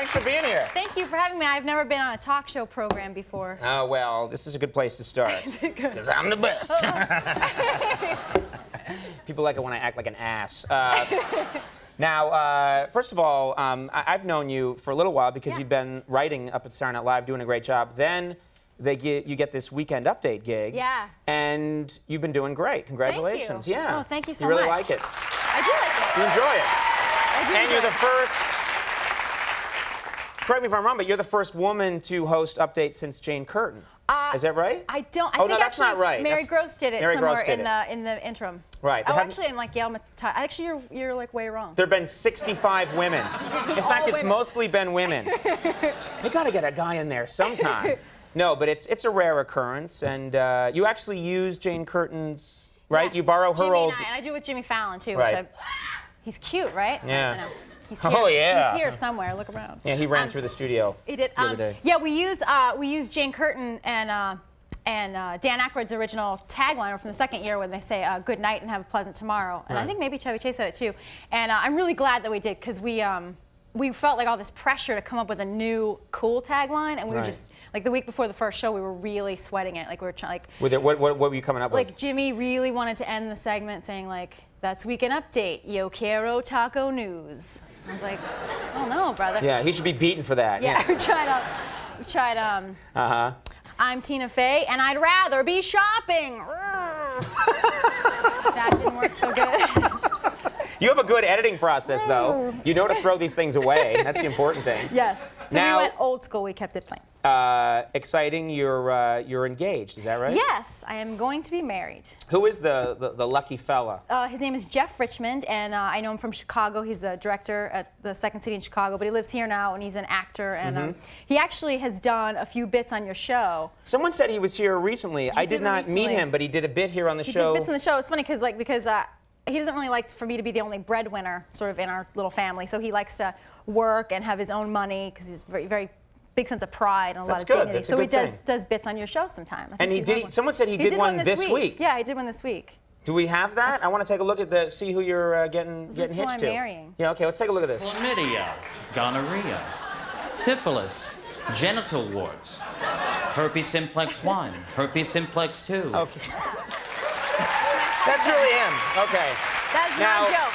Thanks for being here. Thank you for having me. I've never been on a talk show program before. Oh, well, this is a good place to start. Because I'm the best. People like it when I act like an ass. Now, first of all, I've known you for a little while because you've been writing up at Saturday Night Live, doing a great job. Then you get this Weekend Update gig. Yeah. And you've been doing great. Congratulations. Thank you. Yeah. Oh, thank you so much. You really much. like it. I do like it. You enjoy it. I do And you're enjoy the first, correct me if I'm wrong, but you're the first woman to host Update since Jane Curtin. Is that right? I don't. I think think that's actually not right. Mary Gross did it Mary somewhere Gross did in the interim. Right. Oh, actually, in like Yale. Actually, you're like way wrong. There have been 65 women. In fact, it's mostly been women. They got to get a guy in there sometime. No, but it's a rare occurrence, and you actually use Jane Curtin's, right? Yes. You borrow her Jimmy old. and I do it with Jimmy Fallon too. Right. He's cute, right? Yeah. I know. He's here. Oh, yeah. He's here somewhere. Look around. Yeah, he ran through the studio. He did. The other day. Yeah, we use Jane Curtin and Dan Aykroyd's original tagline from the second year when they say "Good night and have a pleasant tomorrow." And I think maybe Chevy Chase said it too. And I'm really glad that we did because we felt like all this pressure to come up with a new cool tagline, and we were just like the week before the first show we were really sweating it. Like we were trying What were you coming up with? Like Jimmy really wanted to end the segment saying like, "That's Weekend Update, yo quiero taco news." I was like, "Oh no, brother." Yeah, he should be beaten for that. Yeah, we tried. I'm Tina Fey, and I'd rather be shopping. That didn't work so good. You have a good editing process, though. You know to throw these things away. That's the important thing. Yes. So now, we went old school. We kept it plain. Exciting. You're engaged. Is that right? Yes, I am going to be married. Who is the lucky fella? His name is Jeff Richmond, and I know him from Chicago. He's a director at the Second City in Chicago, but he lives here now, and he's an actor. And he actually has done a few bits on your show. Someone said he was here recently. I did not meet him, but he did a bit here on the show. He did bits on the show. It's funny because he doesn't really like for me to be the only breadwinner sort of in our little family. So he likes to work and have his own money because he's very big sense of pride and a lot of dignity. That's so a he good thing. does bits on your show sometime. And he did. Someone said he did one this week. Yeah, I did one this week. Do we have that? I want to take a look at see who you're getting hitched to. This is who I'm marrying. Yeah. Okay. Let's take a look at this. Chlamydia, gonorrhea, syphilis, genital warts, herpes simplex 1, herpes simplex 2. Okay. That's really him. Okay. That's now, no joke.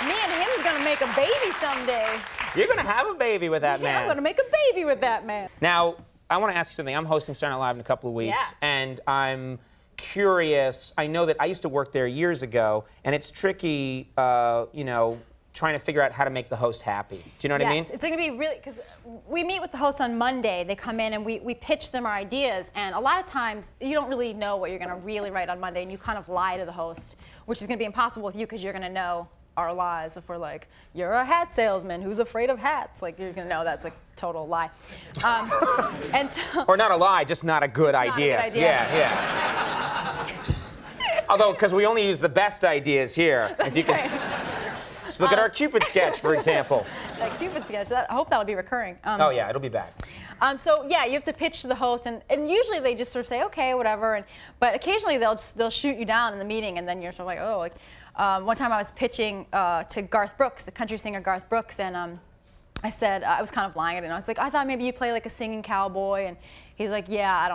Me and him's gonna make a baby someday. You're gonna have a baby with that man. Yeah, I'm gonna make a baby with that man. Now, I want to ask you something. I'm hosting Saturday Night Live in a couple of weeks, and I'm curious. I know that I used to work there years ago, and it's tricky, you know, trying to figure out how to make the host happy. Do you know what I mean? Yes, it's going to be really, because we meet with the hosts on Monday. They come in and we pitch them our ideas, and a lot of times you don't really know what you're going to really write on Monday, and you kind of lie to the host, which is going to be impossible with you because you're going to know our lies. If we're like, you're a hat salesman who's afraid of hats, like you're going to know that's a total lie. And so, or not a lie, just not a good idea. Not a good idea. Yeah. Although, because we only use the best ideas here, as you can see. So look at our Cupid sketch, for example. That Cupid sketch, I hope that'll be recurring. Oh yeah, it'll be back. So yeah, you have to pitch to the host, and usually they just sort of say, okay, whatever. But occasionally they'll shoot you down in the meeting, and then you're sort of like, oh, like one time I was pitching to Garth Brooks, the country singer Garth Brooks, and I said I was kind of lying at it, and I was like, I thought maybe you play like a singing cowboy, and he's like, yeah, I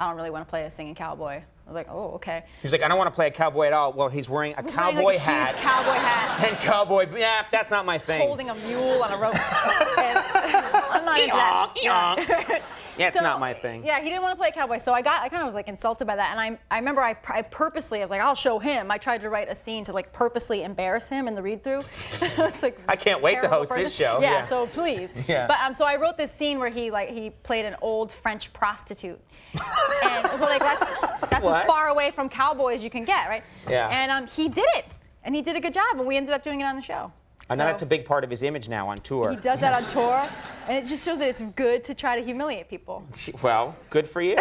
don't really want to play a singing cowboy. I was like, oh, okay. He was like, I don't want to play a cowboy at all. Well, he's wearing a cowboy hat. Huge cowboy hat. And cowboy, yeah, that's not my thing. Holding a mule on a rope. And I'm not into that. Yeah, it's not my thing. Yeah, he didn't want to play a cowboy, so I kind of was like insulted by that. And I remember I purposely, I was like, I'll show him. I tried to write a scene to like purposely embarrass him in the read-through. Like, I can't wait to host this show. Yeah, so please. Yeah. But so I wrote this scene where he played an old French prostitute. And so like that's as far away from cowboy as you can get, right? Yeah. And he did it, and he did a good job, and we ended up doing it on the show. I know that's a big part of his image now on tour. He does that on tour, and it just shows that it's good to try to humiliate people. Well, good for you.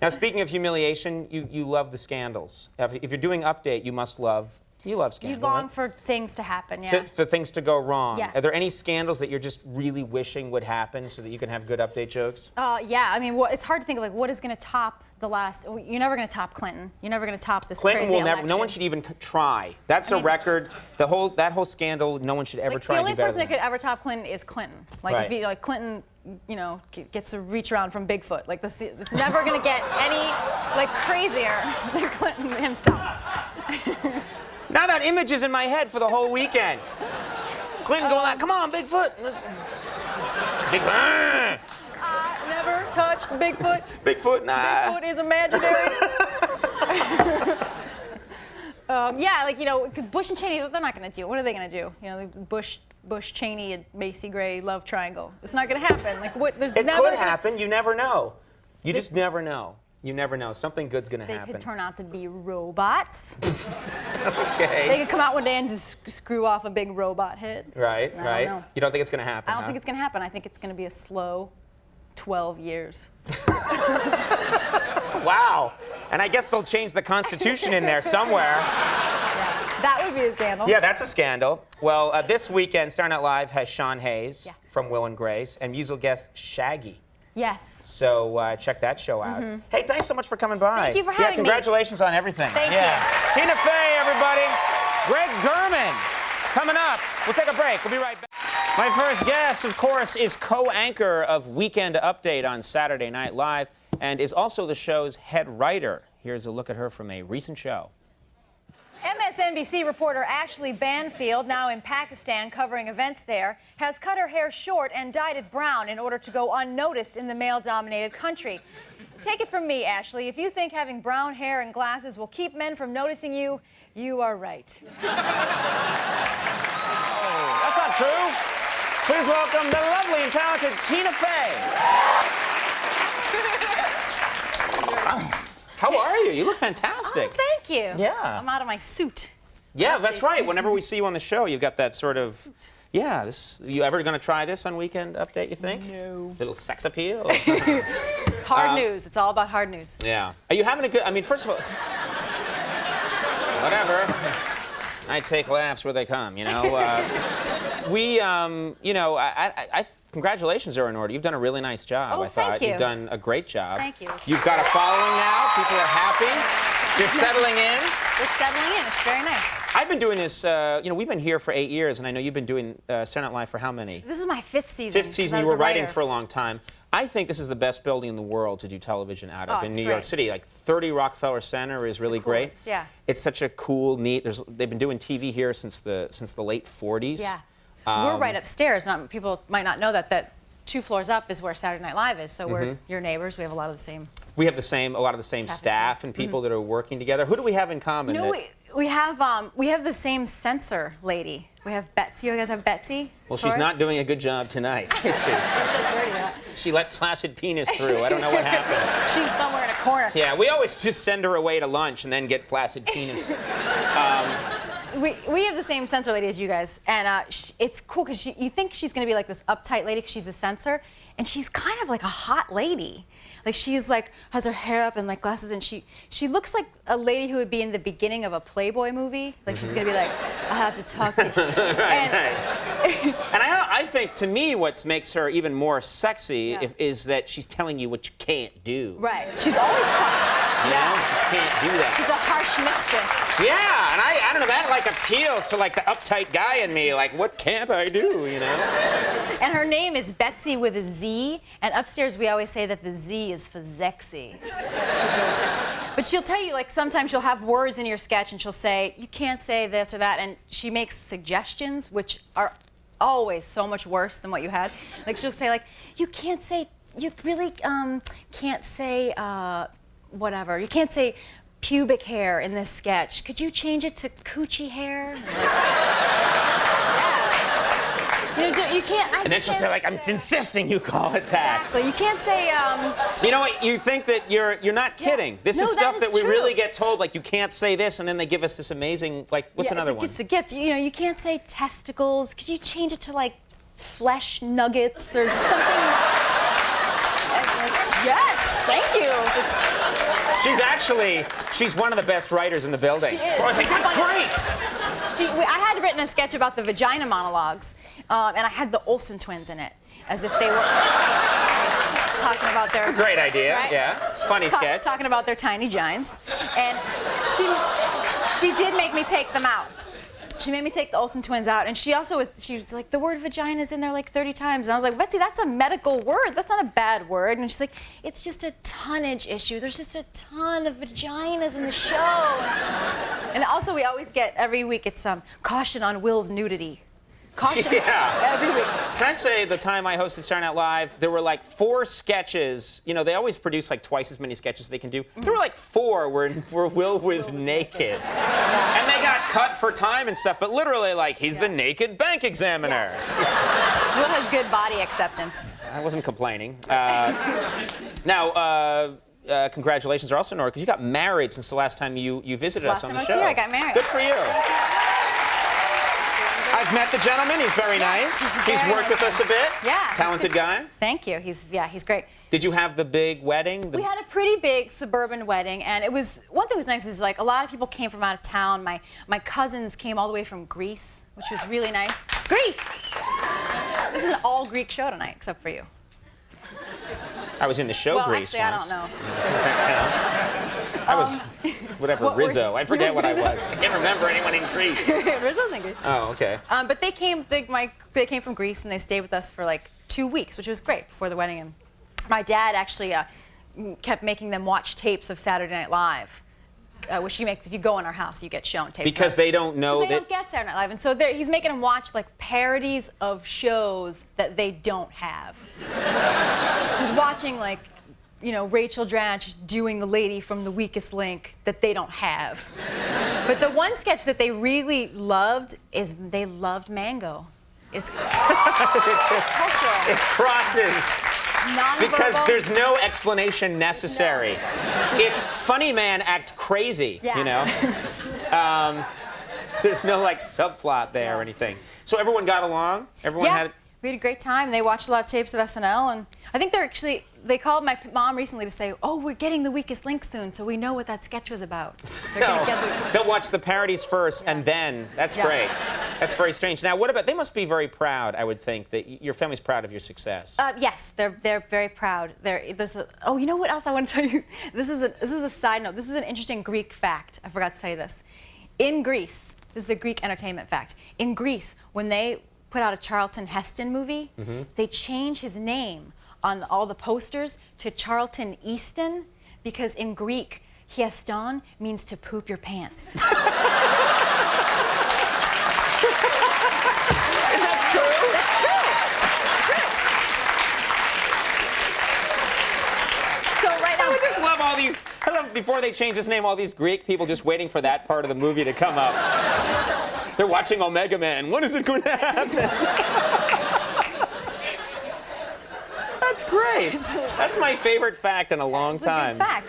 Now, speaking of humiliation, you love the scandals. If you're doing Update, you must love You love scandal. You long right? for things to happen, yeah. For things to go wrong. Yes. Are there any scandals that you're just really wishing would happen so that you can have good update jokes? Yeah, I mean, it's hard to think of, like, what is going to top the last. You're never going to top Clinton. You're never going to top this Clinton crazy will never. election. No one should even try. That's a record. That whole scandal. No one should ever try. The only to do better person that than could ever top Clinton is Clinton. Like Right. if Clinton, gets a reach around from Bigfoot. Like it's never going to get any crazier than Clinton himself. Now that image is in my head for the whole weekend. Clinton going like, "Come on, Bigfoot." Bigfoot. I never touched Bigfoot. Bigfoot, nah. Bigfoot is imaginary. Bush and Cheney, they're not going to do. What are they going to do? Bush, Cheney, and Macy Gray love triangle. It's not going to happen. It could happen. You never know. You just never know. You never know. Something good's going to happen. They could turn out to be robots. Okay. They could come out one day and just screw off a big robot head. Right, I right. don't know. You don't think it's going to happen? I don't think it's going to happen. I think it's going to be a slow 12 years. Wow. And I guess they'll change the Constitution in there somewhere. Yeah, that would be a scandal. Yeah, that's a scandal. Well, this weekend, Saturday Night Live has Sean Hayes from Will and Grace and musical guest Shaggy. Yes. So check that show out. Hey, thanks so much for coming by. Thank you for having me. Congratulations on everything. Thank you. Tina Fey, everybody. Greg Gurman coming up. We'll take a break. We'll be right back. My first guest, of course, is co-anchor of Weekend Update on Saturday Night Live and is also the show's head writer. Here's a look at her from a recent show. MSNBC reporter Ashley Banfield, now in Pakistan covering events there, has cut her hair short and dyed it brown in order to go unnoticed in the male-dominated country. Take it from me, Ashley. If you think having brown hair and glasses will keep men from noticing you, you are right. Oh, that's not true. Please welcome the lovely and talented Tina Fey. How are you? You look fantastic. Oh, thank you. Yeah. I'm out of my suit. Yeah, that's right. Whenever we see you on the show, you've got that sort of, you ever going to try this on Weekend Update, you think? No. Little sex appeal? Hard news. It's all about hard news. Yeah. Are you having a good, first of all, whatever. I take laughs where they come, congratulations are in order. You've done a really nice job, Oh, I thought. thank you. You've done a great job. Thank you. You've got a following now. People are happy. You're settling in. We're settling in. It's very nice. I've been doing this, we've been here for 8 years, and I know you've been doing Saturday Night Live for how many? This is my 5th season. 5th season. You were writing for a long time. I think this is the best building in the world to do television out of in New York City. Like 30 Rockefeller Center is really great. Yeah. It's such a cool, neat. They've been doing TV here since the late 40s. Yeah. We're right upstairs. People might not know that 2 floors up is where Saturday Night Live is. So we're your neighbors. We have a lot of the same. We have a lot of the same staff and people that are working together. Who do we have in common? We have the same censor lady. We have Betsy. You guys have Betsy? Well, she's not doing a good job tonight, is she? She let flaccid penis through. I don't know what happened. She's somewhere in a corner. Yeah, we always just send her away to lunch and then get flaccid penis. We have the same censor lady as you guys, and it's cool because you think she's going to be like this uptight lady because she's a censor, and she's kind of like a hot lady. Like she's has her hair up and glasses, and she looks like a lady who would be in the beginning of a Playboy movie. Like she's going to be like, I have to talk to you. Right. And I think to me what makes her even more sexy is that she's telling you what you can't do. Right. She's always talking. You can't do that. She's a harsh mistress. Yeah, and I don't know, that appeals to the uptight guy in me, what can't I do, And her name is Betsy with a Z, and upstairs we always say that the Z is for Zexy. She's really sexy. But she'll tell you, sometimes she'll have words in your sketch and she'll say, you can't say this or that, and she makes suggestions which are always so much worse than what you had. She'll say, you can't say, you really can't say, whatever. You can't say pubic hair in this sketch. Could you change it to coochie hair? You can't. And then she'll say, I'm insisting you call it that. Exactly. You can't say. You know what? You think that you're not kidding. This is stuff that we really get told. You can't say this, and then they give us this amazing. What's another one? It's a gift. You can't say testicles. Could you change it to flesh nuggets or something? Yes, thank you. She's one of the best writers in the building. She is. Oh, I think that's great. I had written a sketch about the vagina monologues, and I had the Olsen twins in it, as if they were talking about their... That's a great idea, right? yeah. It's a funny sketch. Talking about their tiny gines. And she did make me take them out. She made me take the Olsen twins out, and she was like, the word vagina is in there like 30 times. And I was like, Betsy, that's a medical word. That's not a bad word. And she's like, it's just a tonnage issue. There's just a ton of vaginas in the show. And also, we always get, every week, it's caution on Will's nudity. Caution. Yeah. Every week. Can I say the time I hosted Saturday Night Live, there were like 4 sketches. You know, they always produce like twice as many sketches as they can do. There were like 4 where Will was naked. And they got cut for time and stuff, but literally like, he's the naked bank examiner. Yeah. Will has good body acceptance. I wasn't complaining. Now, congratulations are also in order, because you got married since the last time you visited us on the show. Last time I was here, I got married. Good for you. I've met the gentleman. He's very nice. He's worked with us a bit. Yeah. Talented guy. Thank you. He's great. Did you have the big wedding? We had a pretty big suburban wedding, and it was, one thing that was nice is like a lot of people came from out of town. My cousins came all the way from Greece, which was really nice. Greece! This is an all Greek show tonight, except for you. I was in the show Greece actually, once. I don't know. That counts. I was, whatever, Rizzo. I forget what I was. I can't remember anyone in Greece. Rizzo's in Greece. Oh, okay. But they came from Greece, and they stayed with us for like 2 weeks, which was great before the wedding. And my dad actually kept making them watch tapes of Saturday Night Live, which he makes if you go in our house, you get shown tapes. Because they don't know that. They don't get Saturday Night Live, and so he's making them watch like parodies of shows that they don't have. So he's watching like, you know, Rachel Dratch doing the lady from The Weakest Link that they don't have. But the one sketch that they really loved is they loved Mango. It's cultural. It crosses. Because there's no explanation necessary. No. It's funny man act crazy, you know? There's no like subplot there or anything. So everyone got along? Everyone had... We had a great time. They watched a lot of tapes of SNL, and I think they called my mom recently to say, oh, we're getting The Weakest Link soon, so we know what that sketch was about. So they'll watch the parodies first, and then, that's great. That's very strange. Now, what about, they must be very proud, I would think, that your family's proud of your success. Yes, they're very proud. Oh, you know what else I want to tell you? This is a side note. This is an interesting Greek fact. I forgot to tell you this. In Greece, this is a Greek entertainment fact. In Greece, when they put out a Charlton Heston movie, they changed his name on all the posters to Charlton Easton, because in Greek, hieston means to poop your pants. Is that true? That's true. So right now, I just love all these, I love before they change his name, all these Greek people just waiting for that part of the movie to come up. They're watching Omega Man. When is it going to happen? That's great. That's my favorite fact in a long time. It's a good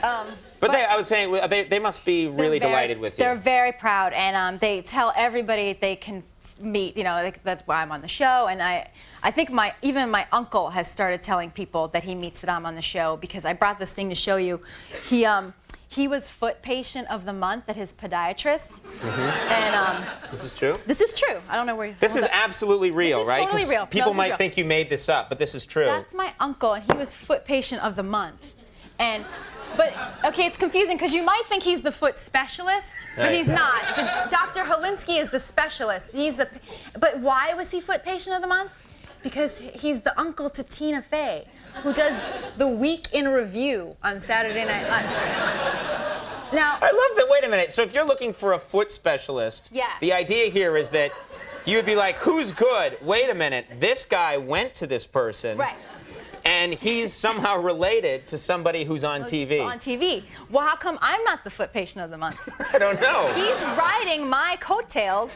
fact. But I was saying, they must be really delighted with you. They're very proud, and they tell everybody they can meet. You know, that's why I'm on the show. And I think even my uncle has started telling people that he meets that I'm on the show, because I brought this thing to show you. He was foot patient of the month at his podiatrist. And this is true? This is true. I don't know where you... This is absolutely real, right? Totally real. People might think you made this up, but this is true. That's my uncle, and he was foot patient of the month. But okay, it's confusing because you might think he's the foot specialist, but he's not. Dr. Holinsky is the specialist. But why was he foot patient of the month? Because he's the uncle to Tina Fey, who does the Week in Review on Saturday Night Live. Now, I love that. Wait a minute. So if you're looking for a foot specialist, the idea here is that you would be like, who's good? Wait a minute. This guy went to this person. Right. And he's somehow related to somebody who's on TV. On TV. Well, how come I'm not the foot patient of the month? I don't know. He's riding my coattails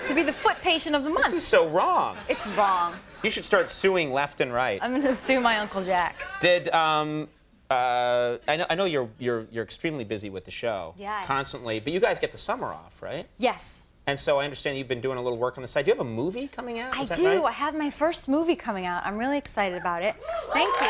to be the foot patient of the month. This is so wrong. It's wrong. You should start suing left and right. I'm going to sue my Uncle Jack. I know you're extremely busy with the show. Yeah. Constantly, but you guys get the summer off, right? Yes. And so I understand you've been doing a little work on the side. Do you have a movie coming out? I Is that do. right? I have my first movie coming out. I'm really excited about it. Thank you.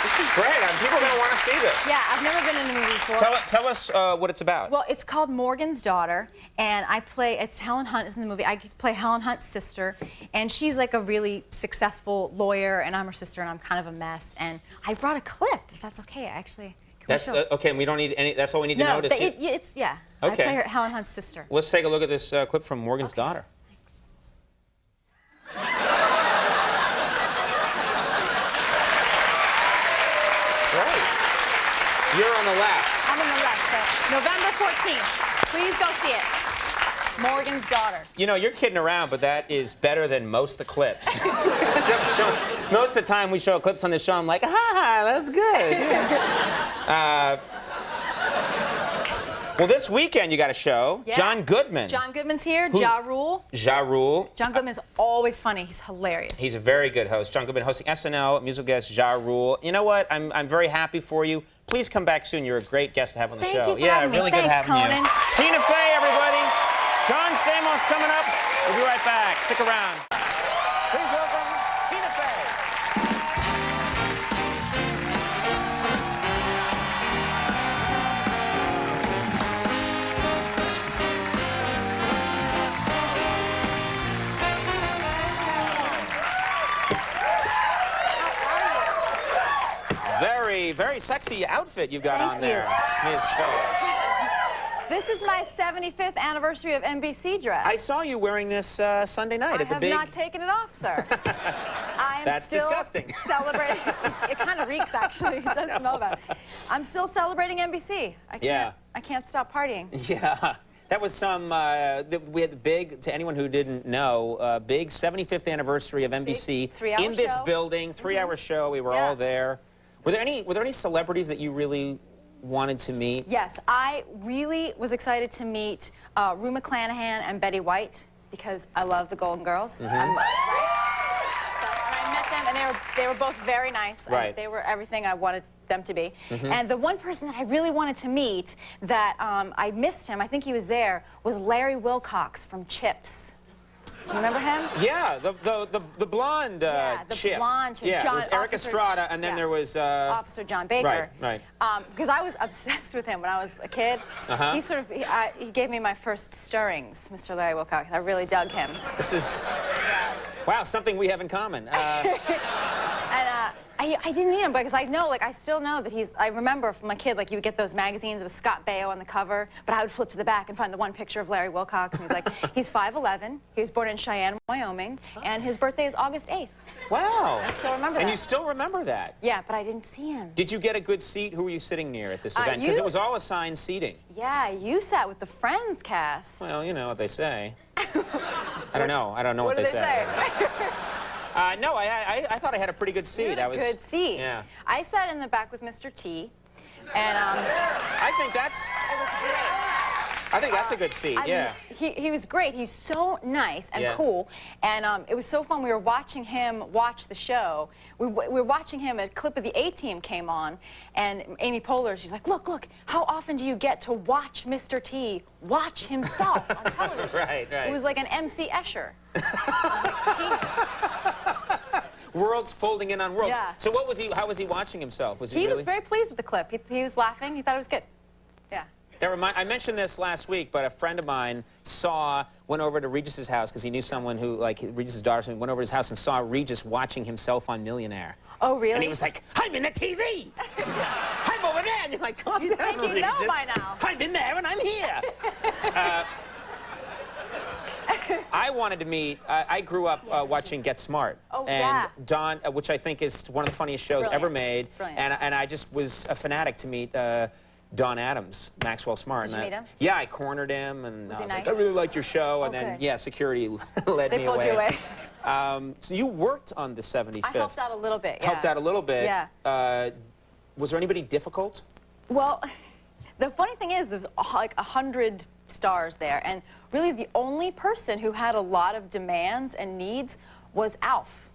This is great. People are going to want to see this. Yeah, I've never been in a movie before. Tell us what it's about. Well, it's called Morgan's Daughter, and it's Helen Hunt is in the movie. I play Helen Hunt's sister, and she's like a really successful lawyer, and I'm her sister, and I'm kind of a mess. And I brought a clip, if that's okay, actually. That's okay, and we don't need any, that's all we need to know to see? Yeah. Okay. I play Helen Hunt's sister. Let's take a look at this clip from Morgan's Daughter. Great. You're on the left. I'm on the left, so November 14th. Please go see it. Morgan's Daughter. You know, you're kidding around, but that is better than most of the clips. Most of the time we show clips on this show, I'm like, ah, that's good. Well, this weekend you got a show. Yeah. John Goodman. John Goodman's here. Ja Rule. Ja Rule. John Goodman's always funny. He's hilarious. He's a very good host. John Goodman hosting SNL, musical guest Ja Rule. You know what? I'm very happy for you. Please come back soon. You're a great guest to have on the show. Thank you for having me. Really Thanks, good having Conan. you. Tina Fey, everybody. John Stamos coming up. We'll be right back. Stick around. Please welcome Tina Fey. Very, very sexy outfit you've got on there, Ms. Fey. This is my 75th anniversary of NBC dress. I saw you wearing this Sunday night at the big... I have not taken it off, sir. I am That's still disgusting. Celebrating. It kind of reeks, actually. It does smell bad. I'm still celebrating NBC. I can't stop partying. Yeah. That was some, we had the big, to anyone who didn't know, big 75th anniversary of NBC in this building, 3-hour show. We were all there. Were there any celebrities that you really wanted to meet? Yes, I really was excited to meet Rue McClanahan and Betty White because I love the Golden Girls. So, and I met them, and they were both very nice. Right. They were everything I wanted them to be. And the one person that I really wanted to meet that I missed him, I think he was there, was Larry Wilcox from Chips. Do you remember him? Yeah, the blonde Chip. Blonde Chip. Yeah, John, it was Eric Estrada, and then there was... Officer John Baker. Right. Because I was obsessed with him when I was a kid. He gave me my first stirrings, Mr. Larry Wilcox. I really dug him. This is... Wow, something we have in common. I didn't meet him because I still know that I remember from a kid, like you would get those magazines with Scott Baio on the cover, but I would flip to the back and find the one picture of Larry Wilcox, and he's like, he's 5'11", he was born in Cheyenne, Wyoming, and his birthday is August 8th. Wow. I still remember that. And you still remember that? Yeah, but I didn't see him. Did you get a good seat? Who were you sitting near at this event? Because it was all assigned seating. Yeah, you sat with the Friends cast. Well, you know what they say. I don't know. I don't know what they say. No, I thought I had a pretty good seat. Good seat. Yeah. I sat in the back with Mr. T, and I think that's... It was great. I think that's a good seat, yeah. He was great. He's so nice and cool, and it was so fun. We were watching him watch the show. We were watching him, a clip of the A-Team came on, and Amy Poehler, she's like, look, how often do you get to watch Mr. T watch himself on television? Right. It was like an MC Escher. Worlds folding in on worlds. Yeah. So how was he watching himself? He was very pleased with the clip. He was laughing. He thought it was good. Yeah. I mentioned this last week, but a friend of mine went over to Regis's house because he knew someone who, like, Regis's daughter, so he went over to his house and saw Regis watching himself on Millionaire. Oh, really? And he was like, I'm in the TV! I'm over there! And you're like, calm down, think you Regis. know by now. I'm in there and I'm here! I wanted to meet, I grew up watching Get Smart. And Don, which I think is one of the funniest shows ever made. And I just was a fanatic to meet Don Adams, Maxwell Smart. Did you meet him? Yeah, I cornered him, and I was nice? like, I really liked your show. And then, security led me away. They pulled you away. So you worked on the 75th. I helped out a little bit, Helped out a little bit. Yeah. Was there anybody difficult? Well, the funny thing is, there's like 100 stars there, and really the only person who had a lot of demands and needs was Alf.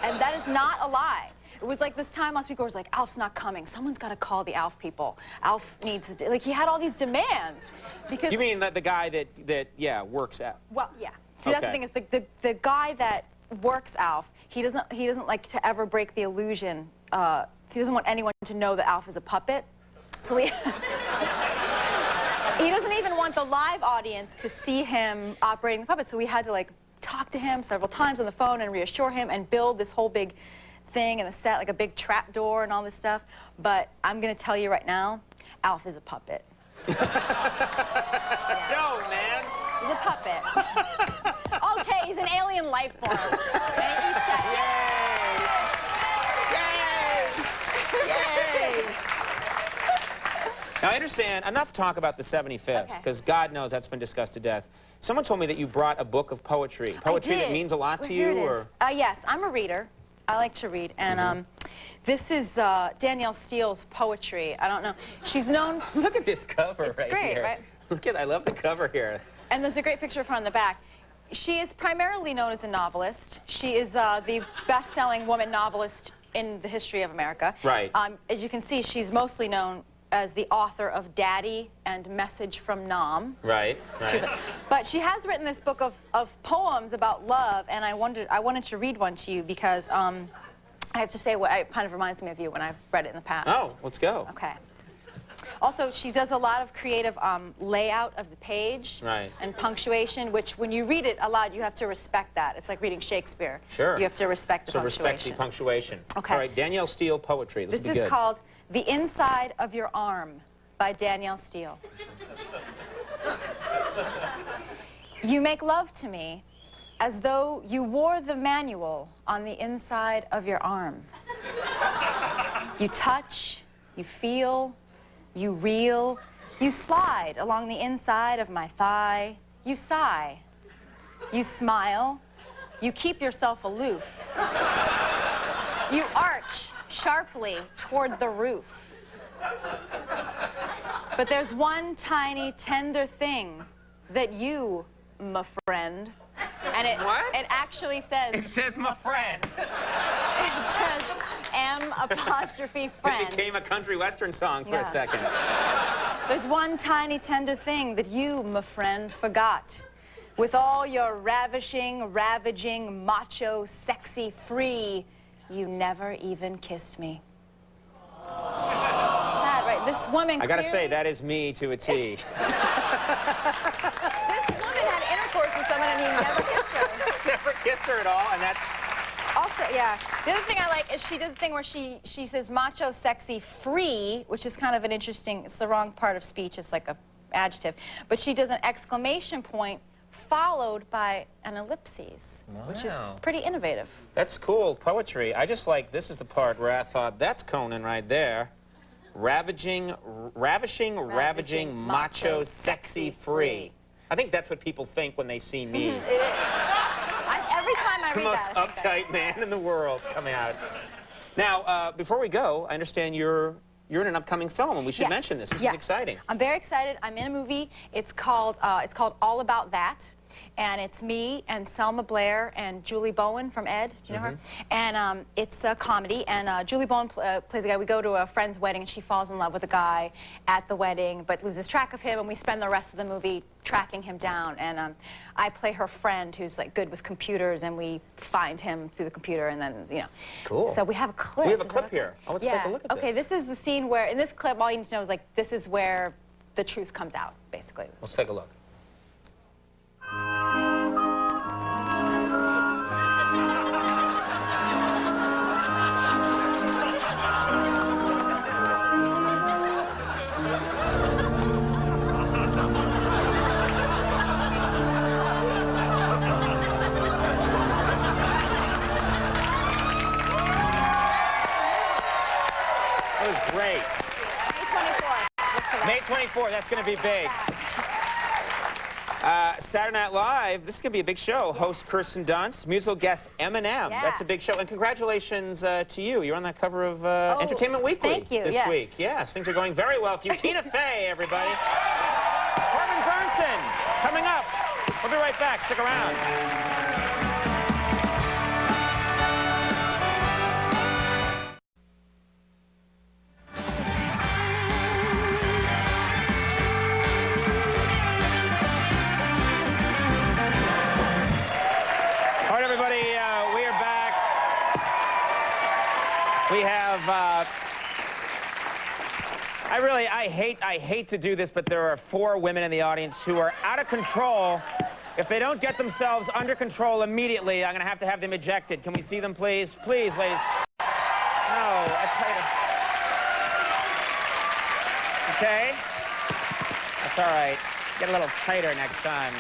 And that is not a lie. It was like this time last week where it was like, Alf's not coming. Someone's got to call the Alf people. Alf needs to, like, he had all these demands. Because you mean the guy that works out? Well, yeah. See, that's the thing is the guy that works Alf, he doesn't like to ever break the illusion he doesn't want anyone to know that Alf is a puppet. So he doesn't even want the live audience to see him operating the puppet. So we had to like talk to him several times on the phone and reassure him and build this whole big thing in the set, like a big trap door and all this stuff. But I'm going to tell you right now, Alf is a puppet. Don't, man. He's a puppet. Okay, he's an alien life form. And he eats that. Yay! Yay! Yay! Now, I understand, enough talk about the 75th, because God knows that's been discussed to death. Someone told me that you brought a book of poetry. Poetry that means a lot to you, or? Yes, I'm a reader. I like to read, and this is Danielle Steele's poetry. I don't know. She's known... Look at this cover it's right great, here. Right? Look at, I love the cover here. And there's a great picture of her on the back. She is primarily known as a novelist. She is the best-selling woman novelist in the history of America. Right. As you can see, she's mostly known as the author of Daddy and Message from Nam. Right, right. But she has written this book of poems about love, and I wanted to read one to you because I have to say it kind of reminds me of you when I've read it in the past. Oh, let's go. Okay. Also, she does a lot of creative layout of the page and punctuation, which when you read it aloud, you have to respect that. It's like reading Shakespeare. Sure. You have to respect the punctuation. So respect the punctuation. Okay. All right, Danielle Steele poetry. This is called The Inside of Your Arm by Danielle Steele. You make love to me as though you wore the manual on the inside of your arm. You touch, you feel, you reel, you slide along the inside of my thigh, you sigh, you smile, you keep yourself aloof, you arch sharply toward the roof. But there's one tiny, tender thing that you, my friend, and it actually says... It says my friend. It says M''friend. It became a country western song for a second. There's one tiny, tender thing that you, my friend, forgot. With all your ravishing, ravaging, macho, sexy, free, you never even kissed me. Sad, right? This woman I gotta say, that is me to a T. This woman had intercourse with someone and he never kissed her. Never kissed her at all, and that's... Also, yeah. The other thing I like is she does a thing where she says macho, sexy, free, which is kind of an interesting, it's the wrong part of speech, it's like a adjective. But she does an exclamation point followed by an ellipses, which is pretty innovative. That's cool poetry. I just like, this is the part where I thought, that's Conan right there. Ravishing, macho, sexy, free. I think that's what people think when they see me. It is. Every time I read that, the most uptight man in the world coming out. Now, before we go, I understand you're in an upcoming film, and we should mention this. This is exciting. I'm very excited. I'm in a movie. It's called All About That. And it's me and Selma Blair and Julie Bowen from Ed. Do you know her? And it's a comedy. And Julie Bowen plays a guy. We go to a friend's wedding, and she falls in love with a guy at the wedding, but loses track of him. And we spend the rest of the movie tracking him down. And I play her friend, who's like good with computers, and we find him through the computer. And then, you know. Cool. So we have a clip. We have a clip here. Oh, let's take a look at this. Okay, this is the scene where, in this clip, all you need to know is like this is where the truth comes out, basically. Let's take a look. That was great. May 24th. May 24th, that's going to be big. Saturday Night Live, this is going to be a big show. Host Kirsten Dunst, musical guest Eminem. That's a big show. And congratulations to you. You're on that cover of Entertainment Weekly this week. Yes, things are going very well for you. Tina Fey, everybody. Corbin Burnson coming up. We'll be right back. Stick around. We have have. I hate to do this, but there are 4 women in the audience who are out of control. If they don't get themselves under control immediately, I'm going to have them ejected. Can we see them, please? Please, ladies. No, that's tighter. Okay? That's all right. Get a little tighter next time.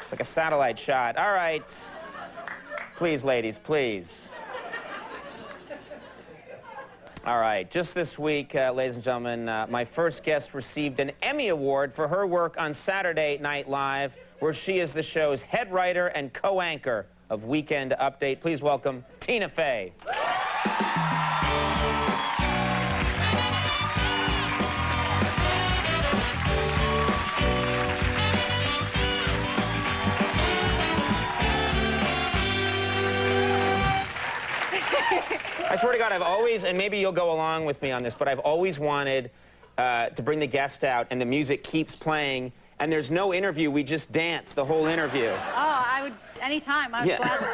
It's like a satellite shot. All right. Please, ladies, please. All right, just this week, ladies and gentlemen, my first guest received an Emmy Award for her work on Saturday Night Live, where she is the show's head writer and co-anchor of Weekend Update. Please welcome Tina Fey. I swear to God, I've always, and maybe you'll go along with me on this, but I've always wanted to bring the guest out and the music keeps playing and there's no interview, we just dance the whole interview. Oh, I would, anytime, I would gladly.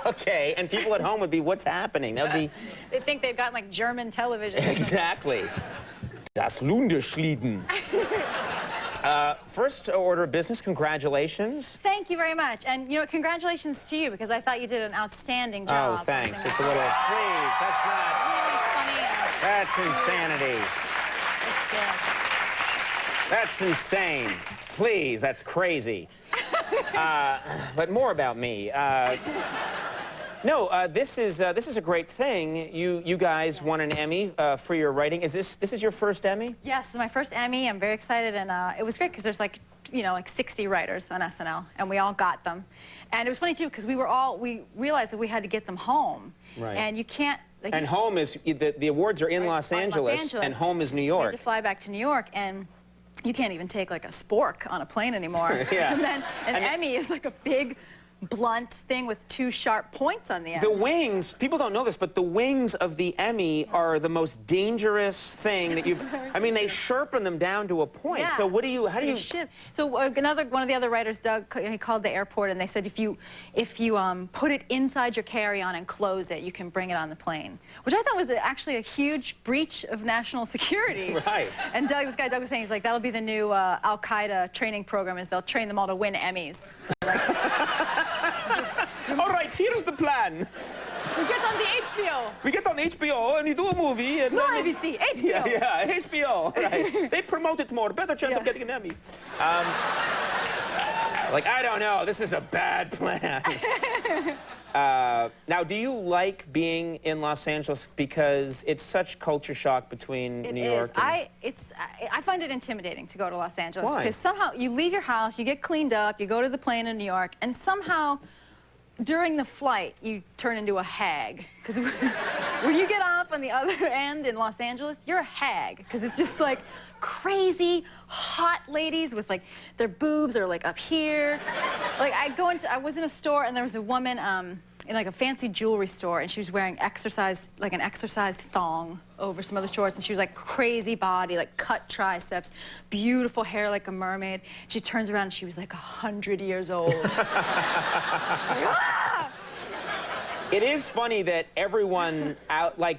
Okay, and people at home would be, what's happening? That would be... They'd think they've gotten like German television. Exactly. Das Lunderschlieden. First order of business, congratulations. Thank you very much. And, you know, congratulations to you, because I thought you did an outstanding job. Oh, thanks. It's a little... Please, that's not... Really funny. That's insanity. It's good. That's insane. Please, that's crazy. But more about me. No, this is a great thing. You guys won an Emmy for your writing. This is your first Emmy? Yes, this is my first Emmy. I'm very excited, and it was great because there's like, you know, like 60 writers on SNL, and we all got them. And it was funny too because we realized that we had to get them home. Right. And you can't. Like, and home is the awards are in Los Angeles, and home is New York. You had to fly back to New York, and you can't even take like a spork on a plane anymore. Yeah. And then an Emmy is like a big, blunt thing with 2 sharp points on the end. The wings, people don't know this, but the wings of the Emmy are the most dangerous thing that you've... I mean, they sharpen them down to a point. Yeah. So what do you... How do you... So one of the other writers, Doug, he called the airport, and they said if you put it inside your carry-on and close it, you can bring it on the plane, which I thought was actually a huge breach of national security. Right. And Doug was saying, he's like, that'll be the new Al-Qaeda training program, is they'll train them all to win Emmys. Like, all right, here's the plan. We get on the HBO. We get on HBO and you do a movie. And no, ABC, HBO. Yeah, HBO. Right. They promote it more. Better chance of getting an Emmy. Like, I don't know. This is a bad plan. Now, do you like being in Los Angeles because it's such culture shock between New York? I find it intimidating to go to Los Angeles. Why? Because somehow you leave your house, you get cleaned up, you go to the plane in New York, and somehow during the flight you turn into a hag. Because when you get off on the other end in Los Angeles, you're a hag. Because it's just like crazy hot ladies with like their boobs are like up here. Like I was in a store and there was a woman in like a fancy jewelry store, and she was wearing an exercise thong over some other shorts, and she was like crazy body, like cut triceps, beautiful hair like a mermaid. She turns around and she was like 100 years old. It is funny that everyone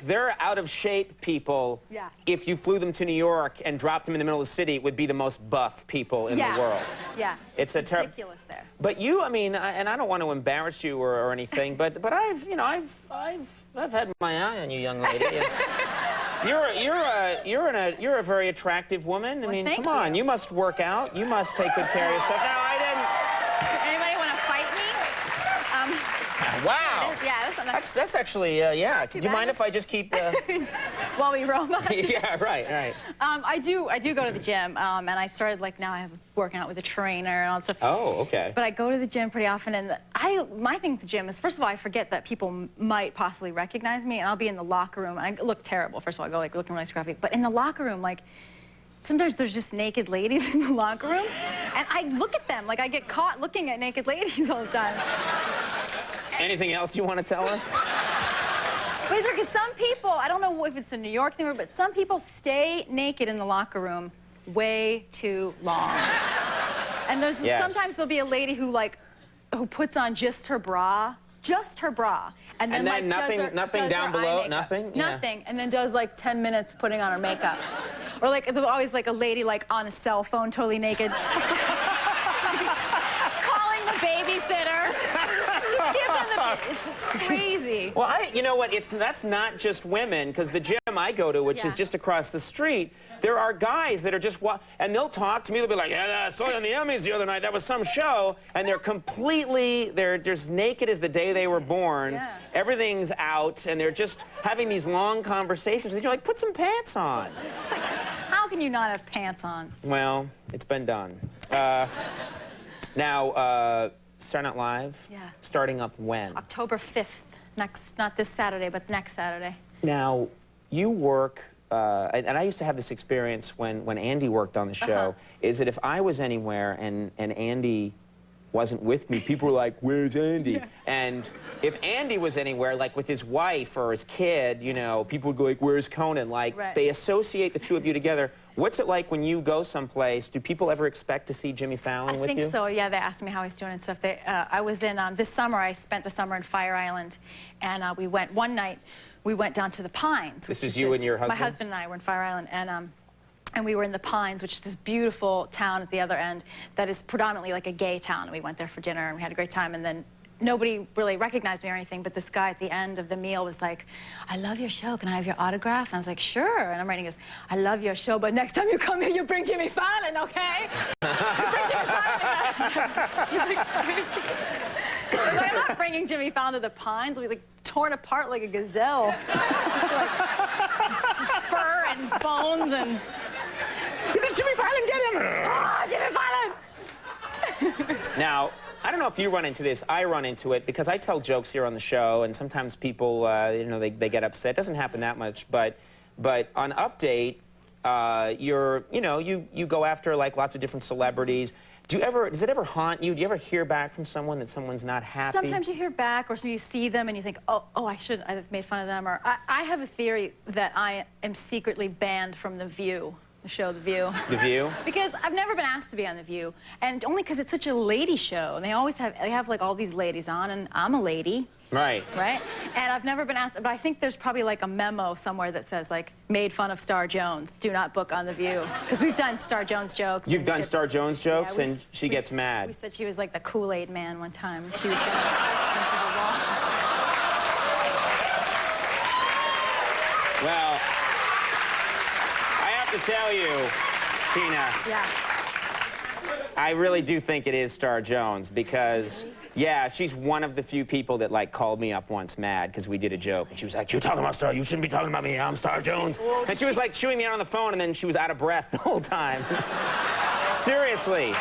they're out of shape people. Yeah. If you flew them to New York and dropped them in the middle of the city, would be the most buff people in the world. Yeah. It's ridiculous there. But you, I mean, and I don't want to embarrass you or anything, but I've had my eye on you, young lady. You're a very attractive woman. Well, I mean, thank come on, you. you must work out. You must take good care of yourself. No, I didn't. Anybody want to fight me? Wow. That's actually, yeah. Do you mind if I just keep... While we robot? Yeah, right. I do go to the gym, and I started, like, now I have working out with a trainer and all that stuff. Oh, okay. But I go to the gym pretty often, and my thing with the gym is, first of all, I forget that people might possibly recognize me, and I'll be in the locker room, and I look terrible. First of all, I go, like, looking really scruffy. But in the locker room, like, sometimes there's just naked ladies in the locker room, and I look at them, like, I get caught looking at naked ladies all the time. Anything else you want to tell us? But it's because some people, I don't know if it's a New York thing, but some people stay naked in the locker room way too long. And sometimes there'll be a lady who puts on just her bra just her bra. And then like, nothing does down her eye below? makeup. Nothing? Yeah. Nothing. And then does like 10 minutes putting on her makeup. Or like, there's always like a lady like on a cell phone, totally naked. Calling the babysitter. Just give them the, it's crazy. Well, you know what? That's not just women, because the gym I go to, which is just across the street, there are guys that are just and they'll talk to me. They'll be like, "Yeah, I saw you on the Emmys the other night. That was some show." And they're just naked as the day they were born. Yeah. Everything's out, and they're just having these long conversations. And you're like, "Put some pants on." How can you not have pants on? Well, it's been done. Now, Saturday Night Live. Yeah. Starting up when? October 5th. Not this Saturday, but next Saturday. Now, you work, and I used to have this experience when Andy worked on the show, is that if I was anywhere and Andy wasn't with me, people were like, "Where's Andy?" Yeah. And if Andy was anywhere, like with his wife or his kid, you know, people would go like, "Where's Conan?" Like, they associate the two of you together. What's it like when you go someplace? Do people ever expect to see Jimmy Fallon with you? I think so, yeah. They asked me how he's doing and stuff. I was in, this summer, I spent the summer in Fire Island, and we went, one night, we went down to the Pines. This is you and your husband? My husband and I were in Fire Island, and we were in the Pines, which is this beautiful town at the other end that is predominantly like a gay town. And we went there for dinner, and we had a great time, and then nobody really recognized me or anything, but this guy at the end of the meal was like, "I love your show. Can I have your autograph?" And I was like, "Sure." And I'm writing, he goes, "I love your show, but next time you come here, you bring Jimmy Fallon, okay?" You bring Jimmy Fallon. He's like, "I'm not bringing Jimmy Fallon to the Pines. We'll be like torn apart like a gazelle." Like, fur and bones and... Jimmy Fallon, get him! Ah, Jimmy Fallon! Now, I don't know if you run into this. I run into it because I tell jokes here on the show, and sometimes people, you know, they get upset. It doesn't happen that much, but on Update, you go after like lots of different celebrities. Does it ever haunt you? Do you ever hear back from someone that someone's not happy? Sometimes you hear back, or you see them and you think, oh, I've made fun of them. Or I have a theory that I am secretly banned from The View. The show, The View. The View? Because I've never been asked to be on The View, and only because it's such a lady show, and they have like all these ladies on, and I'm a lady. Right. Right? And I've never been asked, but I think there's probably like a memo somewhere that says like, "Made fun of Star Jones, do not book on The View." Because we've done Star Jones jokes. You've done Star Jones jokes, and she gets mad. We said she was like the Kool-Aid man one time. She was gonna into the wall. Well, to tell you, Tina, I really do think it is Star Jones because, yeah, she's one of the few people that like called me up once mad because we did a joke, and she was like, "You're talking about Star, you shouldn't be talking about me, I'm Star Jones." And she was like chewing me out on the phone, and then she was out of breath the whole time. Seriously.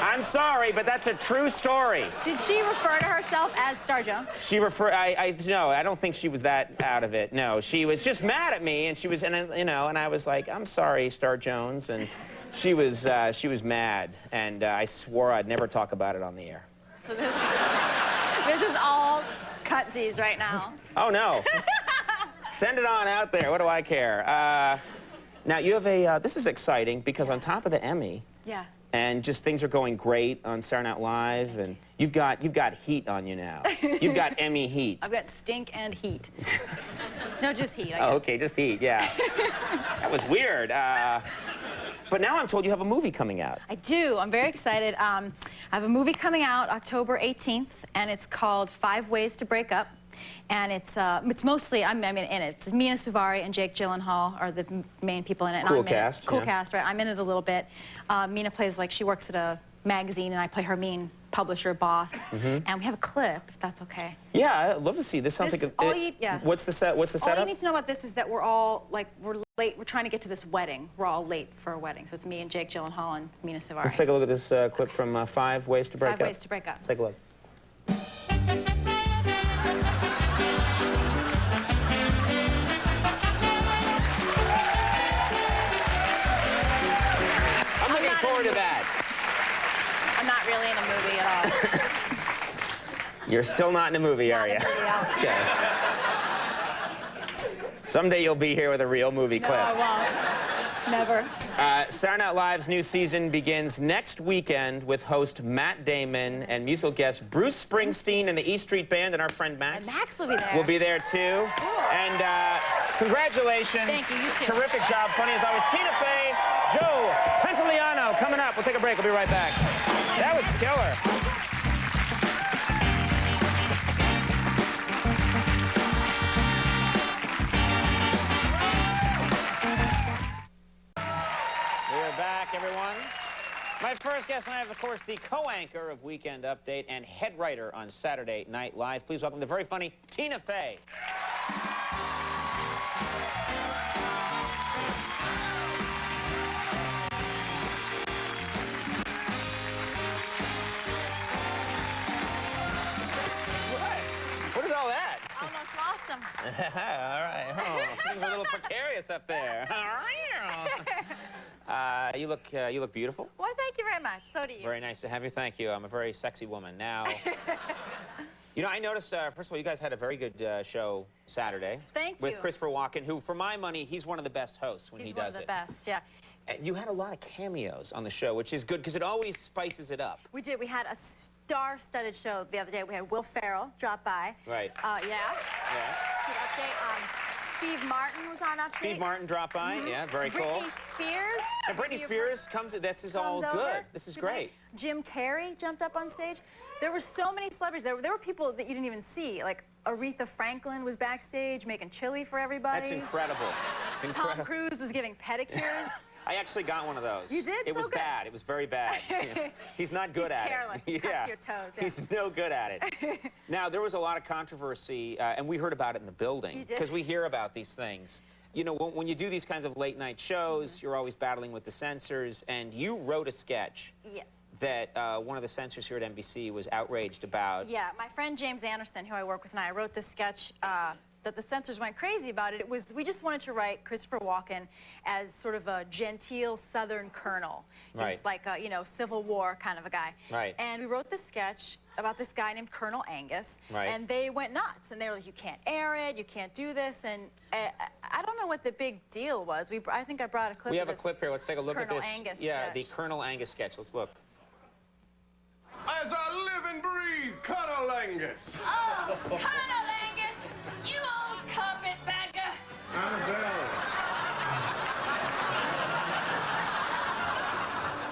I'm sorry, but that's a true story. Did she refer to herself as Star Jones? She no, I don't think she was that out of it. No, she was just mad at me, and she was, and I was like, "I'm sorry, Star Jones," and she was mad, and I swore I'd never talk about it on the air. So this is all cutsies right now. Oh no, send it on out there. What do I care? Now you have this is exciting because on top of the Emmy. Yeah. And just things are going great on Saturday Night Live, and you've got heat on you now. You've got Emmy heat. I've got stink and heat. No, just heat. I guess. Oh, okay, just heat. Yeah. That was weird. But now I'm told you have a movie coming out. I do. I'm very excited. I have a movie coming out October 18th, and it's called 5 Ways to Break Up. And it's mostly, in it. It's Mina Suvari and Jake Gyllenhaal are the main people in it. Cool cast. Cool cast, right? I'm in it a little bit. Mina plays like, she works at a magazine, and I play her mean publisher boss. And we have a clip, if that's okay. Yeah, I'd love to see. This sounds like a... What's the setup? All you need to know about this is that we're all, like, we're late. We're trying to get to this wedding. We're all late for a wedding. So it's me and Jake Gyllenhaal and Mina Suvari. Let's take a look at this clip from 5 Ways to Break Up. 5 Ways to Break Up. Let's take a look. Forward to that. I'm not really in a movie at all. You're still not in a movie, are you? Okay. Someday you'll be here with a real movie clip. No, I won't. Never. Saturday Night Live's new season begins next weekend with host Matt Damon and musical guest Bruce Springsteen and the E Street Band, and our friend Max. And Max will be there. Will be there too. Cool. And congratulations. Thank you. You too. Terrific job. Funny as always. Tina Fey, Joe Pantoliano coming up. We'll take a break. We'll be right back. That was killer. Back, everyone. My first guest tonight is, of course, the co-anchor of Weekend Update and head writer on Saturday Night Live. Please welcome the very funny Tina Fey. What is all that? Almost lost him. All right. Oh, things are a little precarious up there. You look beautiful. Well, thank you very much. So do you. Very nice to have you. Thank you. I'm a very sexy woman. Now, you know, I noticed, first of all, you guys had a very good show Saturday. Thank with you. Christopher Walken, who, for my money, he's one of the best hosts when he does it. He's one of the best, yeah. And you had a lot of cameos on the show, which is good because it always spices it up. We did. We had a star-studded show the other day. We had Will Ferrell drop by. Right. Yeah. Yeah. Good update. Steve Martin was on Update. Steve Martin dropped by. Yeah, very cool. Britney Spears. And Britney Spears comes. This is all good. This is great. Jim Carrey jumped up on stage. There were so many celebrities. There were people that you didn't even see. Like Aretha Franklin was backstage making chili for everybody. That's incredible. Tom Cruise was giving pedicures. I actually got one of those. You did? It was So good. bad. It was very bad. Yeah. He's not good at careless. it. He cuts your toes. Yeah. He's no good at it. Now, there was a lot of controversy, and we heard about it in the building. You did? Because we hear about these things. You know, when you do these kinds of late-night shows, you're always battling with the censors, and you wrote a sketch Yeah. that one of the censors here at NBC was outraged about. Yeah, my friend James Anderson, who I work with, and I wrote this sketch that the censors went crazy about it. We just wanted to write Christopher Walken as sort of a genteel Southern colonel. Right. He's like a, you know, Civil War kind of a guy. Right. And we wrote this sketch about this guy named Colonel Angus. Right. And they went nuts, and they were like, you can't air it, you can't do this, and I don't know what the big deal was. I think I brought a clip. We of have a this clip here. Let's take a look Colonel at this. Angus Yeah, sketch. the Colonel Angus sketch. Let's look. As I live and breathe, Colonel Angus. Oh, Colonel Angus, you old carpetbagger. Annabelle.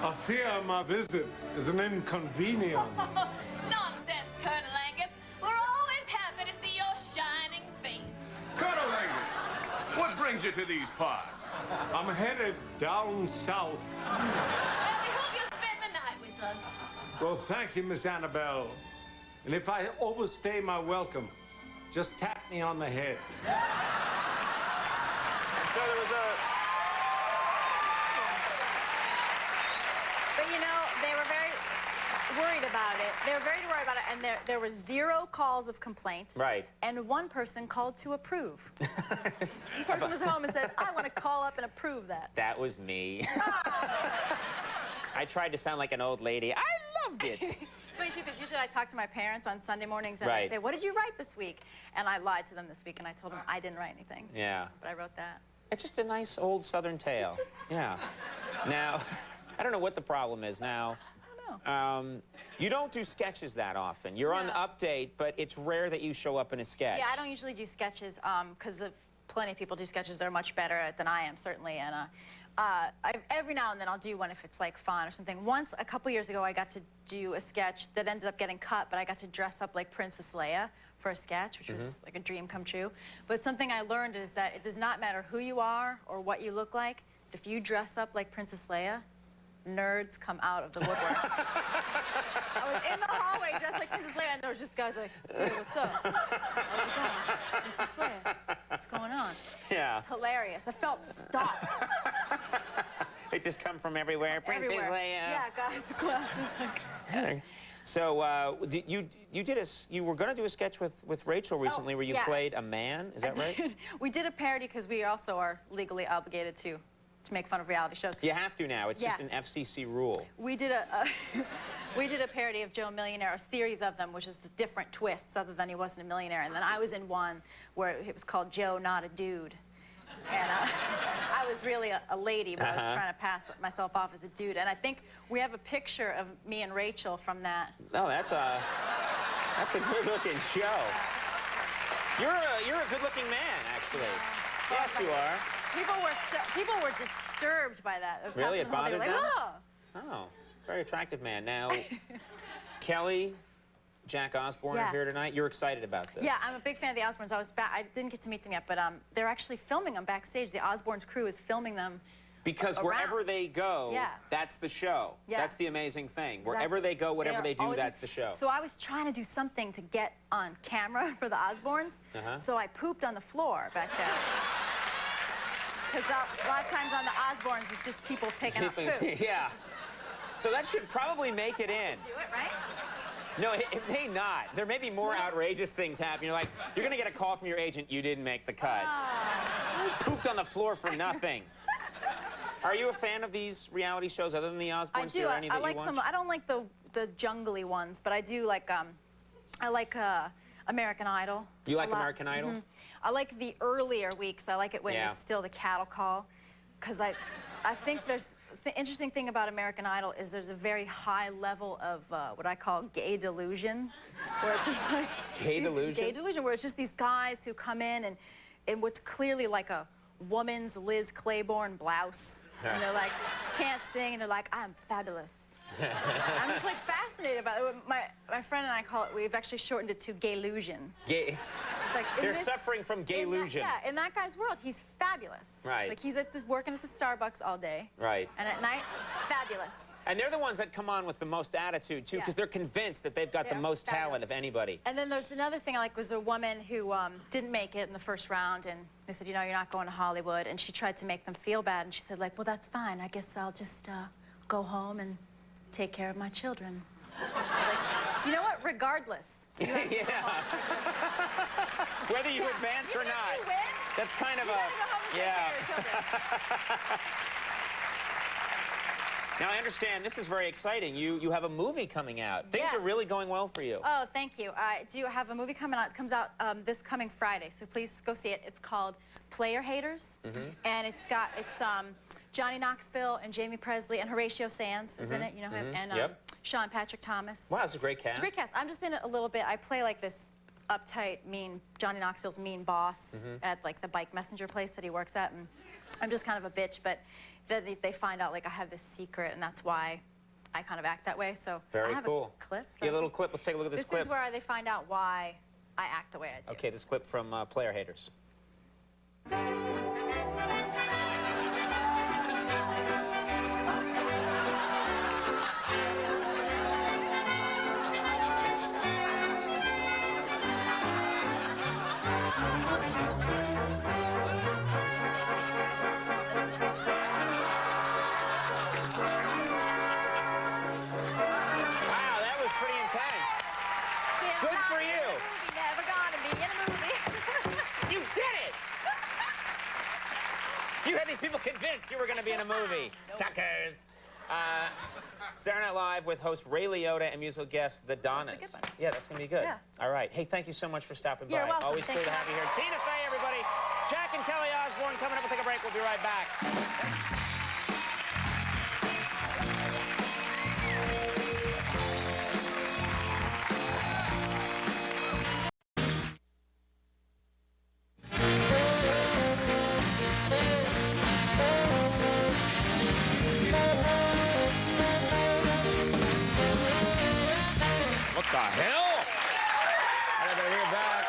I fear my visit is an inconvenience. Nonsense, Colonel Angus. We're always happy to see your shining face. Colonel Angus, what brings you to these parts? I'm headed down south. Well, we hope you'll spend the night with us. Well, thank you, Miss Annabelle. And if I overstay my welcome, just tap me on the head. So there was a... But you know, they were very worried about it. They were very worried about it, and there were 0 calls of complaint. Right. And 1 person called to approve. The person was home and said, I want to call up and approve that. That was me. I tried to sound like an old lady. I loved it. It's funny, too, because usually I talk to my parents on Sunday mornings, and Right. I say, what did you write this week? And I lied to them this week, and I told them I didn't write anything. Yeah. But I wrote that. It's just a nice old Southern tale. Yeah. Now, I don't know what the problem is now. I don't know. You don't do sketches that often. You're on the No. Update, but it's rare that you show up in a sketch. Yeah, I don't usually do sketches because plenty of people do sketches. They're much better at it than I am, certainly. And every now and then I'll do one if it's like fun or something. Once, a couple years ago, I got to do a sketch that ended up getting cut, but I got to dress up like Princess Leia for a sketch, which was like a dream come true. But something I learned is that it does not matter who you are or what you look like. If you dress up like Princess Leia, nerds come out of the woodwork. I was in the hallway dressed like Princess Leia, and there was just guys like, hey, what's up? How's it going? Princess Leia, what's going on? Yeah. It's hilarious. I felt stopped. They just come from everywhere. Princess everywhere. Leia. Yeah, guys, glasses. Like, So you were going to do a sketch with Rachel recently where you yeah. played a man. Is that right? We did a parody because we also are legally obligated to make fun of reality shows. You have to now. It's just an FCC rule. We did we did a parody of Joe Millionaire, a series of them, which is the different twists other than he wasn't a millionaire. And then I was in one where it was called Joe Not a Dude. And I was really a lady, but I was trying to pass myself off as a dude. And I think we have a picture of me and Rachel from that. No, that's a good-looking show. You're a good-looking man, actually. Yes, you are. People were disturbed by that. Really? It bothered like, them? oh. Oh, very attractive man. Now, Kelly, Jack Osbourne are here tonight. You're excited about this? Yeah, I'm a big fan of the Osbournes. I didn't get to meet them yet, but they're actually filming them backstage. The Osbournes crew is filming them. Because wherever they go, that's the show. Yeah. That's the amazing thing. Exactly. Wherever they go, whatever they do, that's the show. So I was trying to do something to get on camera for the Osbournes. So I pooped on the floor back there. Because a lot of times on the Osbournes, it's just people picking up poop. Yeah. So that should probably make it in. Do it, right? No, it may not. There may be more outrageous things happening. You're going to get a call from your agent, you didn't make the cut. Pooped on the floor for nothing. Are you a fan of these reality shows other than the Osbournes? I do. I like some. I don't like the jungly ones, but I do like. I like American Idol. You like American Idol? I like the earlier weeks. I like it when it's still the cattle call, because I think there's the interesting thing about American Idol is there's a very high level of what I call gay delusion, where it's just like gay delusion, where it's just these guys who come in and what's clearly like a woman's Liz Claiborne blouse. And they're like, can't sing, and they're like, I'm fabulous. I'm just like fascinated about it. My friend and I call it, we've actually shortened it to gaylusion. It's like, they're suffering from gaylusion. In that guy's world, he's fabulous. Right. Like he's working at the Starbucks all day. Right. And at night, fabulous. And they're the ones that come on with the most attitude, too, because they're convinced that they've got the most talent of anybody. And then there's another thing I like was a woman who didn't make it in the first round, and they said, you know, you're not going to Hollywood. And she tried to make them feel bad, and she said, like, well, that's fine. I guess I'll just go home and take care of my children. Like, you know what? Regardless. Yeah. Whether you advance or not. That's kind of Now, I understand this is very exciting. You have a movie coming out. Things are really going well for you. Oh, thank you. I do have a movie coming out. It comes out this coming Friday, so please go see it. It's called Player Haters, and it's Johnny Knoxville and Jamie Presley and Horatio Sands is in it, you know him, and Sean Patrick Thomas. Wow, it's a great cast. It's a great cast. I'm just in it a little bit. I play like this uptight, mean, Johnny Knoxville's mean boss at like the bike messenger place that he works at, and I'm just kind of a bitch, but then they find out like I have this secret, and that's why I kind of act that way. So very I have cool. A clip. Yeah, a little clip. Let's take a look at this clip. This is where they find out why I act the way I do. Okay, this clip from Player Haters. You had these people convinced you were going to be in a movie. Suckers. Saturday Night Live with host Ray Liotta and musical guest The Donnas. That's a good one. Yeah, that's going to be good. Yeah. All right. Hey, thank you so much for stopping You're by. welcome. Always Thank cool to you. have you here. Tina Fey, everybody. Jack and Kelly Osbourne coming up. We'll take a break. We'll be right back. What the hell? Everybody here back.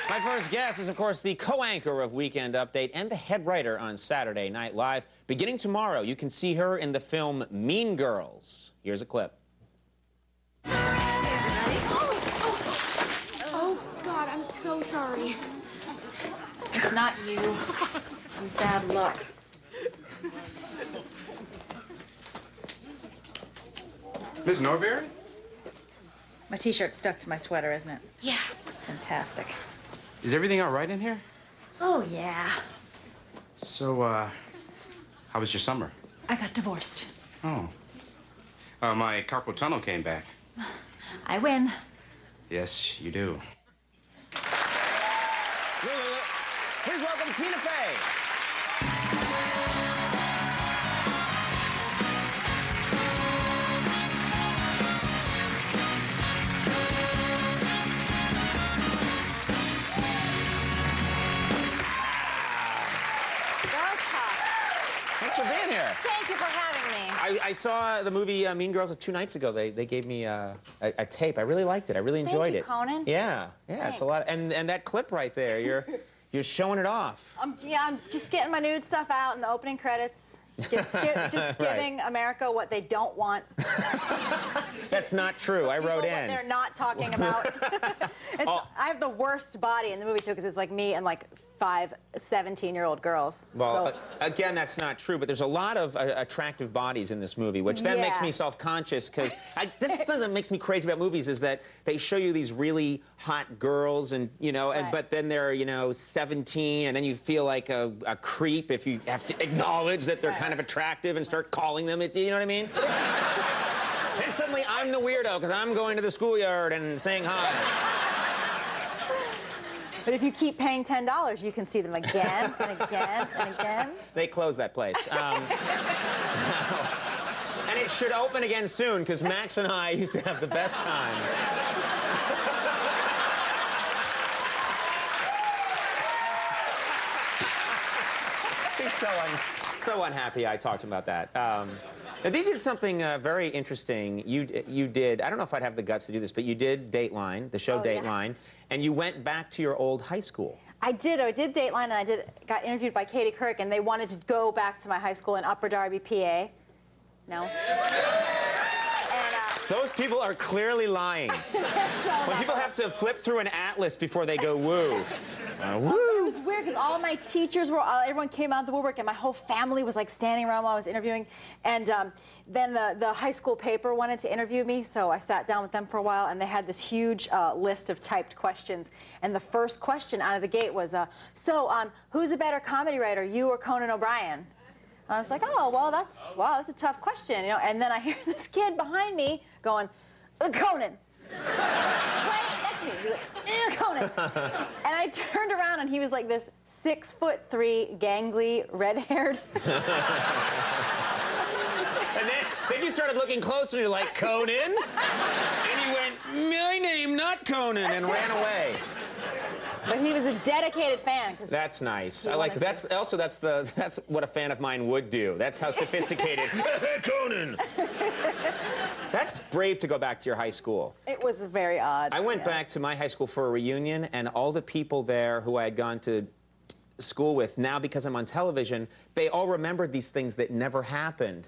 My first guest is, of course, the co-anchor of Weekend Update and the head writer on Saturday Night Live. Beginning tomorrow, you can see her in the film Mean Girls. Here's a clip. Oh, God, I'm so sorry. It's not you. I'm bad luck. Miss Norberry? My t-shirt's stuck to my sweater, isn't it? Yeah. Fantastic. Is everything all right in here? Oh, yeah. So, how was your summer? I got divorced. Oh. My carpal tunnel came back. I win. Yes, you do. Please welcome Tina Fey. for being here. Thank you for having me. I saw the movie Mean Girls 2 nights ago. They gave me a tape. I really liked it. I really enjoyed it. Conan. Yeah, it's a lot. And that clip right there, you're showing it off. I'm just getting my nude stuff out in the opening credits. Just giving America what they don't want. That's not true. I wrote What in. they're not talking about. I have the worst body in the movie too, because it's like me and like 5 17-year-old girls. Well, again, that's not true, but there's a lot of attractive bodies in this movie, which then makes me self-conscious, because this is the thing that makes me crazy about movies, is that they show you these really hot girls, and but then they're 17, and then you feel like a creep if you have to acknowledge that they're kind of attractive and start calling them it. You know what I mean? And suddenly I'm the weirdo because I'm going to the schoolyard and saying hi. But if you keep paying $10, you can see them again and again and again. They closed that place. And it should open again soon, because Max and I used to have the best time. He's so unhappy I talked about that. Now, they did something very interesting. You did, I don't know if I'd have the guts to do this, but you did Dateline, the show Dateline, and you went back to your old high school. I did Dateline, and I got interviewed by Katie Couric, and they wanted to go back to my high school in Upper Darby, PA. No. Those people are clearly lying. When people have to flip through an atlas before they go woo. It was weird because all my teachers were, everyone came out of the woodwork, and my whole family was like standing around while I was interviewing. And then the high school paper wanted to interview me, so I sat down with them for a while, and they had this huge list of typed questions. And the first question out of the gate was, who's a better comedy writer, you or Conan O'Brien? And I was like, oh, well, that's a tough question, And then I hear this kid behind me going, Conan. Right next to me. He's like, Conan. And I turned around, and he was like this 6'3", gangly, red-haired. And then you started looking closer, and you're like, Conan? And he went, my name, not Conan, and ran away. But he was a dedicated fan. That's nice. I like that's what a fan of mine would do. That's how sophisticated. Conan. That's brave to go back to your high school. It was very odd. I went back to my high school for a reunion, and all the people there who I had gone to school with, now because I'm on television, they all remembered these things that never happened.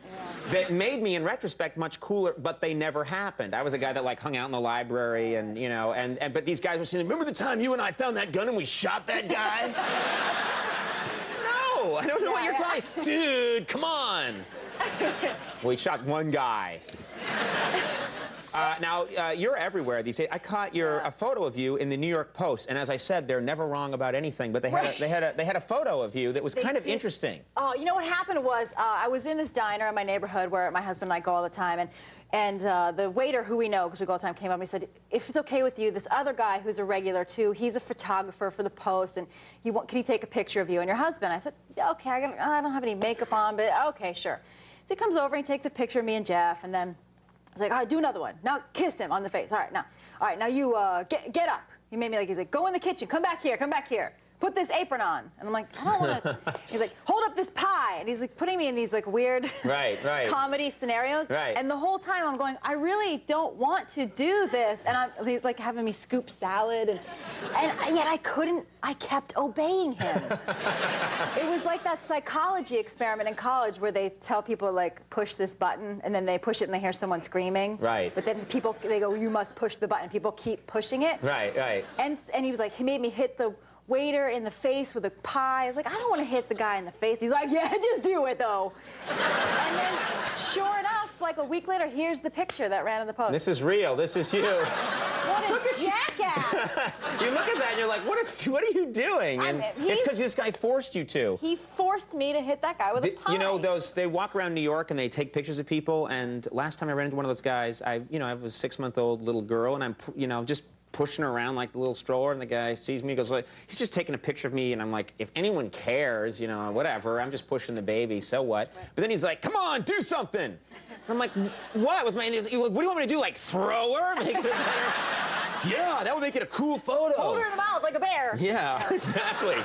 That made me, in retrospect, much cooler, but they never happened. I was a guy that hung out in the library, and but these guys were saying, remember the time you and I found that gun and we shot that guy? No, I don't know what you're talking. Dude, come on. We shot one guy. Now, you're everywhere these days. I caught a photo of you in the New York Post, and as I said, they're never wrong about anything, but they had a photo of you that was kind of interesting. Oh, you know what happened was, I was in this diner in my neighborhood where my husband and I go all the time, and the waiter, who we know because we go all the time, came up and he said, if it's okay with you, this other guy who's a regular too, he's a photographer for the Post, and can he take a picture of you and your husband? I said, yeah, okay, I don't have any makeup on, but okay, sure. So he comes over and he takes a picture of me and Jeff, and then I was like, all right, do another one. Now kiss him on the face. All right, now you get up. He made me he's like, go in the kitchen, come back here. Put this apron on. And I'm like, I don't want to. He's like, hold up this pie. And he's like putting me in these weird comedy scenarios. Right. And the whole time I'm going, I really don't want to do this. And he's like having me scoop salad. And yet I kept obeying him. It was like that psychology experiment in college where they tell people push this button, and then they push it and they hear someone screaming. Right. But then they go, you must push the button. People keep pushing it. Right. And he was like, he made me hit the waiter in the face with a pie. I was like, I don't want to hit the guy in the face. He's like, yeah, just do it though. And then, sure enough, a week later, here's the picture that ran in the Post. This is real. This is you. What a jackass! You look at that and you're like, what are you doing? And it's because this guy forced you to. He forced me to hit that guy with a pie. You know, they walk around New York and they take pictures of people. And last time I ran into one of those guys, I have a 6-month-old little girl, and I'm, just pushing her around like a little stroller, and the guy sees me, goes he's just taking a picture of me, and I'm like, if anyone cares, whatever, I'm just pushing the baby, so what? But then he's like, come on, do something. And I'm like, what? What do you want me to do, throw her? Make it yeah, that would make it a cool photo. Hold her in the mouth like a bear. Yeah, exactly.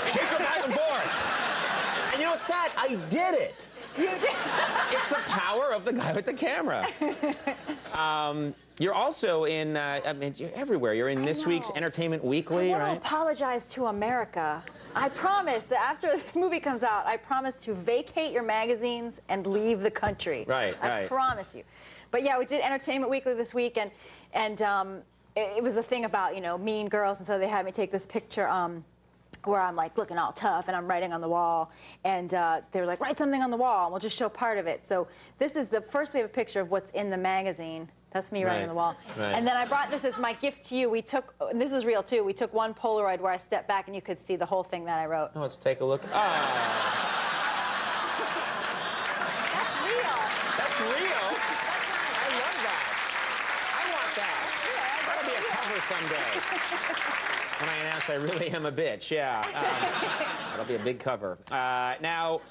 Kick her back and forth. And what's sad? I did it. You did. It's the power of the guy with the camera. You're also in, I mean, you're everywhere. You're in this week's Entertainment Weekly, I right? want to apologize to America. I promise that after this movie comes out, I promise to vacate your magazines and leave the country. Right. I promise you. But yeah, we did Entertainment Weekly this week, and it was a thing about, you know, mean girls, and so they had me take this picture where I'm like looking all tough and I'm writing on the wall, and they were like, write something on the wall and we'll just show part of it. So this is the first we have a picture of what's in the magazine. That's me writing on the wall. Right. And then I brought this as my gift to you. We took, and this is real too, we took one Polaroid where I stepped back and you could see the whole thing that I wrote. Oh, let's take a look. That's real. That's real? I love that. I want that. That'll be a cover someday. When I announce I really am a bitch, yeah. That'll be a big cover. Now,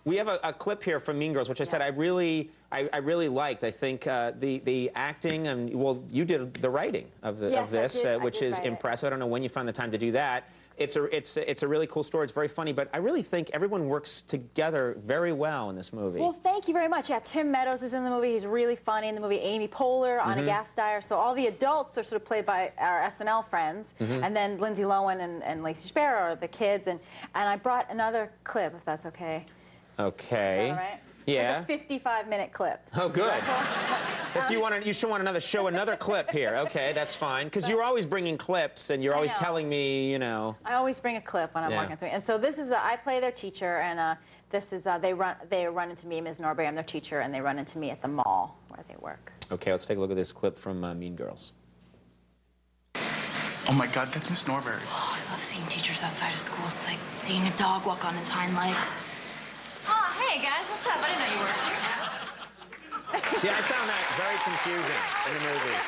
we have a clip here from Mean Girls, which I said I really liked. I think the acting, and well, you did the writing of this, which is impressive. I don't know when you found the time to do that. It's a really cool story. It's very funny, but I really think everyone works together very well in this movie. Well, thank you very much. Yeah, Tim Meadows is in the movie. He's really funny in the movie. Amy Poehler, Anna Gasteyer. So all the adults are sort of played by our SNL friends, and then Lindsay Lohan and Lacey Sparrow are the kids. And I brought another clip, if that's okay. Okay. Is that all right? Yeah. It's like a 55-minute clip. Oh, good. You should want show another clip here. Okay, that's fine. Because you're always bringing clips, and you're always telling me, you know. I always bring a clip when I'm walking through. And so this is, I play their teacher, and this is, they run into me, Ms. Norbury, I'm their teacher, and they run into me at the mall where they work. Okay, let's take a look at this clip from Mean Girls. Oh my God, that's Miss Norbury. Oh, I love seeing teachers outside of school. It's like seeing a dog walk on his hind legs. Oh, hey guys, what's up? I didn't know you were here. See, I found that very confusing in the movie.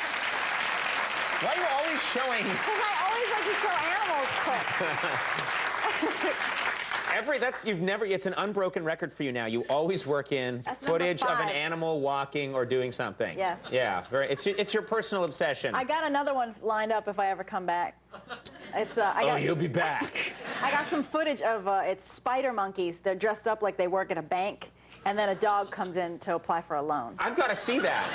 Why are you always showing? Because I always like to show animals clips. It's an unbroken record for you now. You always work in footage of an animal walking or doing something. Yes. Yeah, it's your personal obsession. I got another one lined up if I ever come back. It's you'll be back. I got some footage of it's spider monkeys. They're dressed up like they work at a bank, and then a dog comes in to apply for a loan. I've got to see that.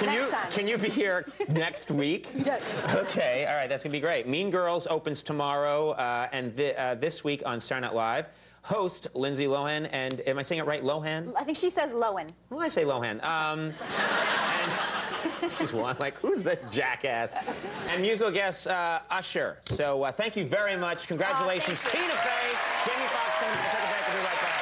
Yeah. Can you be here next week? Yes. Okay. All right. That's gonna be great. Mean Girls opens tomorrow, and this week on Saturday Night Live. Host Lindsay Lohan, and am I saying it right? Lohan? I think she says Lohan. Well, I say Lohan. And she's one. Like, who's the jackass? And musical guest Usher. So thank you very much. Congratulations, Tina Fey, Jamie Foxx. Coming to take a break. We'll be right back.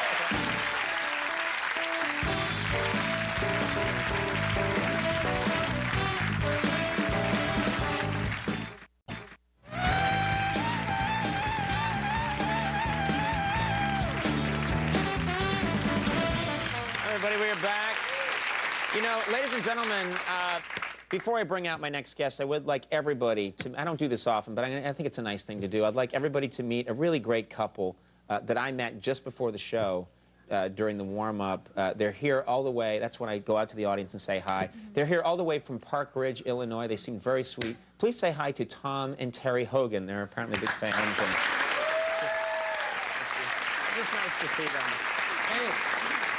Everybody, we are back. You know, ladies and gentlemen, before I bring out my next guest, I would like everybody to, I don't do this often, but I think it's a nice thing to do. I'd like everybody to meet a really great couple that I met just before the show during the warm-up. They're here all the way, that's when I go out to the audience and say hi. They're here all the way from Park Ridge, Illinois. They seem very sweet. Please say hi to Tom and Terry Hogan. They're apparently big fans. And it's just nice to see them. Hey.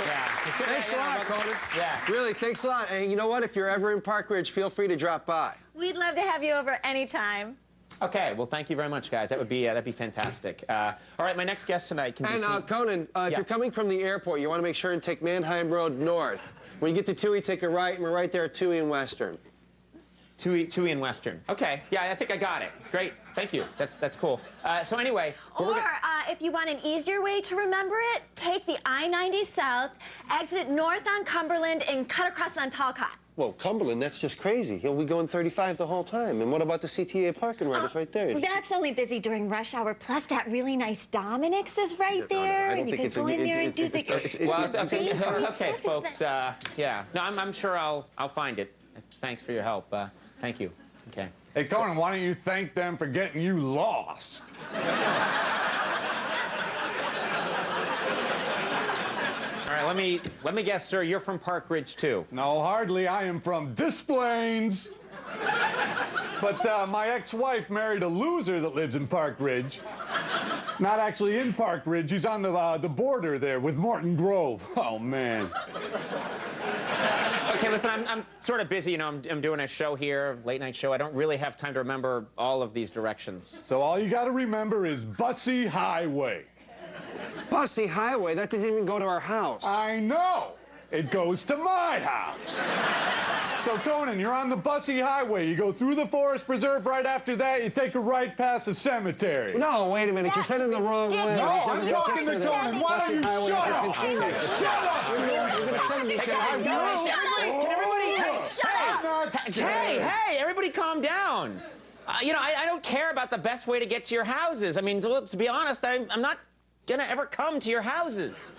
Yeah. Thanks a lot, Conan. Yeah. Really, thanks a lot. And you know what? If you're ever in Park Ridge, feel free to drop by. We'd love to have you over anytime. Okay, well, thank you very much, guys. That'd be fantastic. All right, my next guest tonight can be seen... Conan, if you're coming from the airport, you want to make sure and take Manheim Road north. When you get to Toohey, take a right, and we're right there at Toohey and Western. Toohey and Western. Okay, yeah, I think I got it. Great, thank you. That's cool. So anyway... Or if you want an easier way to remember it, take the I-90 south, exit north on Cumberland, and cut across on Talcott. Well, Cumberland, that's just crazy. He'll be going 35 the whole time. And what about the CTA parking right? It's right there. That's only busy during rush hour. Plus, that really nice Dominic's is right there. And you can go in there and do the... Well, okay, folks, yeah. No, I'm sure I'll find it. Thanks for your help. Thank you. Okay. Hey, Conan, why don't you thank them for getting you lost? All right, let me guess, sir. You're from Park Ridge too. No, hardly. I am from Des Plaines. But my ex-wife married a loser that lives in Park Ridge. Not actually in Park Ridge. He's on the border there with Morton Grove. Oh, man. Okay, listen, I'm sort of busy. You know, I'm doing a show here, late night show. I don't really have time to remember all of these directions. So all you got to remember is Bussy Highway. Bussy Highway? That doesn't even go to our house. I know. It goes to my house. So, Conan, you're on the Bussy Highway. You go through the Forest Preserve. Right after that, you take a right past the cemetery. No, wait a minute. You're heading the wrong way. No, I'm talking to Conan. Why don't you shut up? Shut up! You're going to send me to Hey, everybody calm down. You know, I don't care about the best way to get to your houses. I mean, to be honest, I'm not gonna ever come to your houses.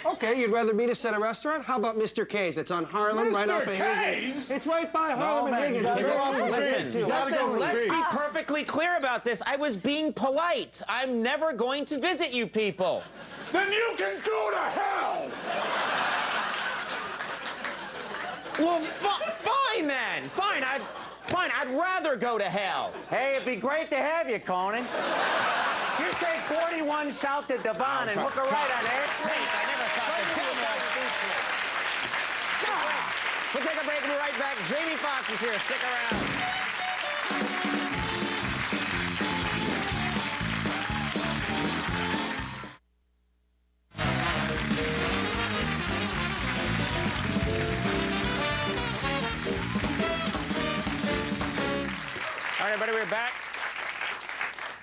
Okay, you'd rather meet us at a restaurant? How about Mr. K's? That's on Harlem, right off of Higgins. K's? It's right by Harlem and Higgins. Listen, let's be perfectly clear about this. I was being polite. I'm never going to visit you people. Then you can go to hell! Well, fine then. Fine, I'd rather go to hell. Hey, it'd be great to have you, Conan. Just take 41 south to Devon and hook a right on there. We'll take a break and be right back. Jamie Foxx is here. Stick around. All right, everybody, we're back.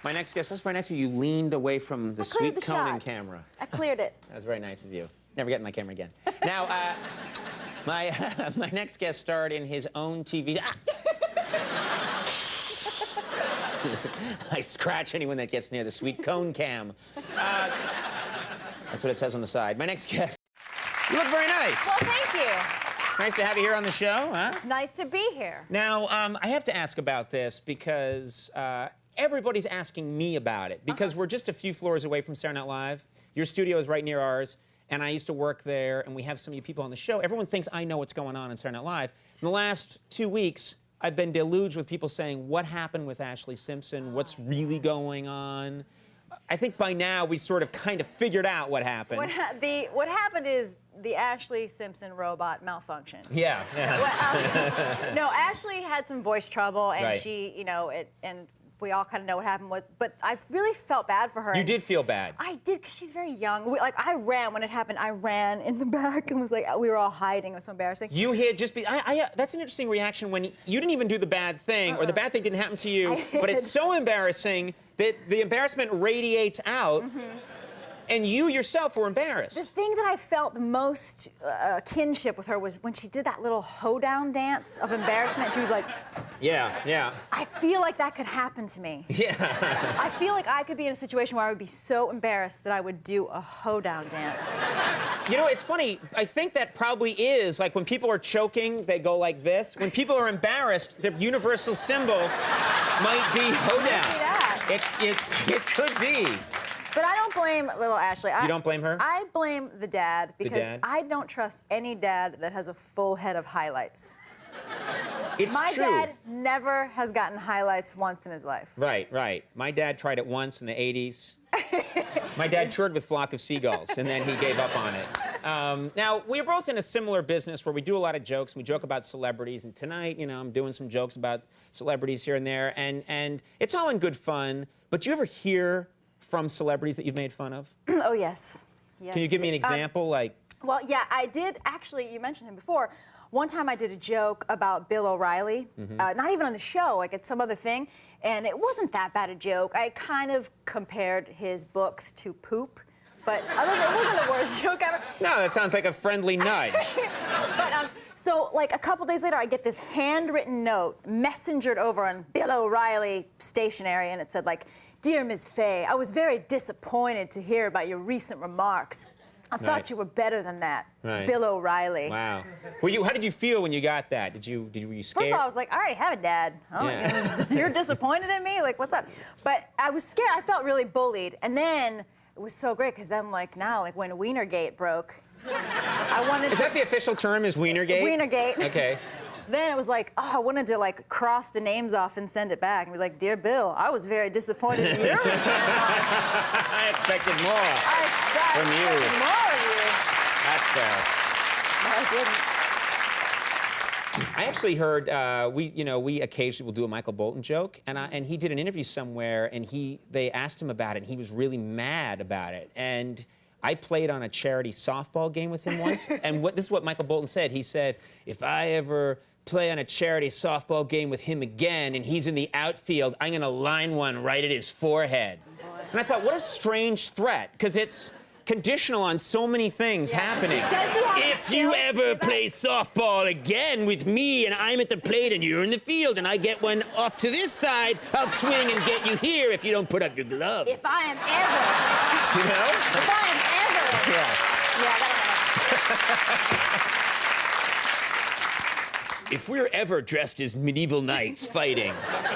My next guest, that's very nice of you. You leaned away from the sweet Conan camera. I cleared it. That was very nice of you. Never get in my camera again. Now, my next guest starred in his own TV. I scratch anyone that gets near the sweet cone cam. That's what it says on the side. My next guest. You look very nice. Well, thank you. Nice to have you here on the show, huh? Nice to be here. Now, I have to ask about this because everybody's asking me about it because we're just a few floors away from Saturday Night Live. Your studio is right near ours, and I used to work there, and we have some of you people on the show. Everyone thinks I know what's going on in Saturday Night Live. In the last 2 weeks, I've been deluged with people saying, what happened with Ashley Simpson? What's really going on? I think by now we sort of kind of figured out what happened. What happened is the Ashley Simpson robot malfunctioned. Yeah. No, Ashley had some voice trouble, and Right. she, you know, and we all kind of know what happened was, but I really felt bad for her. You did feel bad. I did, because she's very young. I ran when it happened. I ran in the back and was like, we were all hiding. It was so embarrassing. You hid just be. That's an interesting reaction when you didn't even do the bad thing, or the bad thing didn't happen to you, but it's so embarrassing that the embarrassment radiates out. And you yourself were embarrassed. The thing that I felt the most kinship with her was when she did that little hoedown dance of embarrassment. She was like, Yeah. I feel like that could happen to me. Yeah. I feel like I could be in a situation where I would be so embarrassed that I would do a hoedown dance. You know, it's funny. I think that probably is, like, when people are choking, they go like this. When people are embarrassed, the universal symbol might be hoedown. It could be. But I don't blame little Ashley. You don't blame her? I blame the dad because dad? I don't trust any dad that has a full head of highlights. It's My true. dad never has gotten highlights once in his life. Right. My dad tried it once in the 80s. My dad toured with Flock of Seagulls, and then he gave up on it. Now, we're both in a similar business where we do a lot of jokes, and we joke about celebrities, and tonight, you know, I'm doing some jokes about celebrities here and there, and it's all in good fun, but do you ever hear from celebrities that you've made fun of? Oh, yes. Can you give me an example? Well, yeah, I did. Actually, you mentioned him before. One time I did a joke about Bill O'Reilly, not even on the show, like at some other thing, and it wasn't that bad a joke. I kind of compared his books to poop, but other than it wasn't the worst joke ever. No, that sounds like a friendly nudge. But, so, like, a couple days later, I get this handwritten note messengered over on Bill O'Reilly stationery, and it said, like, Dear Ms. Faye, I was very disappointed to hear about your recent remarks. I thought you were better than that. Right. Bill O'Reilly. Wow. How did you feel when you got that? Were you scared? First of all, I was like, I already have a dad. You're disappointed in me? Like, what's up? But I was scared. I felt really bullied. And then it was so great because then, like, now, like, when Wienergate broke, I wanted Is that the official term, is Wienergate? Wienergate. Okay. then it was like, oh, I wanted to like cross the names off and send it back and be like, dear Bill, I was very disappointed in your response. I expected more from you. More of you. That's fair. No, I didn't. I actually heard we occasionally will do a Michael Bolton joke, and he did an interview somewhere, and they asked him about it, and he was really mad about it. And I played on a charity softball game with him once, and this is what Michael Bolton said. He said, if I ever play on a charity softball game with him again, and he's in the outfield, I'm gonna line one right at his forehead. And I thought, what a strange threat, because it's conditional on so many things happening. If you ever play softball again with me and I'm at the plate and you're in the field and I get one off to this side, I'll swing and get you here if you don't put up your glove. If I am ever. You know? If I am ever. Yeah. If we're ever dressed as medieval knights fighting,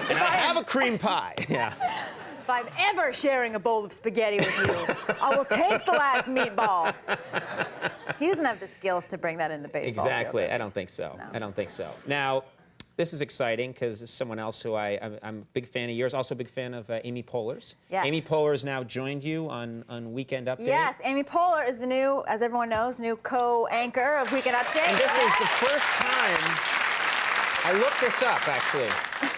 and I have a cream pie. Yeah. If I'm ever sharing a bowl of spaghetti with you, I will take the last meatball. He doesn't have the skills to bring that into baseball. Exactly. Field. I don't think so. No. I don't think so. Now, this is exciting because this is someone else who I'm a big fan of yours, also a big fan of Amy Poehler's. Yeah. Amy Poehler's now joined you on Weekend Update. Yes, Amy Poehler is the new, as everyone knows, new co-anchor of Weekend Update. And this is the first time, I looked this up actually,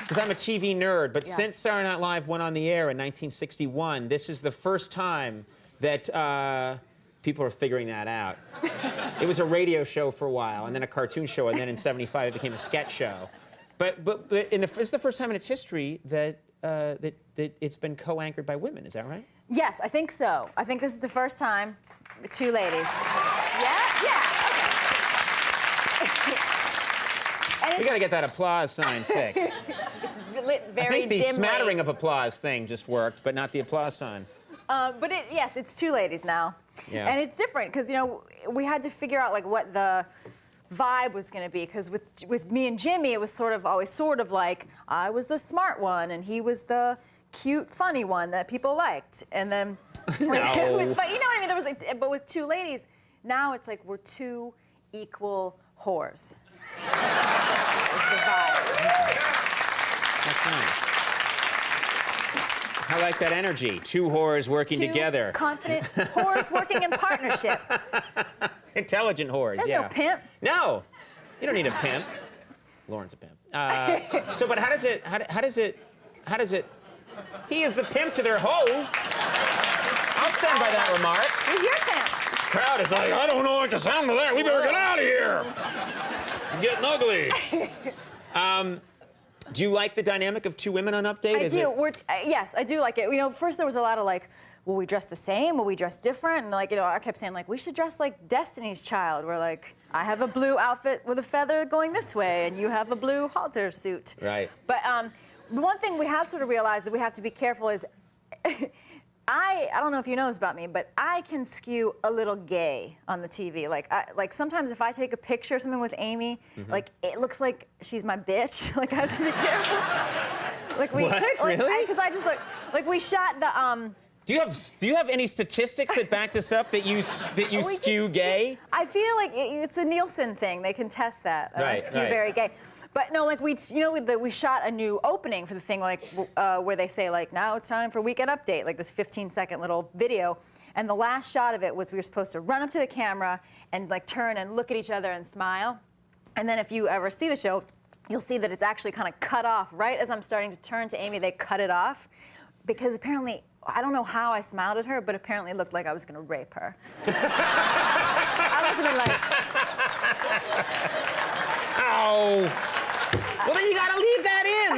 because I'm a TV nerd, but since Saturday Night Live went on the air in 1961, this is the first time that people are figuring that out. It was a radio show for a while, and then a cartoon show, and then in '75 it became a sketch show. But this is the first time in its history that it's been co-anchored by women. Is that right? Yes, I think so. I think this is the first time the two ladies. Yeah. We got to get that applause sign fixed. It's lit very I think the dimly. smattering of applause thing just worked, but not the applause sign. But yes, it's two ladies now. Yeah. And it's different because, we had to figure out like what the vibe was going to be, because with me and Jimmy, it was always sort of like I was the smart one and he was the cute, funny one that people liked. And then, but you know what I mean? There was but with two ladies, now it's like we're two equal whores. That's the vibe. That's nice. I like that energy. Two whores working together. Confident whores working in partnership. Intelligent whores, There's no pimp. No, you don't need a pimp. Lauren's a pimp. But how does it? He is the pimp to their hoes. I'll stand by that remark. Who's your pimp? This crowd is like, I don't know what to sound to that. We better get out of here. It's getting ugly. Do you like the dynamic of two women on Update? I do. Yes, I do like it. First there was a lot of like, will we dress the same? Will we dress different? And like, I kept saying like, we should dress like Destiny's Child, where like, I have a blue outfit with a feather going this way, and you have a blue halter suit. Right. But the one thing we have sort of realized that we have to be careful is, I don't know if you know this about me, but I can skew a little gay on the TV. Like sometimes if I take a picture or something with Amy, like it looks like she's my bitch. Like I have to be careful. Like Really? Because I just like we shot the Do you have any statistics that back this up that you skew gay? I feel like it's a Nielsen thing. They can test that. I skew very gay. But no, like we shot a new opening for the thing, like where they say like, now it's time for Weekend Update, like this 15-second little video. And the last shot of it was we were supposed to run up to the camera and like turn and look at each other and smile. And then if you ever see the show, you'll see that it's actually kind of cut off. Right as I'm starting to turn to Amy, they cut it off. Because apparently, I don't know how I smiled at her, but apparently it looked like I was going to rape her. I was going to like... Ow! Well, then you got to leave that in.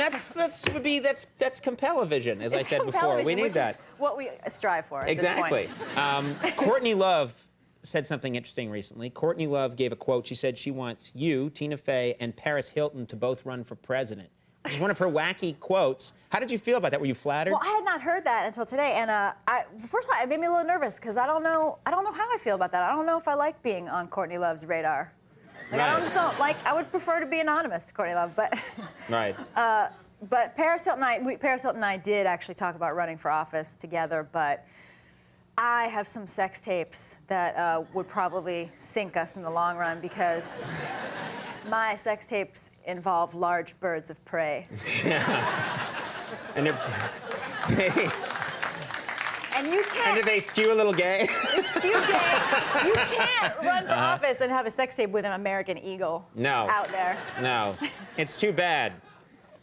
That's Compel-a-vision, as I said before. We need that. What we strive for. Exactly. At this point. Courtney Love said something interesting recently. Courtney Love gave a quote. She said she wants you, Tina Fey, and Paris Hilton to both run for president. Which is one of her wacky quotes. How did you feel about that? Were you flattered? Well, I had not heard that until today, and first of all, it made me a little nervous because I don't know how I feel about that. I don't know if I like being on Courtney Love's radar. Like, I don't like. I would prefer to be anonymous, Courtney Love, but. Right. But Paris Hilton and I did actually talk about running for office together, but I have some sex tapes that would probably sink us in the long run because My sex tapes involve large birds of prey. And And you can't. And do they skew a little gay? They skew gay. You can't run for office and have a sex tape with an American Eagle. No. Out there. No. It's too bad.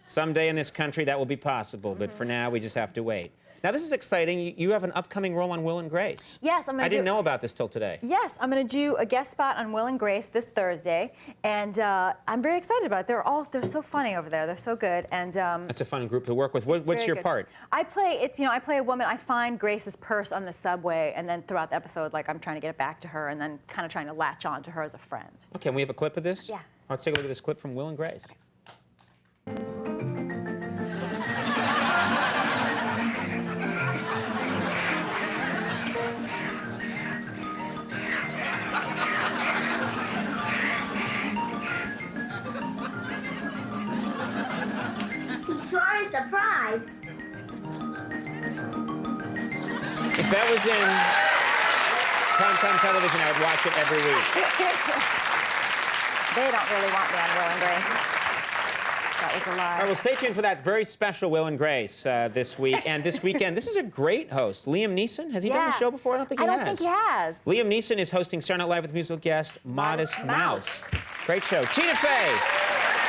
Someday in this country that will be possible, but for now we just have to wait. Now this is exciting. You have an upcoming role on Will and Grace. Yes, I didn't know about this till today. Yes, I'm going to do a guest spot on Will and Grace this Thursday, and I'm very excited about it. They're so funny over there. They're so good, and That's a fun group to work with. What's your part? I play I play a woman. I find Grace's purse on the subway, and then throughout the episode, like I'm trying to get it back to her, and then kind of trying to latch on to her as a friend. Okay, and we have a clip of this? Yeah. Let's take a look at this clip from Will and Grace. Surprise! If that was in primetime television, I would watch it every week. They don't really want me on Will and Grace. That was a lie. All right, well, stay tuned for that very special Will and Grace this week and this weekend. This is a great host, Liam Neeson. Has he done the show before? I don't think he has. I don't think he has. Liam Neeson is hosting Saturday Night Live with musical guest Modest Mouse. Great show. Tina Fey.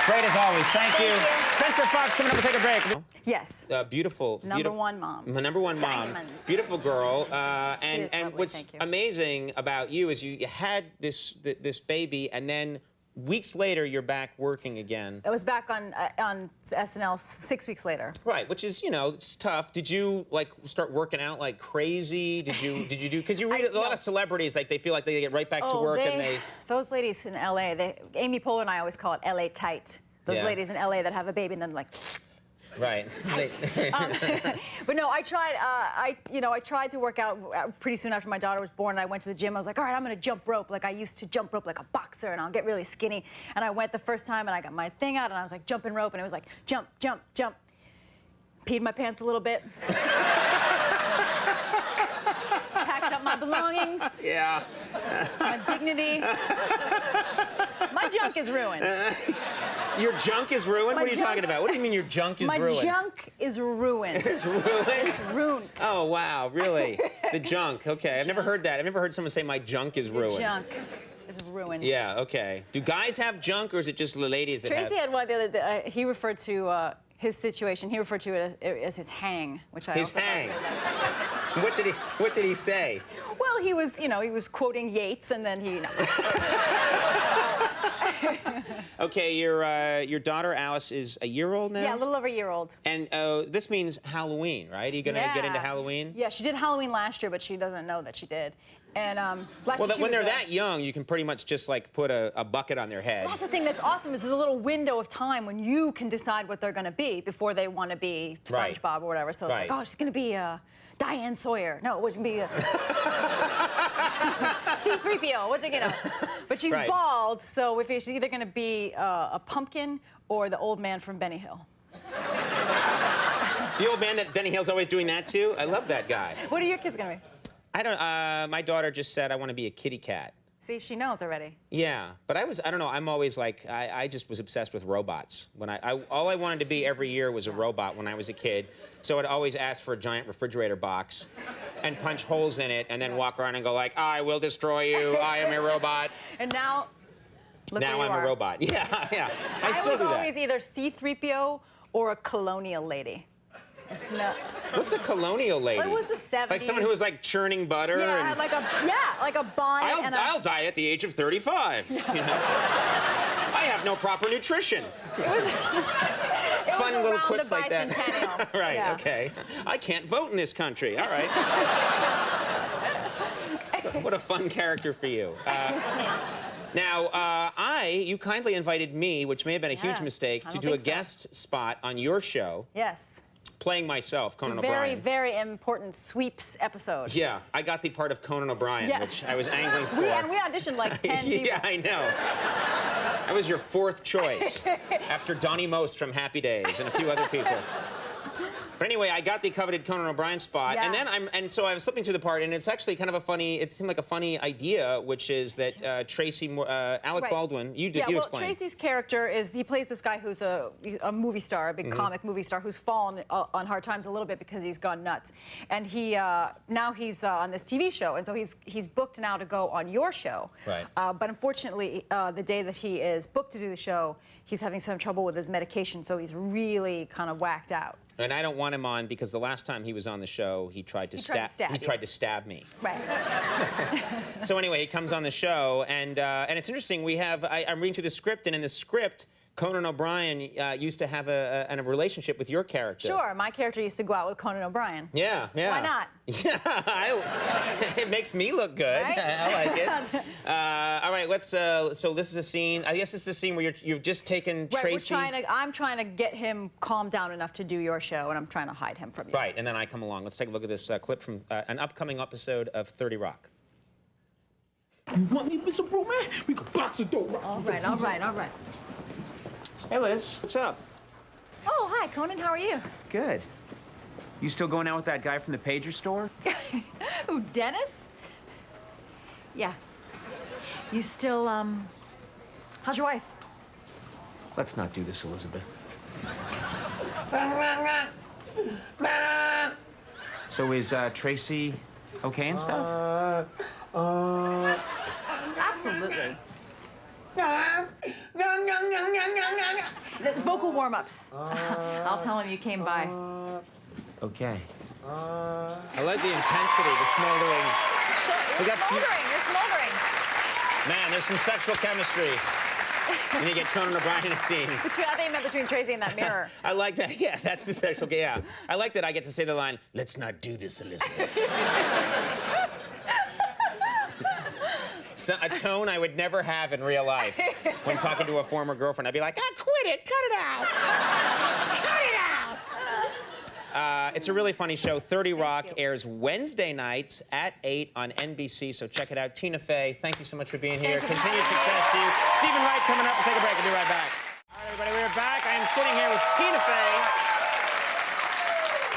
Great as always. Thank you. Spencer Fox coming up to take a break. Yes. Beautiful. Number one mom. My number one mom. Diamonds. Beautiful girl. She is lovely, what's thank you. amazing about you is you had this baby, and then weeks later you're back working again. I was back on SNL 6 weeks later. Right, which is, it's tough. Did you start working out like crazy? Did you do? Because you read a lot of celebrities, like they feel like they get right back to work and they. Those ladies in LA, Amy Poehler and I always call it LA tight. Those ladies in LA that have a baby and then like. Right. But no, I tried. I tried to work out pretty soon after my daughter was born. And I went to the gym. I was like, all right, I'm going to jump rope like I used to jump rope like a boxer, and I'll get really skinny. And I went the first time, and I got my thing out, and I was like jumping rope, and it was like jump, jump, jump. Peed my pants a little bit. Packed up my belongings. Yeah. My dignity. My junk is ruined. Your junk is ruined? What are you talking about? What do you mean your junk is ruined? My junk is ruined. It's ruined? It's ruined. Oh, wow, really? The junk, okay. I've never heard that. I've never heard someone say my junk is ruined. Your junk is ruined. Yeah, okay. Do guys have junk, or is it just the ladies that have? Tracy had one the other day. He referred to his situation. He referred to it as his hang, which I his also hang. What did he say? Well, he was, he was quoting Yeats, and then he. Okay, your daughter Alice is a year old now? Yeah, a little over a year old. And this means Halloween, right? Are you gonna get into Halloween? Yeah, she did Halloween last year, but she doesn't know that she did. And when they're that young, you can pretty much just put a bucket on their head. That's the thing that's awesome is there's a little window of time when you can decide what they're gonna be before they want to be SpongeBob or whatever. So it's like, oh, she's gonna be Diane Sawyer. No, it wouldn't be C-3PO. What's it gonna? But she's bald, so if she's either gonna be a pumpkin or the old man from Benny Hill. The old man that Benny Hill's always doing that too? I love that guy. What are your kids gonna be? I don't. My daughter just said I want to be a kitty cat. See, she knows already. Yeah, but I don't know. I'm always like, I just was obsessed with robots. When all I wanted to be every year was a robot when I was a kid. So I'd always ask for a giant refrigerator box and punch holes in it and then walk around and go like, I will destroy you. I am a robot. And now, look now where you I'm are. a robot. Yeah. I still do that. was always either C-3PO or a colonial lady. What's a colonial lady? Well, it was the 70s. Like someone who was like churning butter? Yeah, and... like a bonnet. I'll die at the age of 35. You know? I have no proper nutrition. It was Fun little quips like that. Right, yeah. Okay. I can't vote in this country. All right. What a fun character for you. Now, you kindly invited me, which may have been a huge mistake, to do a guest spot on your show. Yes. Playing myself, Conan O'Brien. O'Brien. Very important sweeps episode. Yeah, I got the part of Conan O'Brien, which I was angling for. We auditioned like 10 people. Yeah, I know. I was your fourth choice, after Donnie Most from Happy Days and a few other people. But anyway, I got the coveted Conan O'Brien spot, Yeah. and then so I was flipping through the part, and it's actually kind of a funny. It seemed like a funny idea, which is that Alec Baldwin. You explain. Tracy's character he plays this guy who's a movie star, a big comic movie star, who's fallen on hard times a little bit because he's gone nuts, and now he's on this TV show, and so he's booked now to go on your show. Right. But unfortunately, the day that he is booked to do the show, he's having some trouble with his medication, so he's really kind of whacked out. And I don't want him on because the last time he was on the show, he tried to stab me. Right. So anyway, he comes on the show, and it's interesting. I'm reading through the script, and in the script, Conan O'Brien used to have a relationship with your character. Sure, my character used to go out with Conan O'Brien. Yeah. Why not? Yeah, it makes me look good. Right? I like it. All right, let's. So this is a scene. I guess this is a scene where you've just taken Tracy. I'm trying to get him calmed down enough to do your show, and I'm trying to hide him from you. Right, and then I come along. Let's take a look at this clip from an upcoming episode of 30 Rock. You want me, Mr. Brewman? We can box the door. All right. Hey, Liz. What's up? Oh, hi, Conan. How are you? Good. You still going out with that guy from the pager store? Who, Dennis? Yeah. You still, how's your wife? Let's not do this, Elizabeth. So is Tracy okay and stuff? Absolutely. The vocal warm-ups. I'll tell him you came by. Okay. I like the intensity, the smoldering. You're smoldering. Man, there's some sexual chemistry when you get Conan O'Brien in a scene. I think you meant between Tracy and that mirror. I like that. Yeah, that's the sexual. Yeah, I like that. I get to say the line, "Let's not do this, Elizabeth." So, a tone I would never have in real life when talking to a former girlfriend. I'd be like, quit it, cut it out. Cut it out. It's a really funny show. 30 Rock airs Wednesday nights at 8 on NBC, so check it out. Tina Fey, thank you so much for being here. Continued success to you. Stephen Wright coming up. We'll take a break. We'll be right back. All right, everybody, we're back. I am sitting here with Tina Fey.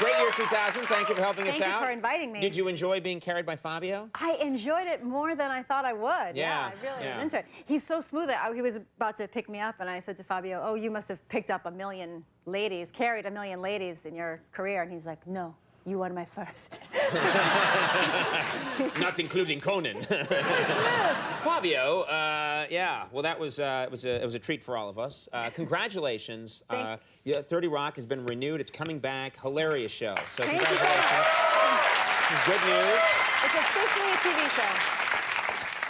Great year 2000. Thank you for helping us out. Thank you for inviting me. Did you enjoy being carried by Fabio? I enjoyed it more than I thought I would. Yeah, I really was into it. He's so smooth. He was about to pick me up, and I said to Fabio, "Oh, you must have picked up a million ladies, carried a million ladies in your career." And he's like, "No, you were my first." Not including Conan. Fabio, yeah. Well, that was it was a treat for all of us. Congratulations. 30 Rock has been renewed. It's coming back. Hilarious show. So congratulations. This is good news. It's officially a TV show.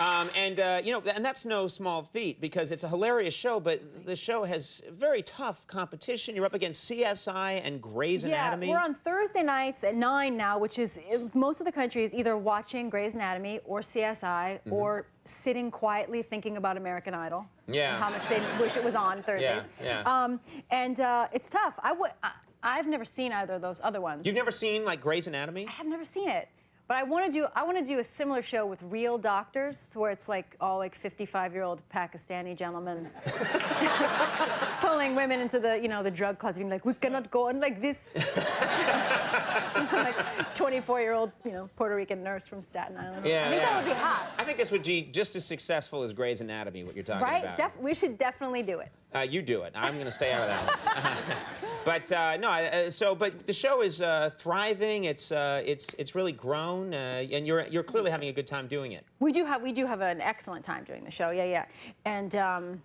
And that's no small feat because it's a hilarious show, but the show has very tough competition. You're up against CSI and Grey's Anatomy. Yeah, we're on Thursday nights at 9 now, which is most of the country is either watching Grey's Anatomy or CSI or sitting quietly thinking about American Idol. Yeah. How much they wish it was on Thursdays. Yeah. It's tough. I've never seen either of those other ones. You've never seen like Grey's Anatomy? I have never seen it. But I want to do a similar show with real doctors, where it's like all like 55-year-old Pakistani gentlemen pulling women into the drug closet, being like, "We cannot go on like this." And some like 24-year-old Puerto Rican nurse from Staten Island. Yeah, I think that would be hot. I think this would be just as successful as Grey's Anatomy. What you're talking about? Right? We should definitely do it. You do it. I'm going to stay out of that one. But but the show is thriving. It's really grown, and you're clearly having a good time doing it. We do have an excellent time doing the show. Yeah. And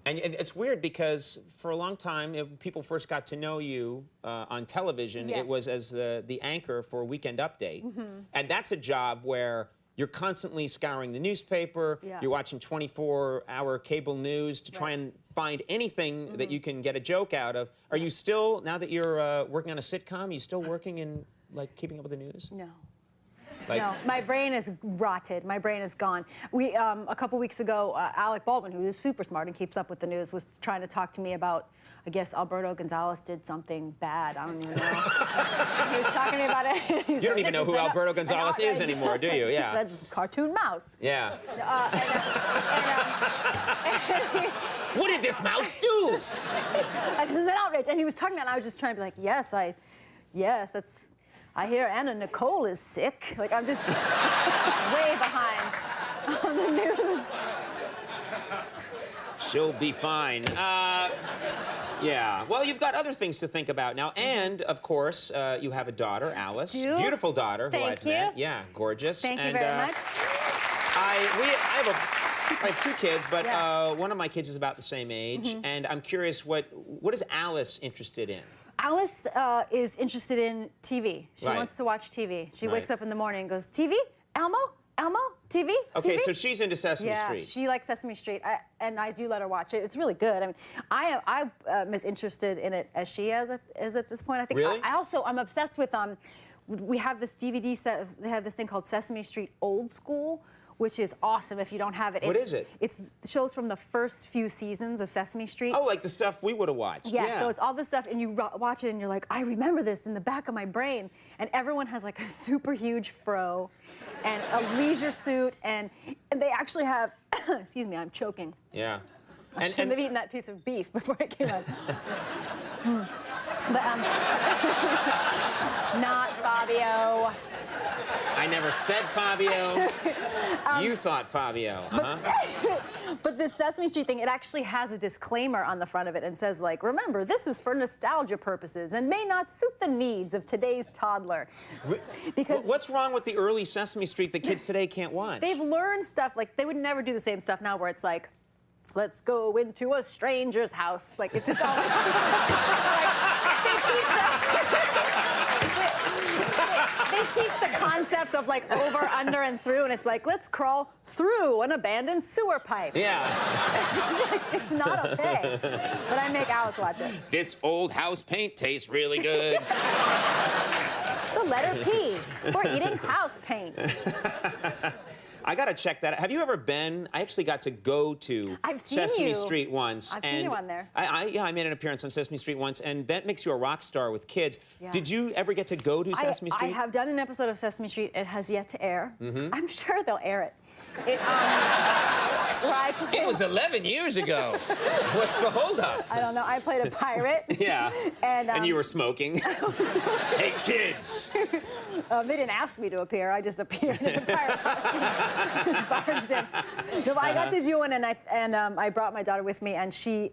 it's weird because for a long time, people first got to know you on television. Yes. It was as the anchor for Weekend Update, and that's a job where you're constantly scouring the newspaper. Yeah. You're watching 24-hour cable news to try and find anything that you can get a joke out of. Are you still, now that you're working on a sitcom, are you still working in, like, keeping up with the news? No. Like, no, my brain is rotted. My brain is gone. A couple weeks ago, Alec Baldwin, who is super smart and keeps up with the news, was trying to talk to me about, I guess Alberto Gonzalez did something bad. I don't even know. He was talking to me about it. You don't even know who Alberto Gonzalez is anymore, do you? Yeah. He said cartoon mouse. Yeah. What did this mouse do? This is an outrage. And he was talking about it, and I was just trying to be like, yes, yes, that's. I hear Anna Nicole is sick. Like, I'm just way behind on the news. She'll be fine. Yeah. Well, you've got other things to think about now, and of course, you have a daughter, Alice. Beautiful daughter who I've met. Yeah, gorgeous. Thank you very much. I have 2 kids, but one of my kids is about the same age, and I'm curious, what is Alice interested in? Alice is interested in TV. She wants to watch TV. She wakes up in the morning and goes, TV? Elmo? Elmo? TV? Okay, TV? So she's into Sesame Street. Yeah, she likes Sesame Street, and I do let her watch it. It's really good. I mean, I am as interested in it as she is at this point. I think. Really? I'm obsessed with we have this DVD set. They have this thing called Sesame Street Old School, which is awesome if you don't have it. What is it? It's shows from the first few seasons of Sesame Street. Oh, like the stuff we would have watched. Yeah, so it's all this stuff, and you watch it, and you're like, I remember this in the back of my brain. And everyone has like a super huge fro and a leisure suit, and they actually have, excuse me, I'm choking. Yeah. I shouldn't have eaten that piece of beef before it came out. But, not Fabio. I never said Fabio. You thought Fabio. But this Sesame Street thing, it actually has a disclaimer on the front of it and says, like, remember, this is for nostalgia purposes and may not suit the needs of today's toddler. Because what's wrong with the early Sesame Street that kids today can't watch? They've learned stuff, like, they would never do the same stuff now where it's like, let's go into a stranger's house. Like, it's just all like, they teach they teach the concepts of like over, under, and through, and it's like, let's crawl through an abandoned sewer pipe. Yeah. It's not okay. But I make Alice watch it. This old house paint tastes really good. The letter P for eating house paint. I gotta check that out. Have you ever been? I actually got to go to Sesame Street once. I've seen you on there. I made an appearance on Sesame Street once, and that makes you a rock star with kids. Yeah. Did you ever get to go to Sesame Street? I have done an episode of Sesame Street. It has yet to air. I'm sure they'll air it. It was 11 years ago. What's the holdup? I don't know. I played a pirate. Yeah. And you were smoking. Hey, kids. They didn't ask me to appear. I just appeared in a pirate costume. Barged in. No, I got to do one, and I brought my daughter with me, and she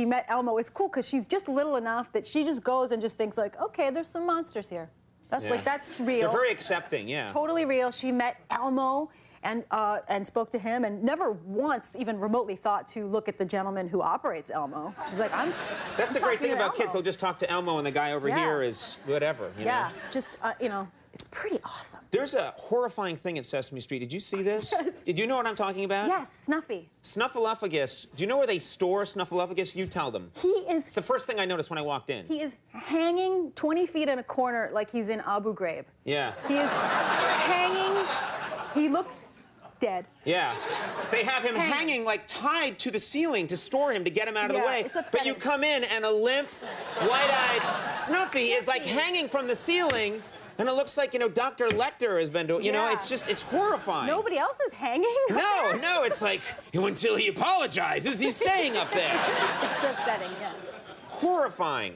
met Elmo. It's cool because she's just little enough that she just goes and just thinks like, okay, there's some monsters here. That's like, that's real. They're very accepting, yeah. Totally real. She met Elmo and spoke to him, and never once even remotely thought to look at the gentleman who operates Elmo. She's like, That's the great thing about kids. They'll just talk to Elmo, and the guy over here is whatever. You know? Just you know. It's pretty awesome. There's a horrifying thing at Sesame Street. Did you see this? Yes. Did you know what I'm talking about? Yes, Snuffy. Snuffleupagus. Do you know where they store Snuffleupagus? You tell them. It's the first thing I noticed when I walked in. He is hanging 20 feet in a corner like he's in Abu Ghraib. Yeah. He is hanging. He looks dead. Yeah. They have him hanging, like, tied to the ceiling to store him, to get him out of the way. It's upsetting. But you come in, and a limp, wide-eyed Snuffy is, like, hanging from the ceiling. And it looks like, you know, Dr. Lecter has been doing, you know, it's just, it's horrifying. Nobody else is hanging? No, it's like, until he apologizes, he's staying up there. It's upsetting, yeah. Horrifying.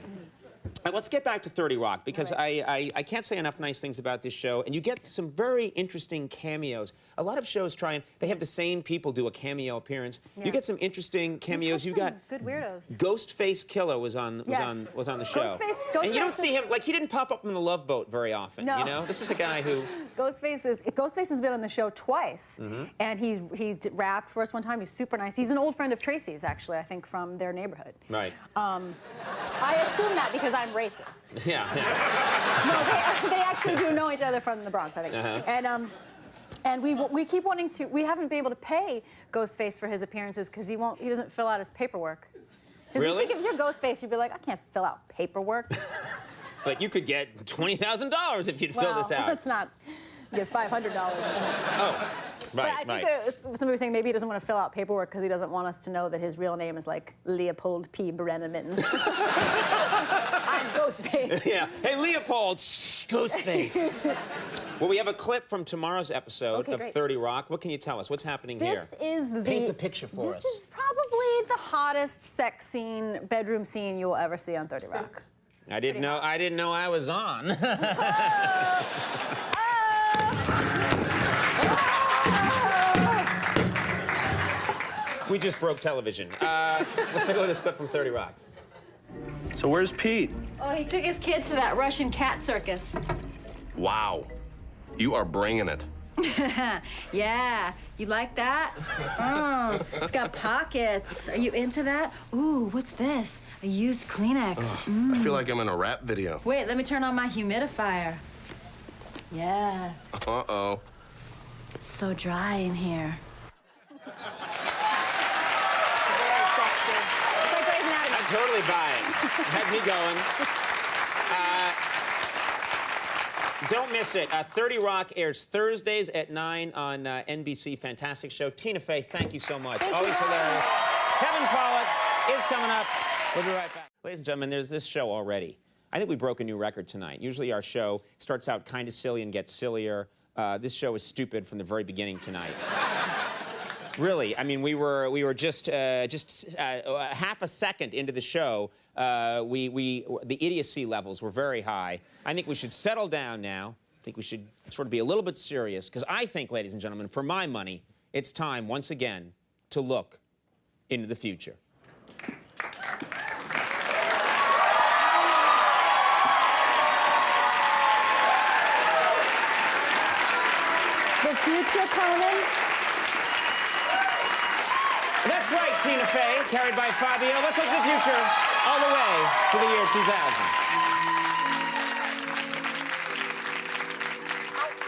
Let's get back to 30 Rock, because I can't say enough nice things about this show, and you get some very interesting cameos. A lot of shows they have the same people do a cameo appearance. Yeah. You get some interesting cameos. You got good weirdos. Ghostface Killer was on the show. Ghostface and you don't see him, like, he didn't pop up in the Love Boat very often, you know? This is a guy who... Ghostface has been on the show twice, and he rapped for us one time. He's super nice. He's an old friend of Tracy's, actually, I think, from their neighborhood. Right. I assume that because I'm racist. Yeah. No, they actually do know each other from the Bronx, I think. And we keep wanting to. We haven't been able to pay Ghostface for his appearances because he doesn't fill out his paperwork. Really? You think if you're Ghostface, you'd be like, I can't fill out paperwork. But you could get $20,000 if you'd fill this out. Well, it's not. You get $500 or something. Oh. Right, but I think somebody was saying maybe he doesn't want to fill out paperwork because he doesn't want us to know that his real name is like Leopold P. Brenneman. I'm Ghostface. Yeah. Hey, Leopold, Ghostface. Well, we have a clip from tomorrow's episode of 30 Rock. What can you tell us? What's happening here? Paint the picture for us. This is probably the hottest sex scene, bedroom scene you will ever see on 30 Rock. I didn't know I was on. We just broke television. Let's go with this clip from 30 Rock. So where's Pete? Oh, he took his kids to that Russian cat circus. Wow. You are bringing it. Yeah, you like that? Oh, it's got pockets. Are you into that? Ooh, what's this? A used Kleenex. I feel like I'm in a rap video. Wait, let me turn on my humidifier. Yeah. Uh-oh. It's so dry in here. I'd totally buy it. Had me going. Don't miss it. 30 Rock airs Thursdays at 9 on NBC. Fantastic show. Tina Fey, thank you so much. Always hilarious. Kevin Pollak is coming up. We'll be right back. Ladies and gentlemen, there's this show already. I think we broke a new record tonight. Usually our show starts out kind of silly and gets sillier. This show is stupid from the very beginning tonight. Really, I mean, we were just half a second into the show. The idiocy levels were very high. I think we should settle down now. I think we should sort of be a little bit serious, because I think, ladies and gentlemen, for my money, it's time once again to look into the future. The future, Conan? That's right, Tina Fey, carried by Fabio. Let's look to the future all the way to the year 2000.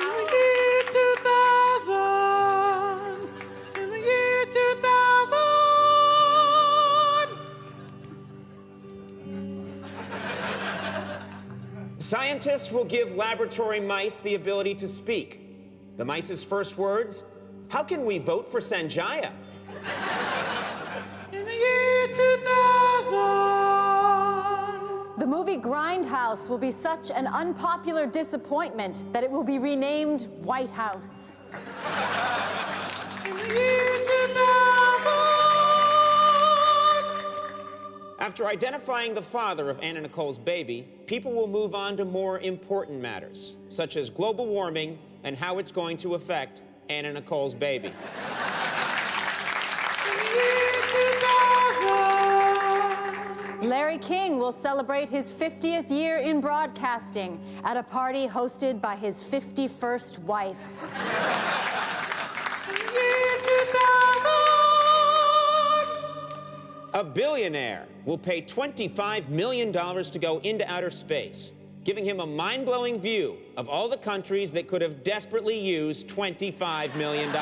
In the year 2000, in the year 2000. Scientists will give laboratory mice the ability to speak. The mice's first words, how can we vote for Sanjaya? In the year 2000. The movie Grindhouse will be such an unpopular disappointment that it will be renamed White House. In the year 2000. After identifying the father of Anna Nicole's baby, people will move on to more important matters, such as global warming and how it's going to affect Anna Nicole's baby. Larry King will celebrate his 50th year in broadcasting at a party hosted by his 51st wife. A billionaire will pay $25 million to go into outer space, giving him a mind-blowing view of all the countries that could have desperately used $25 million.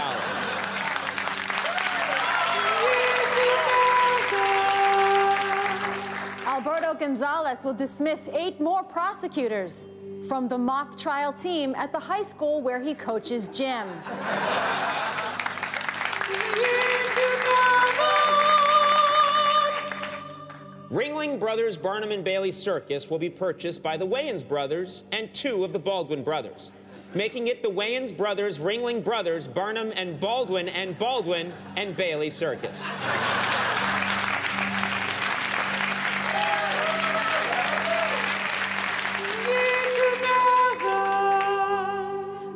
Alberto Gonzalez will dismiss 8 more prosecutors from the mock trial team at the high school where he coaches gym. Ringling Brothers Barnum and Bailey Circus will be purchased by the Wayans brothers and 2 of the Baldwin brothers, making it the Wayans Brothers, Ringling Brothers, Barnum and Baldwin and Bailey Circus.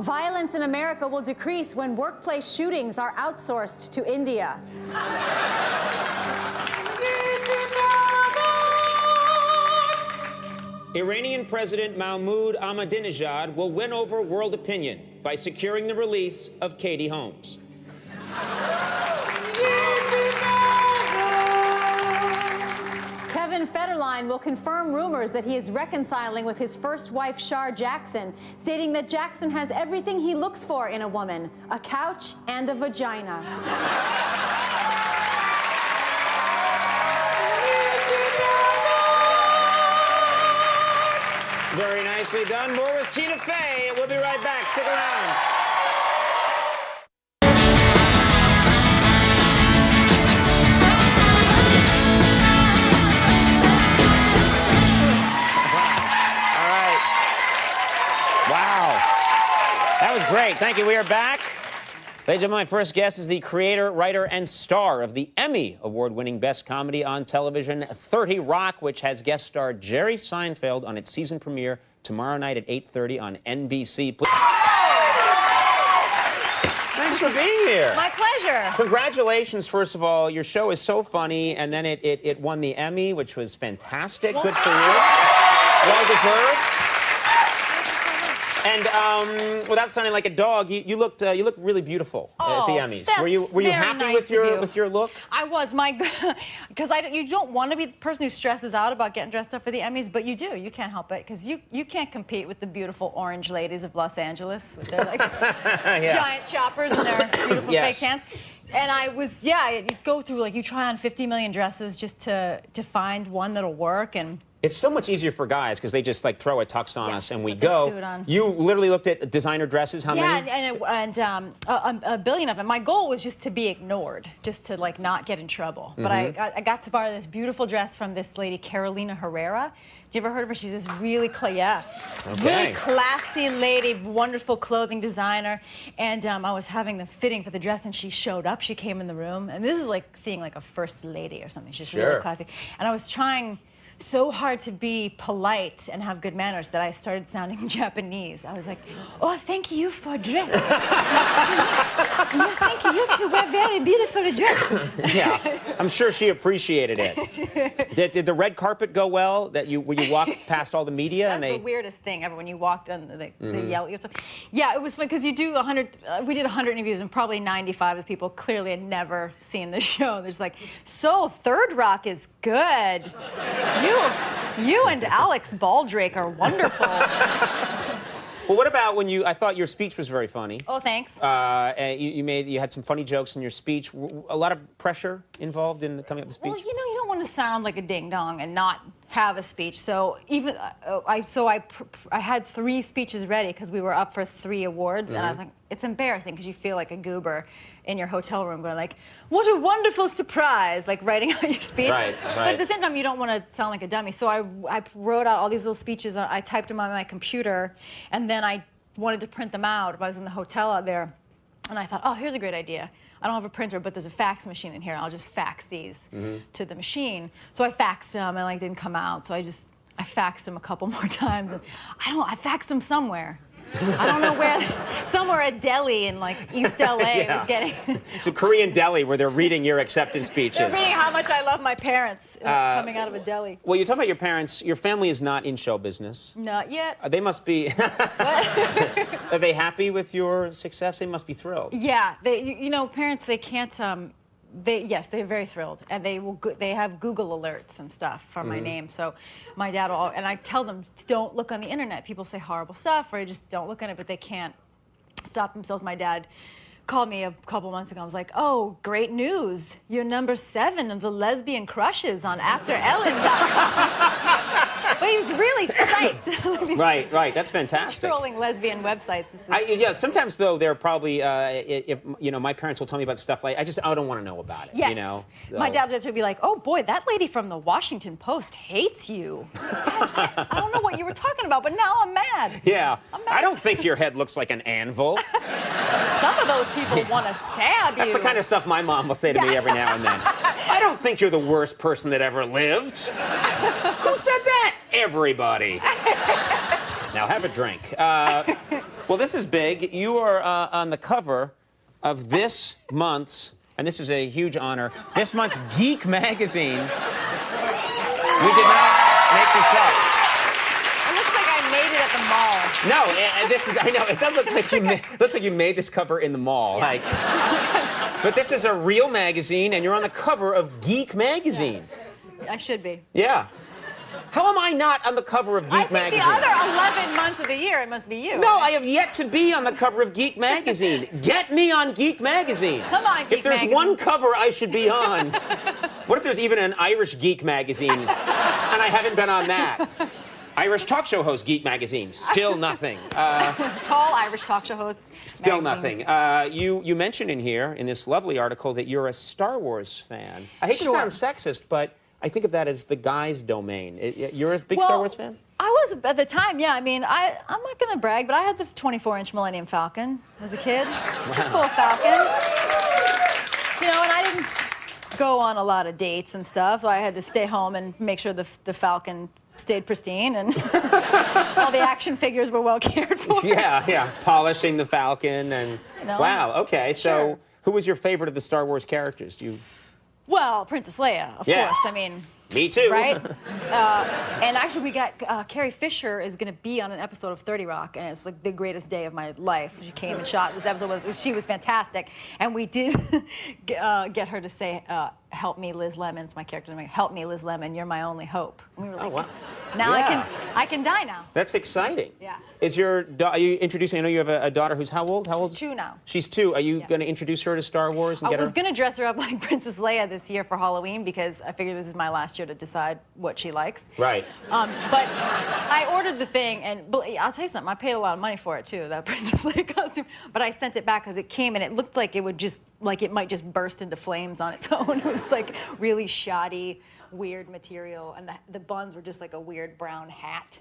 Violence in America will decrease when workplace shootings are outsourced to India. Iranian President Mahmoud Ahmadinejad will win over world opinion by securing the release of Katie Holmes. Kevin Federline will confirm rumors that he is reconciling with his first wife, Shar Jackson, stating that Jackson has everything he looks for in a woman, a couch and a vagina. Very nicely done. More with Tina Fey. We'll be right back. Stick around. All right. Wow. That was great. Thank you. We are back. Ladies and gentlemen, my first guest is the creator, writer, and star of the Emmy Award-winning Best Comedy on Television, 30 Rock, which has guest star Jerry Seinfeld on its season premiere tomorrow night at 8:30 on NBC. Thanks for being here. My pleasure. Congratulations, first of all. Your show is so funny, and then it won the Emmy, which was fantastic. Good for you. Well deserved. And without sounding like a dog, you looked really beautiful at the Emmys. Were you happy nice with your look? I was. Because you don't want to be the person who stresses out about getting dressed up for the Emmys, but you do. You can't help it because you can't compete with the beautiful orange ladies of Los Angeles with their like giant choppers and their beautiful fake tans. And I was, you go through you try on 50 million dresses just to find one that'll work. And it's so much easier for guys because they just throw a tux on us and we go. Suit on. You literally looked at designer dresses. How many? And a billion of them. My goal was just to be ignored, just to not get in trouble. But I got to borrow this beautiful dress from this lady, Carolina Herrera. You ever heard of her? She's this really, really classy lady, wonderful clothing designer. And I was having the fitting for the dress, and she showed up. She came in the room, and this is like seeing a first lady or something. She's really classy. And I was trying so hard to be polite and have good manners that I started sounding Japanese. I was like, oh, thank you for dress. Thank you, you two wear very beautiful dress. Yeah, I'm sure she appreciated it. Did the red carpet go well? When you walked past all the media? That's the weirdest thing ever when you walked on the yellow. Yeah, it was fun because you do 100. We did 100 interviews and probably 95 of the people clearly had never seen the show. There's so 3rd Rock is good. You and Alex Baldrake are wonderful. Well, what about when I thought your speech was very funny. Oh, thanks. You had some funny jokes in your speech. A lot of pressure involved in coming up with the speech? Well, you don't want to sound like a ding-dong and not have a speech. So even I had 3 speeches ready because we were up for 3 awards, and I was like, it's embarrassing because you feel like a goober in your hotel room going what a wonderful surprise, writing out your speech. Right. But at the same time, you don't want to sound like a dummy. So I wrote out all these little speeches. I typed them on my computer, and then I wanted to print them out. I was in the hotel out there, and I thought, oh, here's a great idea. I don't have a printer, but there's a fax machine in here. I'll just fax these to the machine. So I faxed them, and didn't come out. So I faxed them a couple more times, and I faxed them somewhere. I don't know where. Somewhere at Delhi in East LA was getting. It's a Korean deli where they're reading your acceptance speeches. They're reading how much I love my parents coming out of a deli. Well, you talk about your parents. Your family is not in show business. Not yet. They must be. Are they happy with your success? They must be thrilled. Yeah, parents, they can't. Yes, they're very thrilled, and they have Google alerts and stuff for my name. So my dad and I tell them, don't look on the internet. People say horrible stuff, or just don't look on it, but they can't stop themselves. My dad called me a couple months ago. I was like, oh, great news. You're number 7 of the lesbian crushes on After Ellen. But he was really psyched. Right. That's fantastic. Trolling lesbian websites. Sometimes though they're probably my parents will tell me about stuff I don't want to know about it. Yes. My dad would be like, oh boy, that lady from the Washington Post hates you. Dad, I don't know what you were talking about, but now I'm mad. Yeah. I'm mad. I don't think your head looks like an anvil. Some of those people want to stab you. That's the kind of stuff my mom will say to me every now and then. I don't think you're the worst person that ever lived. Who said that? Everybody. Now have a drink. Well, this is big. You are on the cover of this month's, and this is a huge honor, this month's Geek magazine. We did not make this up. It looks like I made it at the mall. No, I know, it does look like you made this cover in the mall. Yeah. But this is a real magazine, and you're on the cover of Geek magazine. Yeah. I should be. Yeah. How am I not on the cover of Geek magazine? The other 11 months of the year, it must be you. No, I have yet to be on the cover of Geek magazine. Get me on Geek magazine. Come on, Geek If there's one cover I should be on, what if there's even an Irish Geek magazine and I haven't been on that? Irish talk show host, Geek magazine, still nothing. Tall Irish talk show host. Still magazine. nothing. You mentioned in here, in this lovely article, that you're a Star Wars fan. I hate to sound sexist, but I think of that as the guy's domain. You're a big Star Wars fan? I was at the time, yeah. I mean, I'm not gonna brag, but I had the 24-inch Millennium Falcon as a kid. Just full Falcon. You know, and I didn't go on a lot of dates and stuff, so I had to stay home and make sure the Falcon stayed pristine and all the action figures were well cared for. Yeah, polishing the Falcon and wow. Okay, so who was your favorite of the Star Wars characters? Well, Princess Leia, of course. I mean. Me too. Right? And actually, we got Carrie Fisher is going to be on an episode of 30 Rock, and it's like the greatest day of my life. She came and shot this episode. She was fantastic, and we did get her to say, "Help me, Liz Lemon's my character. Help me, Liz Lemon. You're my only hope." And we were like, wow. Now I can die now. That's exciting. Yeah. Are you introducing? I know you have a daughter who's how old? She's 2 now. She's 2. Are you going to introduce her to Star Wars and I was going to dress her up like Princess Leia this year for Halloween because I figured this is my last year to decide what she likes. Right. But I ordered the thing, and I'll tell you something. I paid a lot of money for it too, that Princess Leia costume. But I sent it back because it came and it looked like it would just it might just burst into flames on its own. It was like really shoddy, weird material, and the buns were just like a weird brown hat.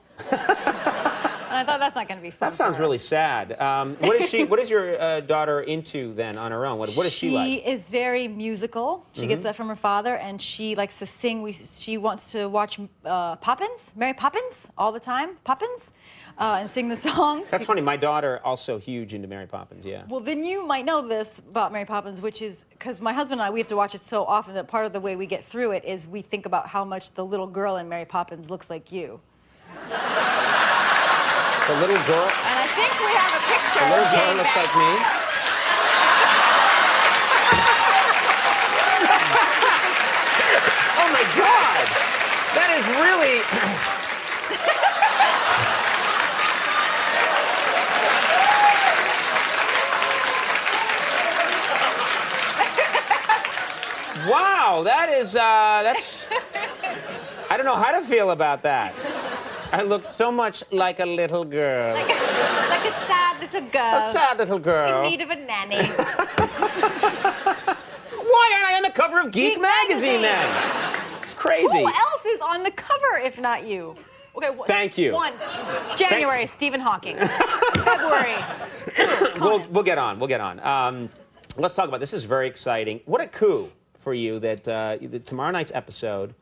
And I thought that's not going to be fun. That sounds really sad. What is she? What is your daughter into then on her own? What is she like? She is very musical. She gets that from her father, and she likes to sing. She wants to watch Poppins, Mary Poppins, all the time. Poppins. And sing the songs. That's funny. My daughter also huge into Mary Poppins. Yeah. Well, then you might know this about Mary Poppins, which is because my husband and I, we have to watch it so often that part of the way we get through it is we think about how much the little girl in Mary Poppins looks like you. The little girl. And I think we have a picture. The little girl looks like me. Oh my God! That is really. Wow, that's, I don't know how to feel about that. I look so much like a little girl. Like a sad little girl. A sad little girl. In need of a nanny. Why aren't I on the cover of Geek Magazine then? It's crazy. Who else is on the cover if not you? Okay, thank you. Once. January, Thanks. Stephen Hawking. February. We'll get on. We'll get on. Let's talk about this. This is very exciting. What a coup for you that tomorrow night's episode,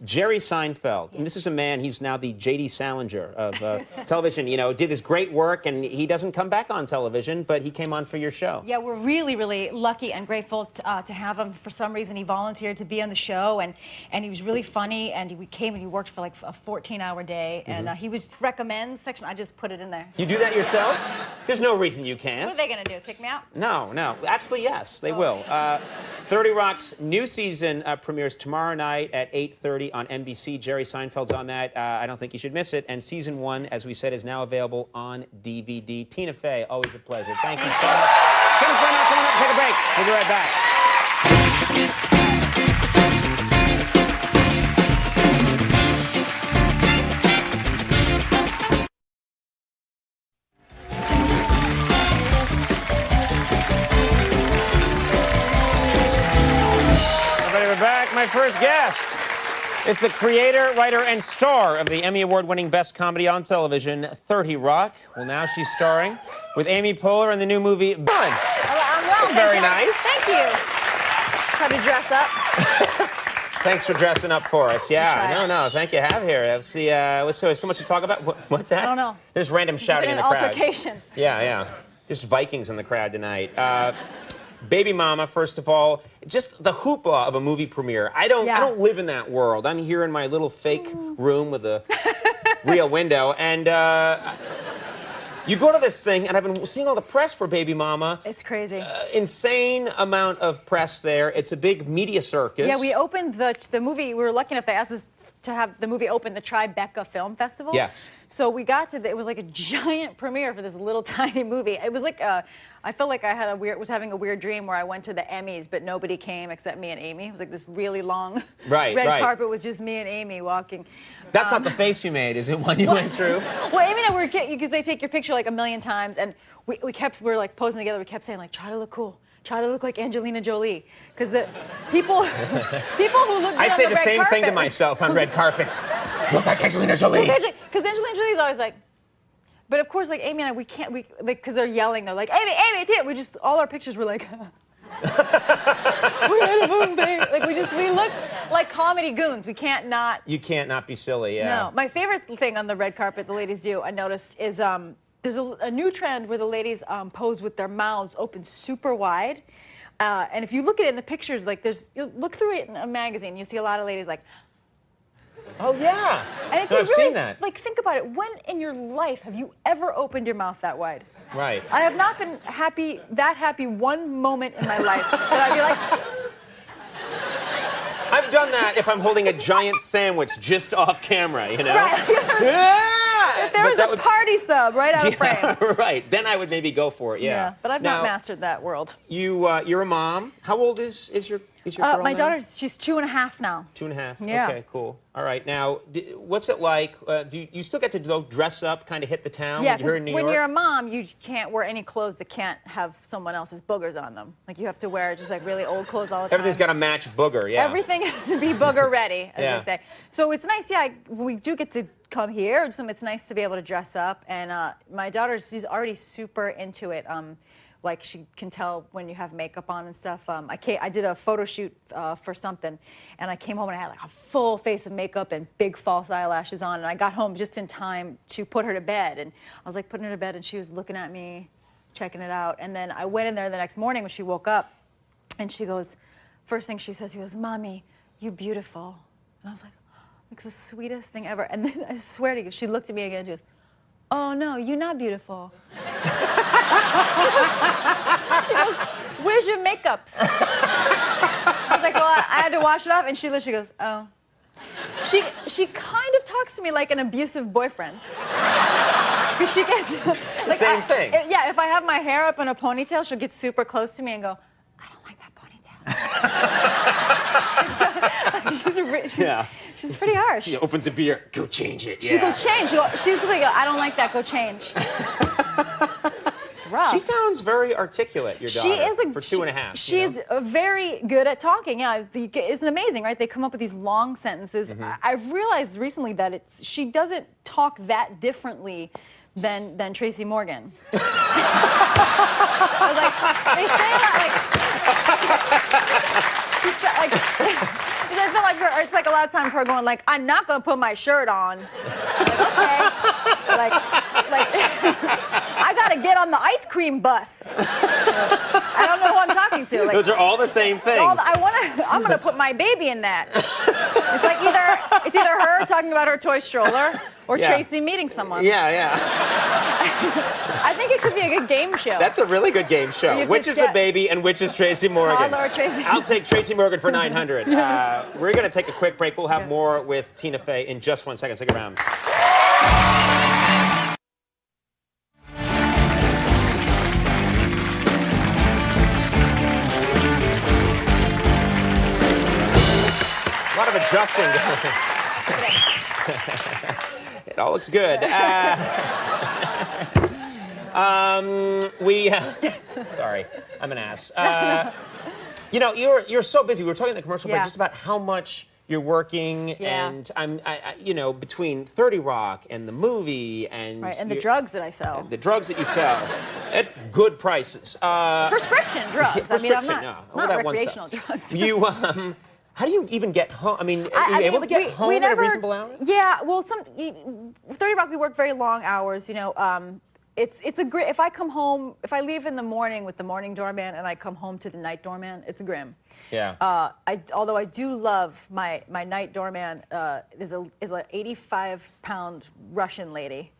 Jerry Seinfeld, and this is a man, he's now the J.D. Salinger of television, you know, did this great work, and he doesn't come back on television, but he came on for your show. Yeah, we're really, really lucky and grateful to have him. For some reason, he volunteered to be on the show, and he was really funny, and he came and he worked for like a 14-hour day, and he was recommends section. I just put it in there. You do that yourself? There's no reason you can't. What are they going to do, pick me out? No. Actually, yes, they will. 30 Rock's new season premieres tomorrow night at 8:30 on NBC. Jerry Seinfeld's on that. I don't think you should miss it. And season 1, as we said, is now available on DVD. Tina Fey, always a pleasure. Thank you so much. Tim Brennan coming up. Take a break. We'll be right back. We're back. My first guest is the creator, writer, and star of the Emmy Award-winning Best Comedy on Television, 30 Rock. Well, now she's starring with Amy Poehler in the new movie, Fun. I'm well. Very nice. Thank you. How to dress up. Thanks for dressing up for us. Yeah, no, thank you. Have here. Let's see. So much to talk about. What's that? I don't know. There's random shouting in the crowd. Altercation. Yeah. There's Vikings in the crowd tonight. Baby Mama, first of all, just the hoopla of a movie premiere. I don't live in that world. I'm here in my little fake room with a real window, and you go to this thing, and I've been seeing all the press for Baby Mama. It's crazy. Insane amount of press there. It's a big media circus. Yeah, we opened the movie. We were lucky enough, they asked us to have the movie open the Tribeca Film Festival. Yes. So we got to it was like a giant premiere for this little tiny movie. It was like I felt like I had was having a weird dream where I went to the Emmys, but nobody came except me and Amy. It was like this really long red carpet with just me and Amy walking. That's not the face you made, is it, when you went through? Well, Amy and I were, because they take your picture like a million times, and we were like posing together. We kept saying like, try to look cool. try to look like Angelina Jolie, because the people who look good I on say the the red same carpet, thing to myself on red carpets. Look like Angelina Jolie. Because Angelina Jolie's always like, but of course, like Amy and I, we can't, because they're yelling, they're like, Amy, it's here. We just, all our pictures were like, we're at a moon, babe. Like we look like comedy goons. We can't not. You can't not be silly, yeah. No, my favorite thing on the red carpet the ladies do, I noticed, is there's a new trend where the ladies pose with their mouths open super wide. And if you look at it in the pictures, like you look through it in a magazine, you see a lot of ladies like, oh yeah. and if No, you I've really, seen that. Like, think about it. When in your life have you ever opened your mouth that wide? Right. I have not been that happy one moment in my life that I'd be like. I've done that if I'm holding a giant sandwich just off camera, you know? Right. If there was a party sub right out of frame. Right. Then I would maybe go for it, yeah. But I've not mastered that world. You're a mom. How old is your girl my now? daughter's, she's 2.5 now. 2.5? Yeah. Okay, cool. All right. Now, what's it like? Do you still get to go dress up, kind of hit the town Yeah, when you're in New York? when you're a mom, you can't wear any clothes that can't have someone else's boogers on them. Like, you have to wear just like really old clothes all the time. Everything's got to match booger, yeah. Everything has to be booger ready, as they say. So it's nice, we do get to come here. It's nice to be able to dress up. And my daughter, she's already super into it. Like, she can tell when you have makeup on and stuff. I did a photo shoot for something, and I came home and I had like a full face of makeup and big false eyelashes on, and I got home just in time to put her to bed. And I was like putting her to bed, and she was looking at me, checking it out. And then I went in there the next morning when she woke up, and she goes, first thing she says, she goes, "Mommy, you're beautiful." And I was like the sweetest thing ever. And then I swear to you, she looked at me again and she goes, "Oh no, you're not beautiful." She goes, "Where's your makeup?" I was like, "Well, I had to wash it off." And she goes, "Oh." She kind of talks to me like an abusive boyfriend. Because she gets It's like, the same thing. Yeah, if I have my hair up in a ponytail, she'll get super close to me and go, "I don't like that ponytail." She's pretty harsh. She opens a beer, go change it. She goes, "Change." She's like, "I don't like that, go change." It's rough. She sounds very articulate, your daughter, She is for 2.5. She's very good at talking. Yeah, isn't amazing, right? They come up with these long sentences. I've realized recently that she doesn't talk that differently than Tracy Morgan. Like, they say that, I feel like it's like a lot of time for her going like, "I'm not gonna put my shirt on." Like, okay. Like I gotta get on the ice cream bus. I don't know who I'm talking to. Like, those are all the same things. I'm gonna put my baby in that. It's like it's either her talking about her toy stroller or Tracy meeting someone. Yeah. I think it could be a good game show. That's a really good game show. Which is the baby and which is Tracy Morgan? Toddler or Tracy. I'll take Tracy Morgan for 900. We're going to take a quick break. We'll have more with Tina Fey in just 1 second. Stick around. A lot of adjusting. It all looks good. Sorry, I'm an ass. You know, you're so busy. We were talking in the commercial break just about how much you're working, and you know, between 30 Rock and the movie and the drugs that I sell. The drugs that you sell at good prices. Prescription drugs. Yeah, I mean, I'm not that recreational drugs. You how do you even get home? I mean, are you able to get home at a reasonable hour? Yeah, well, 30 Rock, we work very long hours. You know, it's a great. If I come home, if I leave in the morning with the morning doorman and I come home to the night doorman, it's grim. Yeah. Although I do love my night doorman is an 85-pound Russian lady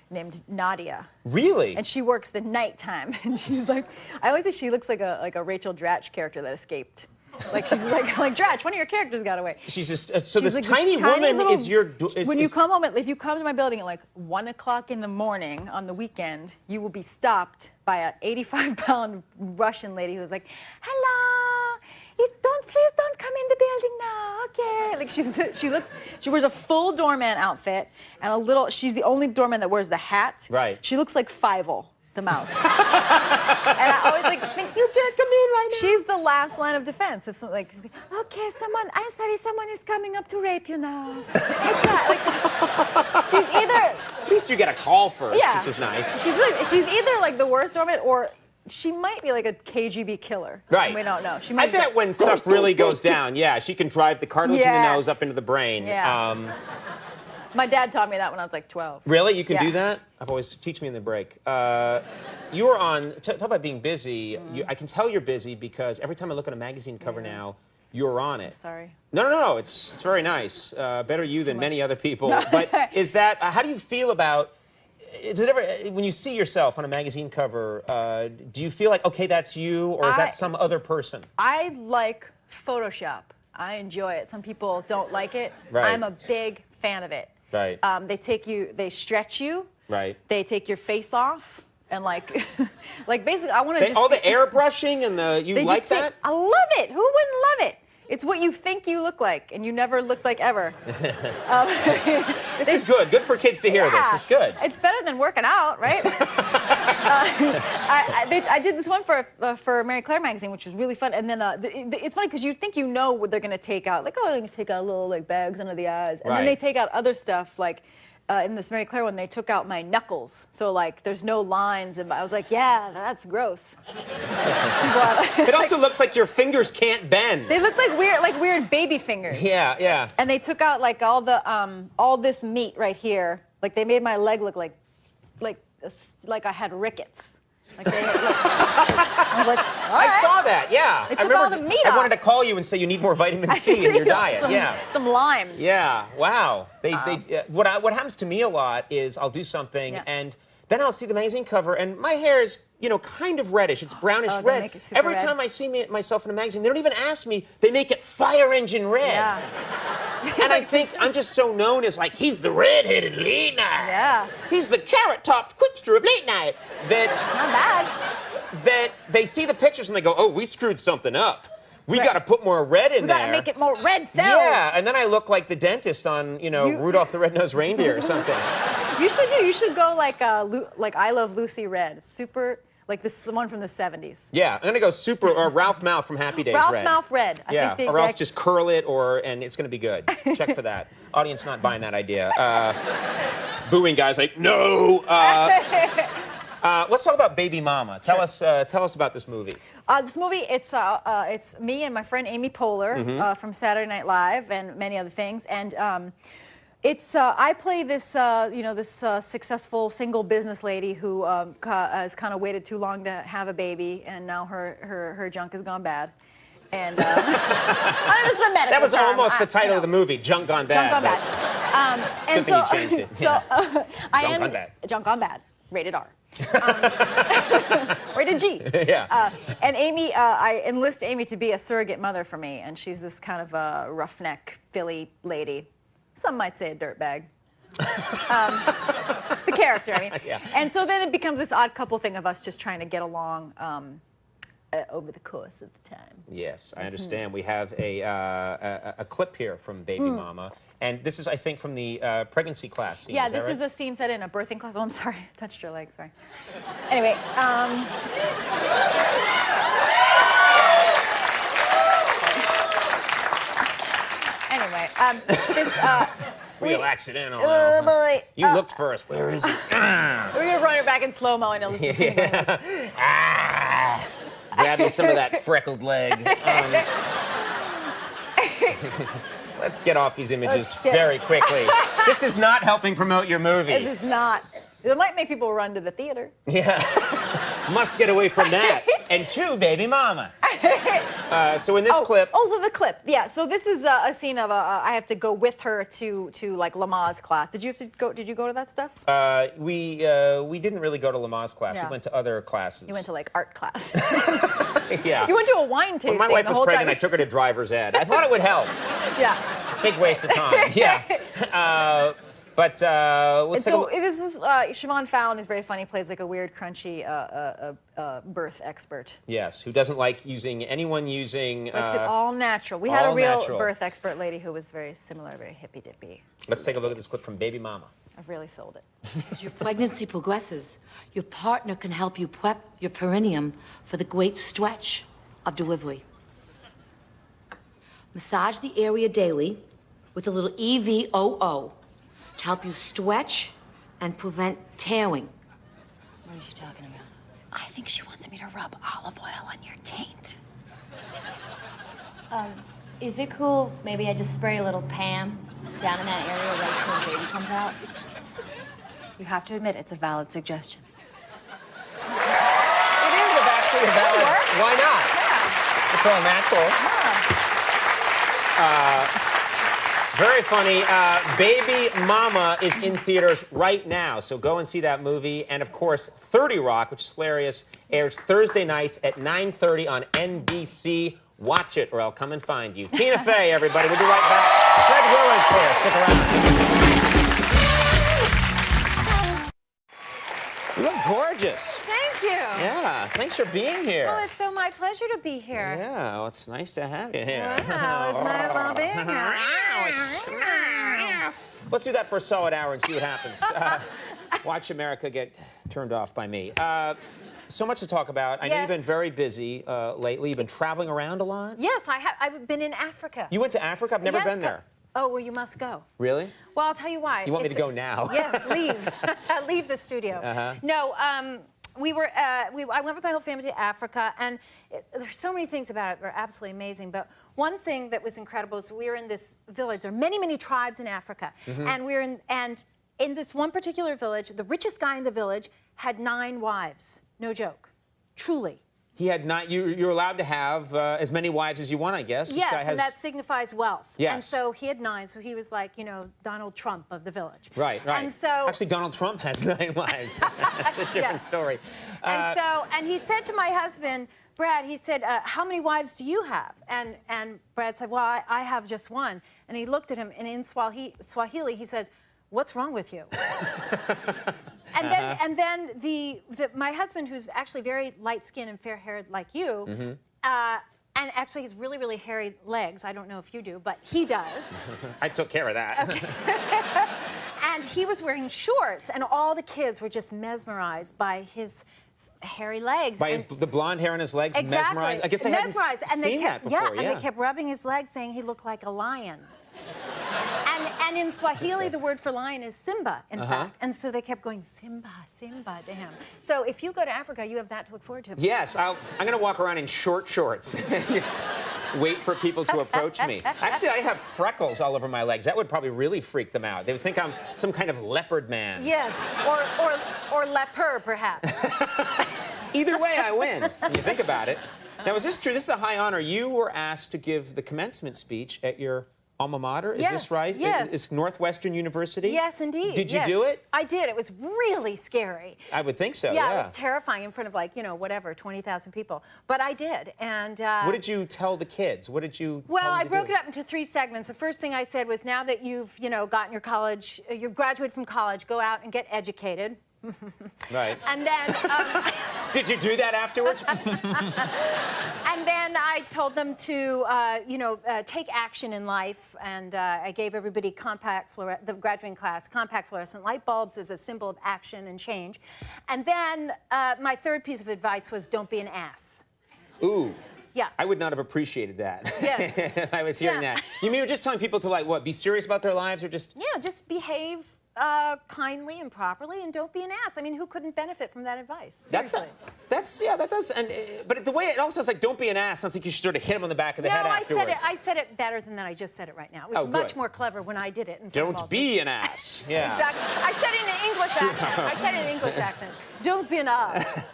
named Nadia. Really? And she works the nighttime, and she's like, I always say she looks like a Rachel Dratch character that escaped. Like, she's like Dratch, one of your characters got away. She's just so she's this like tiny woman little, is your. When you come home, if you come to my building at like 1 o'clock in the morning on the weekend, you will be stopped by an 85-pound Russian lady who's like, "Hello, please don't come in the building now, okay?" Like she wears a full doorman outfit and she's the only doorman that wears the hat. Right. She looks like Fievel the mouse. And I always think, you can't come in right she's the last line of defense. If something like, okay, I'm sorry, someone is coming up to rape you now. She's either. At least you get a call first, Yeah. which is nice. She's either like the worst doormat, or she might be like a KGB killer. Right. We don't know. She I might bet when stuff really goes down, yeah, she can drive the cartilage in the Yes. nose up into the brain. Yeah. My dad taught me that when I was like 12. Really? You can Yeah. do that? I've always, teach me in the break. You were on, talk about being busy. I can tell you're busy because every time I look at a magazine cover now, you're on it. Sorry. No, it's very nice. Better you than many other people. But is that, how do you feel about, is it ever, when you see yourself on a magazine cover, do you feel like, okay, that's you, or is that some other person? I like Photoshop. I enjoy it. Some people don't like it. Right. I'm a big fan of it. Right. They stretch you. Right. They take your face off. And like, like basically, I want to just... All the airbrushing and the, you like that? I love it. Who wouldn't love it? It's what you think you look like, and you never looked like ever. This is good. Good for kids to hear this. It's good. It's better than working out, right? I did this one for Mary Claire magazine, which was really fun. And then it's funny because you think you know what they're going to take out. Like, oh, they're going to take out little like bags under the eyes. And then they take out other stuff like... in this Mary Claire one, they took out my knuckles. So, like, there's no lines. And I was like, yeah, that's gross. It also looks like your fingers can't bend. They look like weird baby fingers. Yeah. And they took out, like, all this meat right here. Like, they made my leg look like I had rickets. Like I was like, all right. I saw that, yeah. They took all the meat I off. wanted to call you and say you need more vitamin C in your diet. Some limes. Yeah, wow. What happens to me a lot is I'll do something and then I'll see the magazine cover and my hair is, kind of reddish. It's brownish red. Make it super Every red. time I see myself in a magazine, they don't even ask me. They make it fire engine red. Yeah. And I think I'm just so known as like, he's the red-headed late night. Yeah. He's the carrot-topped quipster of late night. Not bad. That they see the pictures and they go, oh, we screwed something up. We got to put more red in there. We got to make it more red cells. Yeah, and then I look like the dentist on, Rudolph the Red-Nosed Reindeer or something. You should go like I Love Lucy Red. It's super, like this is the one from the 70s. Yeah, I'm going to go super, or Ralph Mouth from Happy Days Ralph Red. Mouth Red. I think or else just curl it, and it's going to be good. Check for that. Audience not buying that idea. Booing guys like, no. Let's talk about Baby Mama. Tell us about this movie. This movie, it's me and my friend Amy Poehler from Saturday Night Live and many other things, and I play this successful single business lady who has kind of waited too long to have a baby, and now her junk has gone bad. And that was almost the title of the movie, Junk Gone Bad. Junk Gone Bad. Good thing you changed it. Junk Gone Bad. Junk Gone Bad. Rated R. Rated G. Yeah. And Amy, I enlist Amy to be a surrogate mother for me, and she's this kind of a roughneck Philly lady. Some might say a dirtbag. The character, I mean. Yeah. And so then it becomes this odd couple thing of us just trying to get along over the course of the time. Yes, I understand. We have a clip here from Baby Mama. And this is, I think, from the pregnancy class scene. Yeah, is that this right? is a scene set in a birthing class. Oh, I'm sorry. I touched your leg. Sorry. Anyway. Real accidental. Oh, boy. You looked first. Where is he? We're going to run it back in slow-mo and it'll Grab me some of that freckled leg. Let's get off these images very quickly. This is not helping promote your movie. This is not. It might make people run to the theater. Yeah. Must get away from that. And two, Baby Mama. So in this clip. Oh, so the clip. Yeah. So this is a scene of I have to go with her to like Lamaze class. Did you go to that stuff? We didn't really go to Lamaze class. Yeah. We went to other classes. You went to like art class. Yeah. You went to a wine tasting. When my wife the was whole pregnant, time. I took her to driver's ed. I thought it would help. Yeah. Big waste of time. Yeah. But let's take a look. It is Siobhan Fallon is very funny. Plays like a weird, crunchy birth expert. Yes, who doesn't like anyone using... Likes it all natural. We had a real natural. birth expert lady who was very similar, very hippy-dippy. Let's take a look at this clip from Baby Mama. I've really sold it. As your pregnancy progresses, your partner can help you prep your perineum for the great stretch. of delivery. Massage the area daily with a little EVOO to help you stretch and prevent tearing. What is she talking about? I think she wants me to rub olive oil on your taint. Is it cool? Maybe I just spray a little Pam down in that area right till the baby comes out. You have to admit, it's a valid suggestion. It is actually a valid. Why not? Yeah. It's all natural. Yeah. Very funny. Baby Mama is in theaters right now, so go and see that movie. And of course, 30 Rock, which is hilarious, airs Thursday nights at 9:30 on NBC. Watch it, or I'll come and find you. Tina Fey, everybody. We'll be right back. Fred Willard's here. Stick around. You look gorgeous. Thank you. Yeah, thanks for being here. Well, it's so my pleasure to be here. Yeah, well, it's nice to have you here. Wow, it's nice to be here. Let's do that for a solid hour and see what happens. Watch America get turned off by me. So much to talk about. I know you've been very busy lately. You've been traveling around a lot. Yes, I have. I've been in Africa. You went to Africa? I've never been there. Oh, well, you must go. Really? Well, I'll tell you why. You want me to go now? Yes, leave. Leave the studio. No, I went with my whole family to Africa, and there's so many things about it that are absolutely amazing. But one thing that was incredible is we were in this village. There are many, many tribes in Africa, and in this one particular village, the richest guy in the village had 9 wives. No joke. Truly. He had not. You're allowed to have as many wives as you want, I guess. Yes, and that signifies wealth. Yes. And so he had 9, so he was like, you know, Donald Trump of the village. Right, right. And so actually, Donald Trump has 9 wives. That's a different story. And he said to my husband, Brad, he said, how many wives do you have? And Brad said, well, I have just one. And he looked at him, and in Swahili, he says, what's wrong with you? And then my husband, who's actually very light-skinned and fair-haired like you, and actually has really, really hairy legs. I don't know if you do, but he does. I took care of that. Okay. And he was wearing shorts, and all the kids were just mesmerized by his hairy legs. By the blonde hair on his legs, exactly. mesmerized? I guess they hadn't seen that before, and they kept rubbing his legs, saying he looked like a lion. And in Swahili, the word for lion is Simba, in fact. And so they kept going, Simba, Simba to him. So if you go to Africa, you have that to look forward to. Yes, I'm going to walk around in short shorts. Just wait for people to approach me. Actually, I have freckles all over my legs. That would probably really freak them out. They would think I'm some kind of leopard man. Yes, or leper, perhaps. Either way, I win, when you think about it. Now, is this true? This is a high honor. You were asked to give the commencement speech at your alma mater, is this right? Yes. It's Northwestern University? Yes, indeed. Did you do it? I did. It was really scary. I would think so, yeah. It was terrifying in front of, like, you know, whatever, 20,000 people. But I did, and... what did you tell the kids? What did you Well, I broke it up into 3 segments. The first thing I said was, now that you've, you know, gotten your college, you've graduated from college, go out and get educated. Right. And then... Did you do that afterwards? And then I told them to, take action in life, and I gave everybody the graduating class, compact fluorescent light bulbs as a symbol of action and change. And then my third piece of advice was, don't be an ass. Ooh. Yeah. I would not have appreciated that. Yes. I was hearing that. You mean you're just telling people to, like, what, be serious about their lives, or just... Yeah, just behave kindly and properly, and don't be an ass. I mean, who couldn't benefit from that advice? Seriously. That does. And but the way it also sounds like, don't be an ass, sounds like you should sort of hit him on the back of the head afterwards. I said it better than that. I just said it right now. It was much more clever when I did it. Don't be an ass. Yeah. Exactly. I said it in an English accent. I said it in an English accent. Don't be an ass.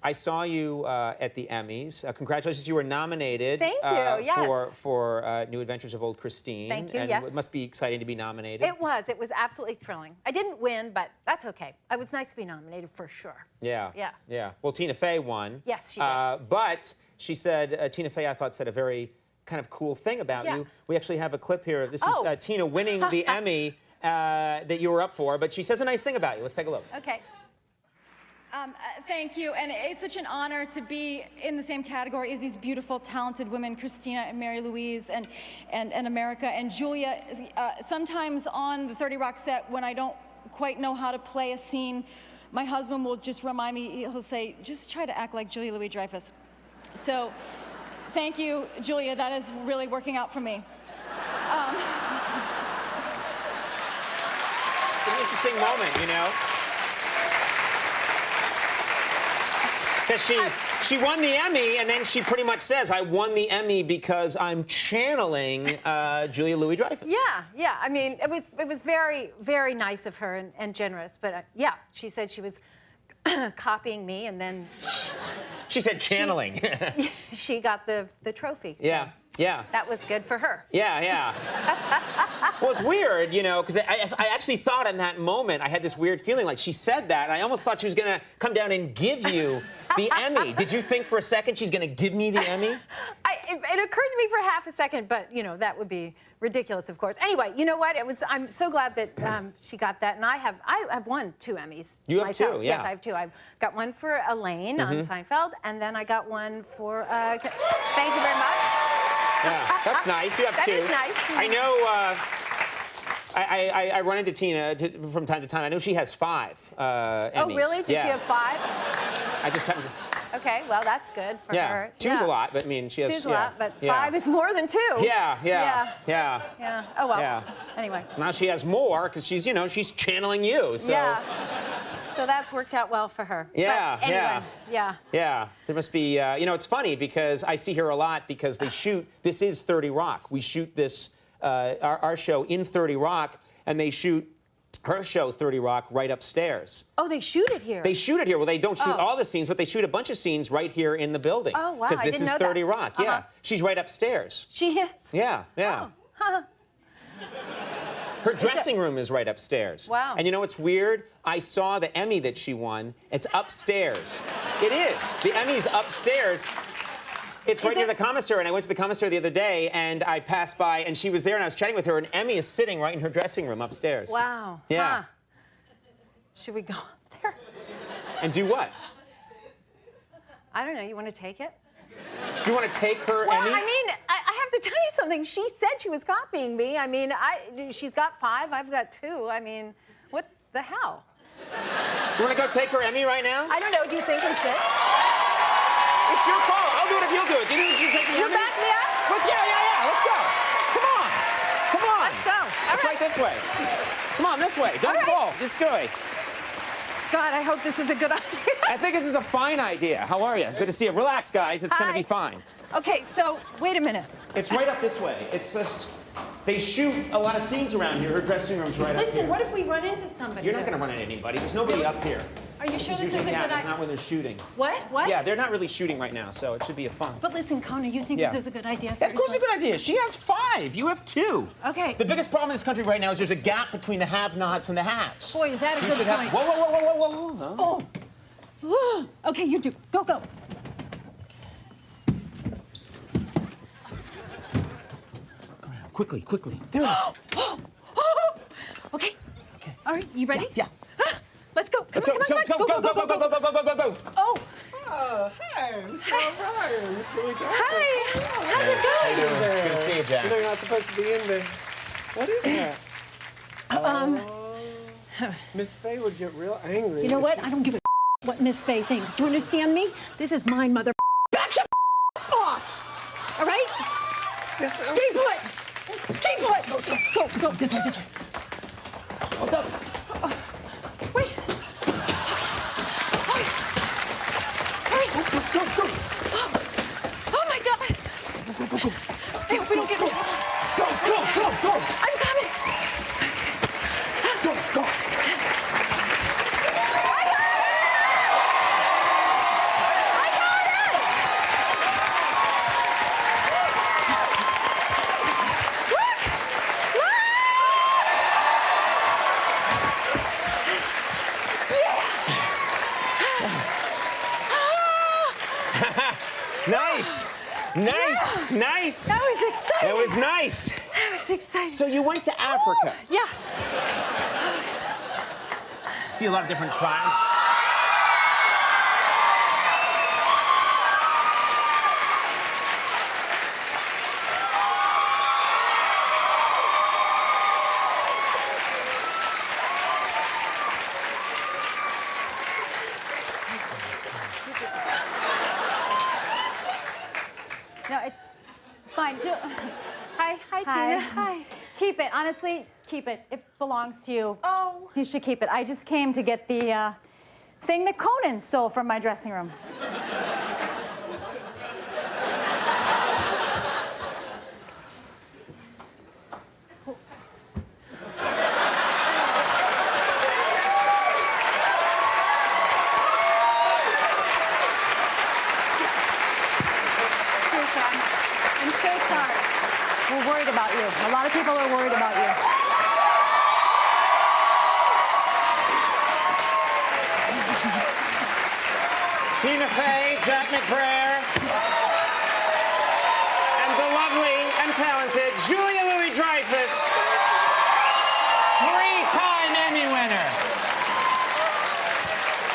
I saw you at the Emmys. Congratulations, you were nominated. Thank you, yes. For New Adventures of Old Christine. Thank you, and yes. It must be exciting to be nominated. It was absolutely thrilling. I didn't win, but that's okay. It was nice to be nominated for sure. Yeah. Yeah. Yeah. Well, Tina Fey won. Yes, she did. But she said, Tina Fey, I thought, said a very kind of cool thing about you. We actually have a clip here. This is Tina winning the Emmy that you were up for, but she says a nice thing about you. Let's take a look. Okay. Thank you, and it's such an honor to be in the same category as these beautiful, talented women, Christina and Mary Louise and America and Julia. Sometimes on the 30 Rock set, when I don't quite know how to play a scene, my husband will just remind me, he'll say, just try to act like Julia Louis-Dreyfus. So thank you, Julia. That is really working out for me. It's an interesting moment, you know? Because she won the Emmy, and then she pretty much says, I won the Emmy because I'm channeling Julia Louis-Dreyfus. Yeah. I mean, it was very, very nice of her and generous. But yeah, she said she was copying me, and then she said channeling. She got the trophy. So Yeah. that was good for her. Yeah. Well, it's weird, you know, because I actually thought in that moment, I had this weird feeling like she said that, and I almost thought she was going to come down and give you the Emmy. Did you think for a second she's going to give me the Emmy? It occurred to me for half a second, but, you know, that would be ridiculous, of course. Anyway, you know what? I'm so glad that she got that, and I've won 2 Emmys. You have myself. 2, yeah. Yes, I have 2. I've got one for Elaine on Seinfeld, and then I got one for, thank you very much. Yeah, that's nice. You have 2. That is nice. I know. I run into Tina from time to time. I know she has 5 Emmys. Oh, really? Did she have 5? I just haven't. Okay, well, that's good for her. 2's a lot, but I mean, she has. 2's a lot, but 5 is more than 2. Yeah. Oh, well. Yeah. Anyway. Now she has more because she's, you know, she's channeling you. So. Yeah. So that's worked out well for her. Yeah, but anyway, yeah. There must be, you know, it's funny because I see her a lot because they shoot, this is 30 Rock. We shoot this, our show in 30 Rock, and they shoot her show, 30 Rock, right upstairs. Oh, they shoot it here? They shoot it here. Well, they don't shoot all the scenes, but they shoot a bunch of scenes right here in the building. Oh, wow. Because this is 30 Rock, yeah. She's right upstairs. She is? Yeah. Oh. Huh. Her dressing room is right upstairs. Wow. And you know what's weird? I saw the Emmy that she won. It's upstairs. It is. The Emmy's upstairs. It's right near the commissary, and I went to the commissary the other day, and I passed by, and she was there, and I was chatting with her, and Emmy is sitting right in her dressing room upstairs. Wow. Yeah. Huh. Should we go up there? And do what? I don't know. You want to take it? Do you want to take her Well, Emmy? I mean, I have to tell you something. She said she was copying me. I mean, she's got 5. I've got 2. I mean, what the hell? You want to go take her Emmy right now? I don't know. Do you think we should? It's your fault. I'll do it if you'll do it. Do you think you should take the Emmy? You back me up? Yeah. Let's go. Come on. Let's go. It's right this way. Come on, this way. Don't fall. It's good. God, I hope this is a good idea. I think this is a fine idea. How are you? Good to see you. Relax, guys. It's going to be fine. Okay, so wait a minute. It's right up this way. It's just, they shoot a lot of scenes around here. Her dressing room's right up here. Listen, what if we run into somebody? You're not going to run into anybody. There's nobody up here. Are you sure this is a usually good It's idea? not when they're shooting. What? Yeah, they're not really shooting right now, so it should be a fun. But listen, Conan, you think this is a good idea? Of course it's a good idea. She has 5. You have 2. Okay. The biggest problem in this country right now is there's a gap between the have-nots and the haves. Boy, is that a good point. Whoa. Oh. Okay, you do. Go. Quickly. There it is. Okay. All right, you ready? Yeah. Let's go. Let's go. Go. Oh. Hey, Mr. O'Brien, Mr. Lee Johnson. Hi. How's it going? Good to see you, Jack. You know you're not supposed to be in there. What is that? Miss Faye would get real angry. You know what? I don't give a what Miss Faye thinks. Do you understand me? This is mine, mother. Back the off. All right? Yes, Stay put. Stay put. Go. This way. Hold up. Wait. Go. Oh my God. Go. I hope we don't get in trouble. Go. I'm coming. Go. Nice. That was exciting. It was nice. That was exciting. So you went to Africa. Yeah. See a lot of different tribes. No, it's fine. Hi, Tina. Hi. Keep it. Honestly, keep it. It belongs to you. Oh. You should keep it. I just came to get the thing that Conan stole from my dressing room. I'm so sorry. We're worried about you. A lot of people are worried about you. Tina Fey, Jack McBrayer, and the lovely and talented Julia Louis-Dreyfus, three-time Emmy winner.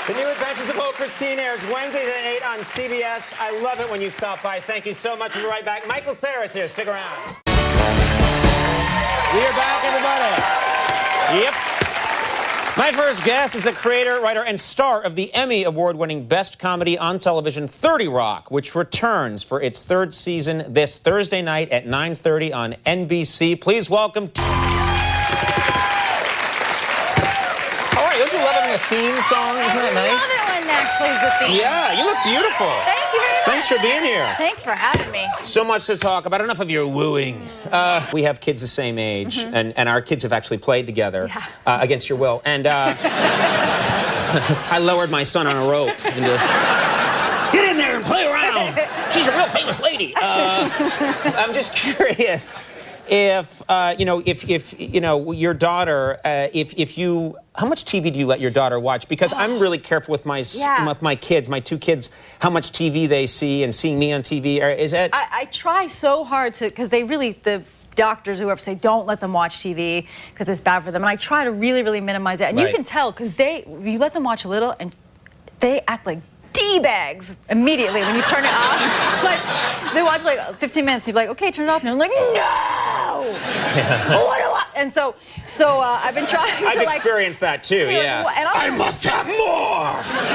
The New Adventures of Old Christine airs Wednesdays at 8 on CBS. I love it when you stop by. Thank you so much. We'll be right back. Michael Cera's here. Stick around. We are back, everybody. Yep. My first guest is the creator, writer, and star of the Emmy Award-winning Best Comedy on Television, 30 Rock, which returns for its third season this Thursday night at 9:30 on NBC. Please welcome... Don't you love having a theme song? Isn't that nice? I love it when that plays the theme. Yeah, you look beautiful. Thank you very much. Thanks for being here. Thanks for having me. So much to talk about. Enough of your wooing. We have kids the same age, and our kids have actually played together against your will. And I lowered my son on a rope. Get in there and play around. She's a real famous lady. I'm just curious. If your daughter, how much TV do you let your daughter watch? Because I'm really careful with my kids, my two kids, how much TV they see, and seeing me on TV. Is that? I try so hard to, because the doctors, whoever, say don't let them watch TV because it's bad for them, and I try to really, really minimize it. And you can tell because you let them watch a little, and they act like D-bags immediately when you turn it off. Like, they watch like 15 minutes, you're like, okay, turn it off. And I'm like, no! What do I? And so I've been trying I've to, experienced that too, yeah. And I must have more!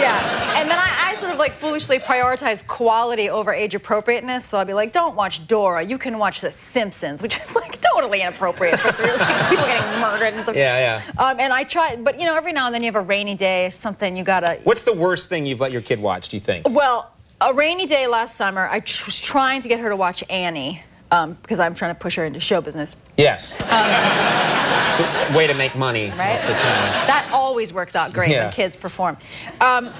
Yeah, and then I sort of like foolishly prioritize quality over age appropriateness. So I'd be like, don't watch Dora, you can watch The Simpsons, which is like totally inappropriate for people getting murdered and stuff. Yeah. And I try, but every now and then you have a rainy day or something, you gotta... What's the worst thing you've let your kid watch, do you think? Well, a rainy day last summer, I was trying to get her to watch Annie, because I'm trying to push her into show business. Yes. It's a way to make money. Right? Off the time. That always works out great when kids perform. But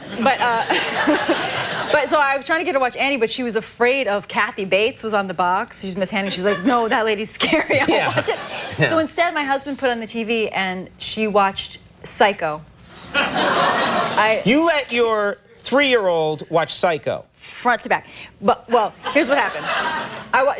so I was trying to get her to watch Annie, but she was afraid of Kathy Bates was on the box. She's Miss Handy. She's like, no, that lady's scary. I won't watch it. Yeah. So instead, my husband put on the TV, and she watched Psycho. You let your 3-year-old watch Psycho? Front to back. But, well, here's what happened.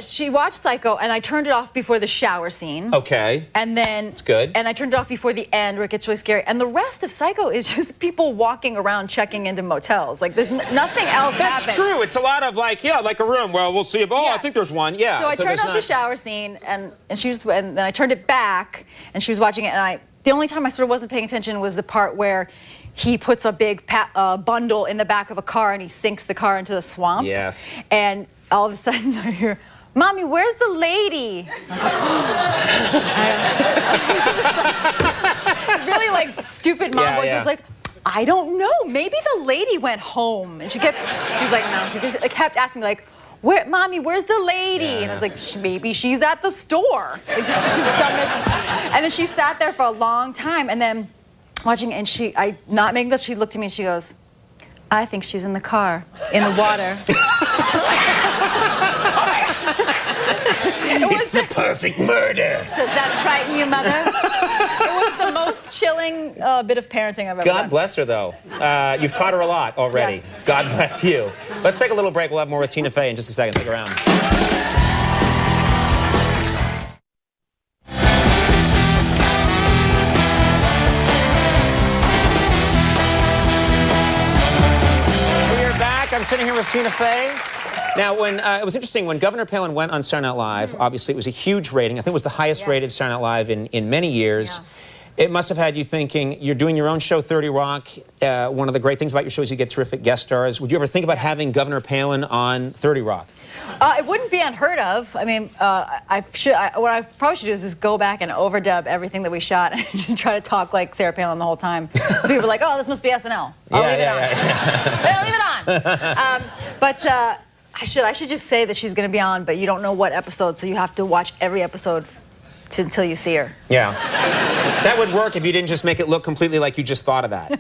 She watched Psycho, and I turned it off before the shower scene. Okay. And then... It's good. And I turned it off before the end, where it gets really scary. And the rest of Psycho is just people walking around checking into motels. Like, there's nothing else happening. That's true. It's a lot of, like a room. Well, we'll see. I think there's one. Yeah. So I turned off the shower scene, and then I turned it back, and she was watching it, and the only time I sort of wasn't paying attention was the part where he puts a big bundle in the back of a car and he sinks the car into the swamp. Yes. And all of a sudden I hear, Mommy, where's the lady? Really like stupid mom voice. I was like, I don't know. Maybe the lady went home. And she's like, no. She kept asking me like, Mommy, where's the lady? And I was like, maybe she's at the store. Like, and then she sat there for a long time, and then watching, and not making up, she looked at me and she goes, I think she's in the car, in the water. It's the perfect murder. Does that frighten you, Mother? It was the most chilling bit of parenting I've ever done. God bless her, though. You've taught her a lot already. Yes. God bless you. Let's take a little break. We'll have more with Tina Fey in just a second. Stick around. We're back. I'm sitting here with Tina Fey. Now, it was interesting, when Governor Palin went on Saturday Night Live, obviously it was a huge rating. I think it was the highest rated Saturday Night Live in many years. It must have had you thinking, you're doing your own show, 30 Rock. One of the great things about your show is you get terrific guest stars. Would you ever think about having Governor Palin on 30 Rock? It wouldn't be unheard of. I mean, what I probably should do is just go back and overdub everything that we shot and just try to talk like Sarah Palin the whole time. So people are like, oh, this must be SNL. I'll leave it on. Leave it on. But I should just say that she's going to be on, but you don't know what episode, so you have to watch every episode until you see her. Yeah. That would work if you didn't just make it look completely like you just thought of that.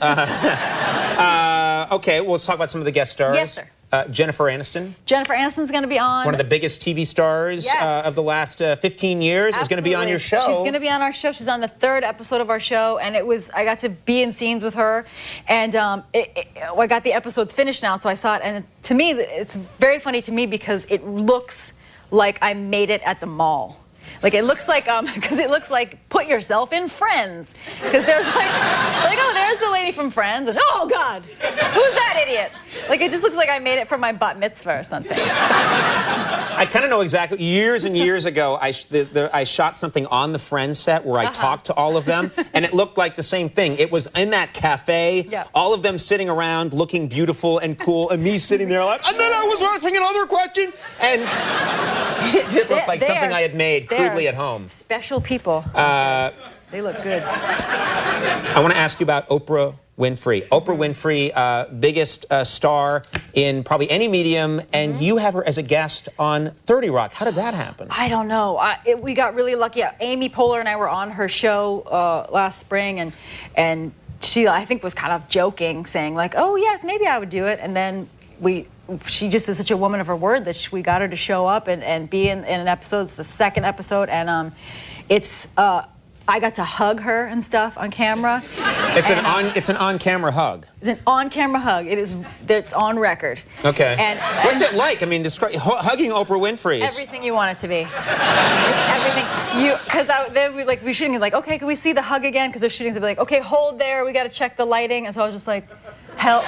Okay, well, let's talk about some of the guest stars. Yes, sir. Jennifer Aniston. Jennifer Aniston's going to be on. One of the biggest TV stars of the last 15 years is going to be on your show. She's going to be on our show. She's on the 3rd episode of our show, and I got to be in scenes with her, and I got the episodes finished now, so I saw it, and to me, it's very funny to me because it looks like I made it at the mall. Like it looks like, because it looks like put yourself in Friends. Because there's like, oh, there's the lady from Friends, and oh God, who's that idiot? Like it just looks like I made it for my bat mitzvah or something. I kind of know exactly. Years and years ago, I shot something on the Friends set where I talked to all of them, and it looked like the same thing. It was in that cafe, all of them sitting around looking beautiful and cool, and me sitting there like, and then I was asking another question, and it did look like something I had made crudely at home. Special people. They look good. I want to ask you about Oprah Winfrey. Oprah Winfrey, biggest star in probably any medium, and you have her as a guest on 30 Rock. How did that happen? I don't know. We got really lucky. Amy Poehler and I were on her show last spring, and she, I think, was kind of joking, saying like, "Oh yes, maybe I would do it," and then she just is such a woman of her word that we got her to show up and be in an episode. It's the 2nd episode, and I got to hug her and stuff on camera. It's an on-camera hug. It's an on-camera hug. It's on record. Okay. What's it like? I mean, describe hugging Oprah Winfrey. Everything you want it to be. Everything. Because then we shooting like, okay, can we see the hug again? Because they're shooting to be like, okay, hold there. We got to check the lighting. And so I was just like, hold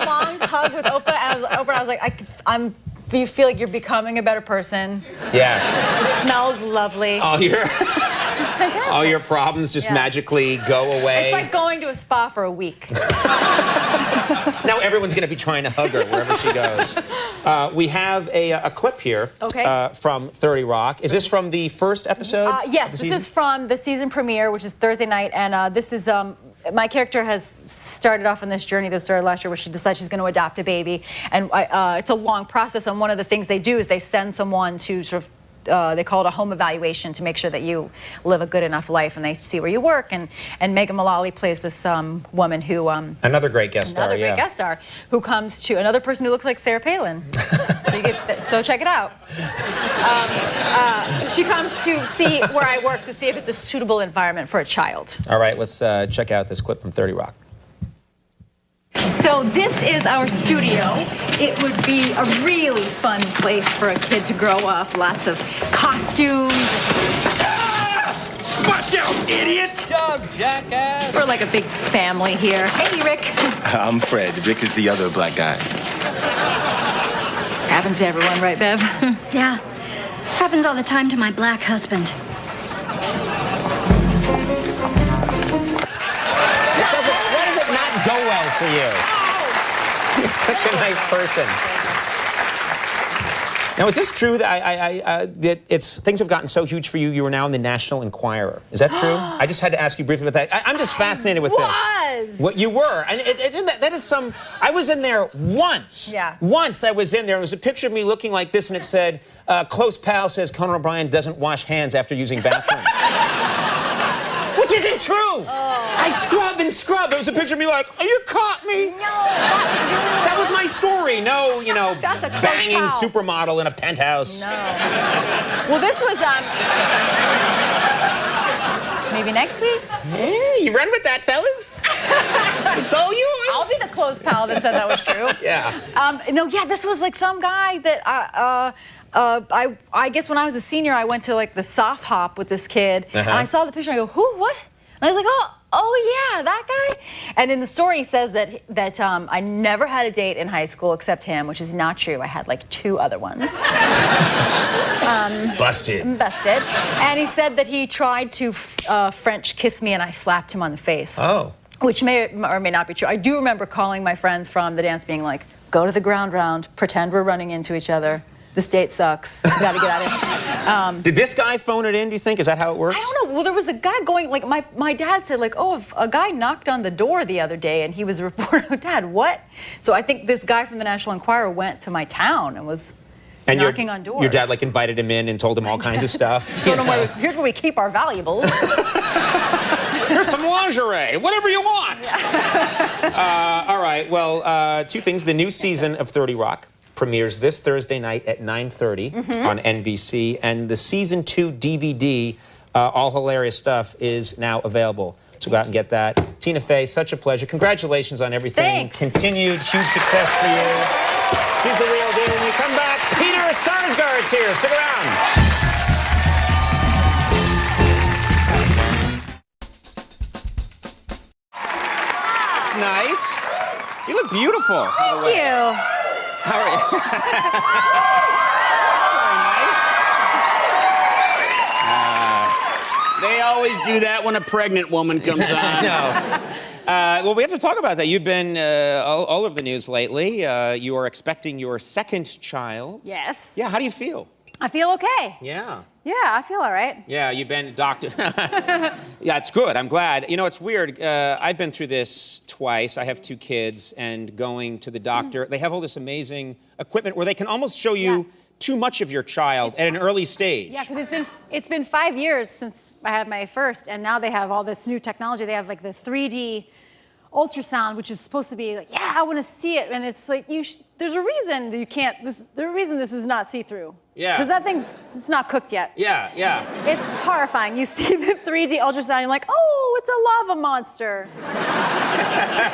long hug with Oprah. And I was like, you feel like you're becoming a better person. Yes. It smells lovely. All your problems just magically go away. It's like going to a spa for a week. Now everyone's going to be trying to hug her wherever she goes. We have a clip here from 30 Rock. Is this from the 1st episode? Yes, this is from the season premiere, which is Thursday night, and this is... my character has started off on this journey that started last year where she decides she's going to adopt a baby. And it's a long process, and one of the things they do is they send someone to sort of, they call it a home evaluation to make sure that you live a good enough life, and they see where you work. And Megan Mullally plays this woman who... another great guest star, Another great guest star, who comes to another person who looks like Sarah Palin. So check it out. She comes to see where I work to see if it's a suitable environment for a child. All right, let's check out this clip from 30 Rock. So this is our studio. It would be a really fun place for a kid to grow up. Lots of costumes. Watch out, idiot! Good job, jackass! We're like a big family here. Hey, Rick. I'm Fred. Rick is the other black guy. Happens to everyone, right, Bev? Yeah. Happens all the time to my black husband. Why does it not go well for you? You're such a nice person. Now, is this true that that things have gotten so huge for you, you are now in the National Enquirer? Is that true? I just had to ask you briefly about that. I'm just fascinated with this. What you were. And that is some... I was in there once. Yeah. Once I was in there. It was a picture of me looking like this, and it said, close pal says Conan O'Brien doesn't wash hands after using bathroom. Which isn't true. I scrub and scrub. There was a picture of me like, oh, you caught me. No. That was my story. No, you know, banging supermodel in a penthouse. No. Well, this was, maybe next week? Hey, you run with that, fellas? It's all yours. I'll be the close pal that said that was true. Yeah. No, yeah, this was like some guy that I guess when I was a senior, I went to like the soft hop with this kid, and I saw the picture, and I go, who, what? And I was like, oh yeah, that guy. And in the story, he says that I never had a date in high school except him, which is not true. I had like 2 other ones. Busted. Busted. And he said that he tried to French kiss me, and I slapped him on the face. Oh. Which may or may not be true. I do remember calling my friends from the dance being like, go to the ground round, pretend we're running into each other. This date sucks. You gotta get out of here. Did this guy phone it in, do you think? Is that how it works? I don't know. Well, there was a guy going, like, my dad said, like, oh, a guy knocked on the door the other day, and he was a reporter. Dad, what? So I think this guy from the National Enquirer went to my town and was knocking on doors. Your dad, like, invited him in and told him all kinds of stuff? Told him, here's where we keep our valuables. Here's some lingerie, whatever you want. All right, well, 2 things. The new season of 30 Rock premieres this Thursday night at 9:30 on NBC, and the season 2 DVD, all hilarious stuff, is now available. So go out and get that. Tina Fey, such a pleasure. Congratulations on everything. Thanks. Continued huge success for you. She's the real deal. When we come back, Peter Sarsgaard's here. Stick around. That's nice. You look beautiful. Thank you. How are you? That's They always do that when a pregnant woman comes on. No. Well, we have to talk about that. You've been all over the news lately. You are expecting your 2nd child. Yes. Yeah, how do you feel? I feel okay. Yeah. Yeah, I feel all right. Yeah, you've been doctor. Yeah, it's good. I'm glad. You know, it's weird. I've been through this twice. I have 2 kids, and going to the doctor, they have all this amazing equipment where they can almost show you too much of your child at an early stage. Yeah, because it's been 5 years since I had my first, and now they have all this new technology. They have like the 3D ultrasound, which is supposed to be like, yeah, I want to see it, and it's like there's a reason you can't. There's a reason this is not see-through. Yeah. Because that it's not cooked yet. Yeah, yeah. It's horrifying. You see the 3D ultrasound, you're like, oh, it's a lava monster.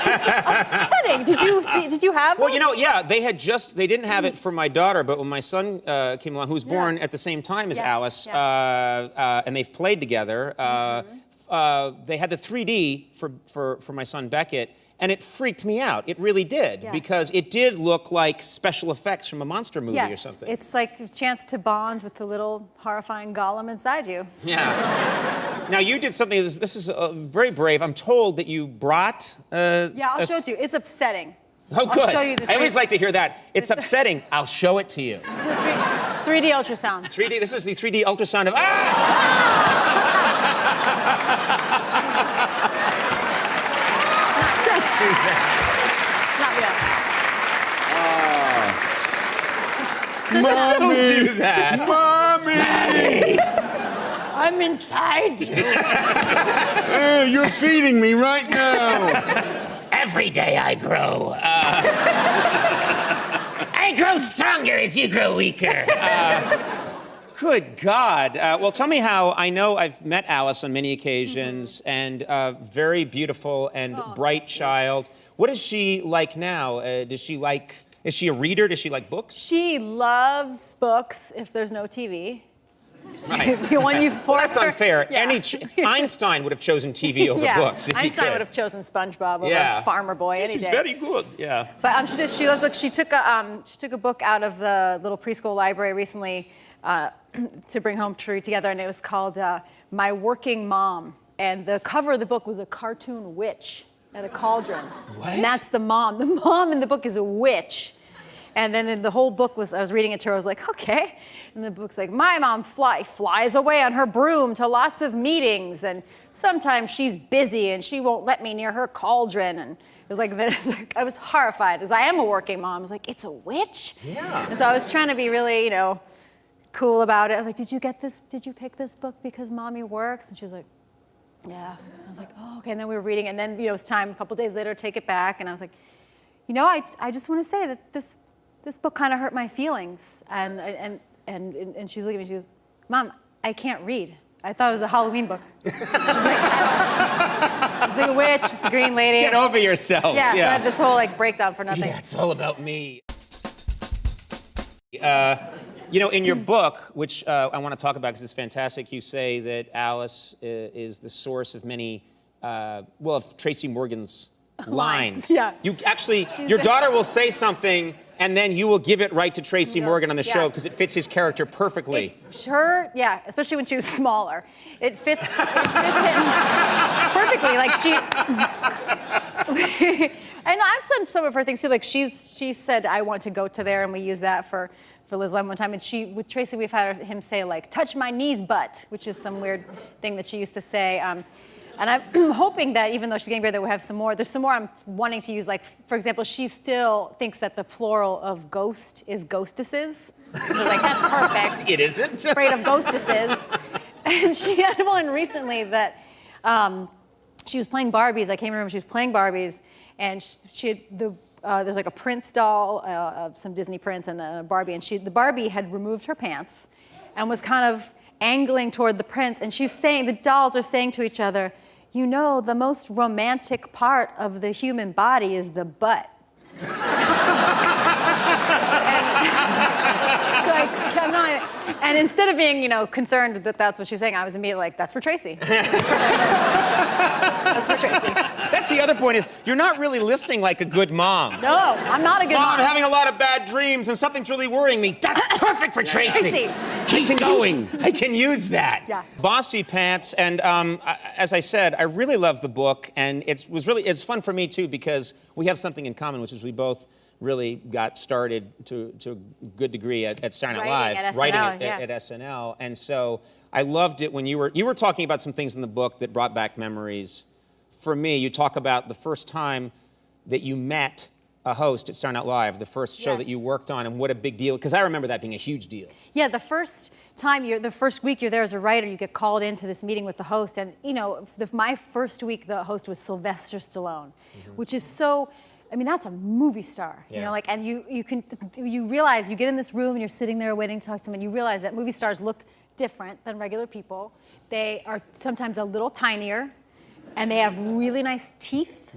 It's upsetting. Did you have one? Well, you know, yeah, they didn't have it for my daughter, but when my son came along, who was born at the same time as Alice, and they've played together, they had the 3D for my son Beckett, and it freaked me out. It really did, because it did look like special effects from a monster movie or something. It's like a chance to bond with the little horrifying golem inside you. Yeah. Now, you did something, this is very brave. I'm told that you brought... yeah, I'll show it to you. It's upsetting. Oh, good. I'll show you the I always like to hear that. It's upsetting. I'll show it to you. 3D ultrasound. 3D, this is the 3D ultrasound of... Not real. Mommy! Don't do that. Mommy! I'm inside you. Hey, you're feeding me right now. Every day I grow. I grow stronger as you grow weaker. Good God. Well, tell me how. I know I've met Alice on many occasions, and very beautiful and bright child. What is she like now? Is she a reader? Does she like books? She loves books if there's no TV. Right. When you force That's her- unfair. Yeah. Einstein would have chosen TV over books if he Einstein could. would have chosen SpongeBob over Farmer Boy This any is day. very good. Yeah. But she loves books. She took a book out of the little preschool library recently to bring home to read together, and it was called My Working Mom. And the cover of the book was a cartoon witch at a cauldron. What? And that's the mom. The mom in the book is a witch. And then in the whole book I was reading it to her, I was like, okay. And the book's like, my mom flies away on her broom to lots of meetings, and sometimes she's busy and she won't let me near her cauldron. And it was like, I was horrified, because I am a working mom. I was like, it's a witch? Yeah. And so I was trying to be really, cool about it. I was like, did you pick this book because mommy works? And she was like, yeah. I was like, oh, okay. And then we were reading, and then, it was time a couple days later to take it back. And I was like, I just want to say that this book kind of hurt my feelings. And she's looking at me, she goes, Mom, I can't read. I thought it was a Halloween book. It's like a witch, it's a green lady. Get over yourself. Yeah, so I had this whole breakdown for nothing. Yeah, it's all about me. In your book, which I want to talk about because it's fantastic, you say that Alice is the source of many of Tracy Morgan's lines. Yeah. You actually, your daughter will say something, and then you will give it right to Tracy Morgan on the show because it fits his character perfectly. Yeah, especially when she was smaller. It fits him perfectly. Like she, and I've done some of her things too. Like she said, I want to go to there, and we use that for Liz Lemon one time. And with Tracy, we've had him say like, touch my knees, butt, which is some weird thing that she used to say. And I'm hoping that even though she's getting better, that we'll have some more. There's some more I'm wanting to use. Like, for example, she still thinks that the plural of ghost is ghostesses. So like, that's perfect. It isn't. Afraid of ghostesses. And she had one recently that she was playing Barbies. I came in her room, she was playing Barbies, and there's like a Prince doll of some Disney Prince and then a Barbie, and the Barbie had removed her pants and was kind of angling toward the Prince, and the dolls are saying to each other, you know, the most romantic part of the human body is the butt. And instead of being, concerned that that's what she's saying, I was immediately like, that's for Tracy. That's for Tracy. That's the other point is, you're not really listening like a good mom. No, I'm not a good mom. I'm having a lot of bad dreams and something's really worrying me. That's perfect for Tracy. Keep going. I can use that. Yeah. Bossy Pants, and as I said, I really love the book, and it's fun for me too because we have something in common, which is we both really got started to a good degree at Saturday Night Live, writing at SNL, and so I loved it when you were talking about some things in the book that brought back memories. For me, you talk about the first time that you met a host at Saturday Night Live, the first show that you worked on, and what a big deal, because I remember that being a huge deal. Yeah, the first week you're there as a writer, you get called into this meeting with the host, and my first week, the host was Sylvester Stallone, which is so, that's a movie star, and you realize, you get in this room and you're sitting there waiting to talk to them, and you realize that movie stars look different than regular people. They are sometimes a little tinier, and they have really nice teeth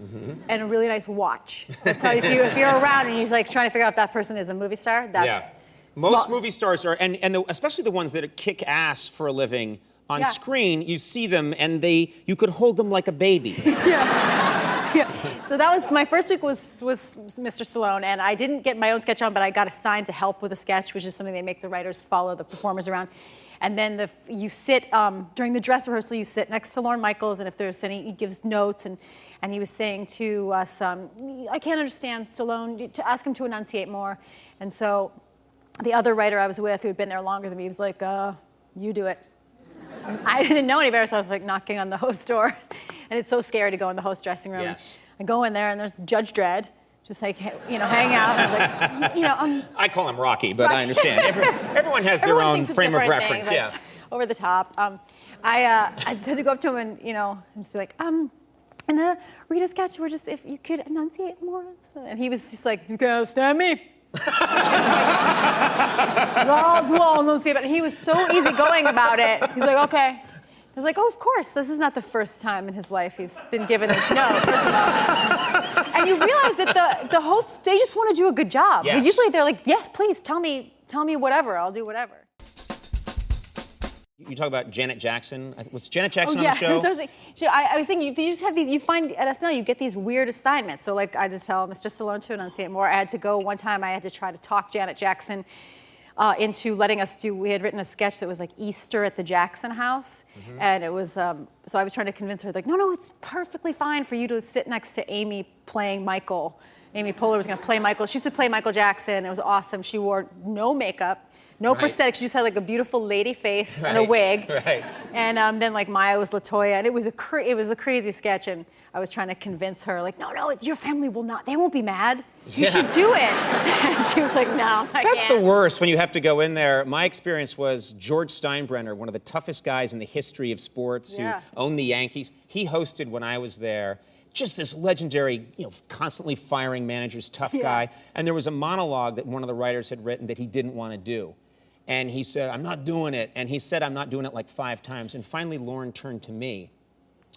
and a really nice watch. That's how, if you're around and you're like trying to figure out if that person is a movie star, that's most movie stars are, especially the ones that kick ass for a living on screen. You see them, and you could hold them like a baby. So that was my first week was Mr. Stallone, and I didn't get my own sketch on, but I got assigned to help with a sketch, which is something they make the writers follow the performers around. And then you sit, during the dress rehearsal, you sit next to Lorne Michaels, and if there's any, he gives notes, and he was saying to us, I can't understand Stallone, to ask him to enunciate more. And so the other writer I was with, who had been there longer than me, was like, you do it. And I didn't know any better, so I was like knocking on the host door. And it's so scary to go in the host dressing room. Yes. I go in there, and there's Judge Dredd, just like, hang out. And I call him Rocky, but I understand. Everyone has their own frame of reference, things, over the top. I just had to go up to him and, just be like, in the Rita sketch, if you could enunciate more. And he was just like, you can understand me? I'll enunciate, but he was so easygoing about it. He's like, okay. I was like, oh, of course, this is not the first time in his life he's been given this note. And you realize that the hosts, they just want to do a good job. Yes. Usually they're like, yes, please, tell me whatever, I'll do whatever. You talk about Janet Jackson. Was Janet Jackson on the show? So I was thinking, you just have these, you find at SNL, you get these weird assignments. So like I just tell Mr. Stallone to enunciate more. I had to go one time, I had to try to talk Janet Jackson into letting us we had written a sketch that was like Easter at the Jackson house. And it was, so I was trying to convince her, like, no, it's perfectly fine for you to sit next to Amy playing Michael. Amy Poehler was gonna play Michael. She used to play Michael Jackson. It was awesome. She wore no makeup, no prosthetics. She just had like a beautiful lady face and a wig. And then like Maya was LaToya, and it was a crazy sketch. And I was trying to convince her, like, no, it's your family they won't be mad. You should do it. And she was like, no, I That's can't. the worst when you have to go in there. My experience was George Steinbrenner, one of the toughest guys in the history of sports, who owned the Yankees. He hosted when I was there. Just this legendary, constantly firing managers, tough guy. And there was a monologue that one of the writers had written that he didn't want to do. And he said, I'm not doing it. And he said, I'm not doing it like 5 times. And finally, Lorne turned to me.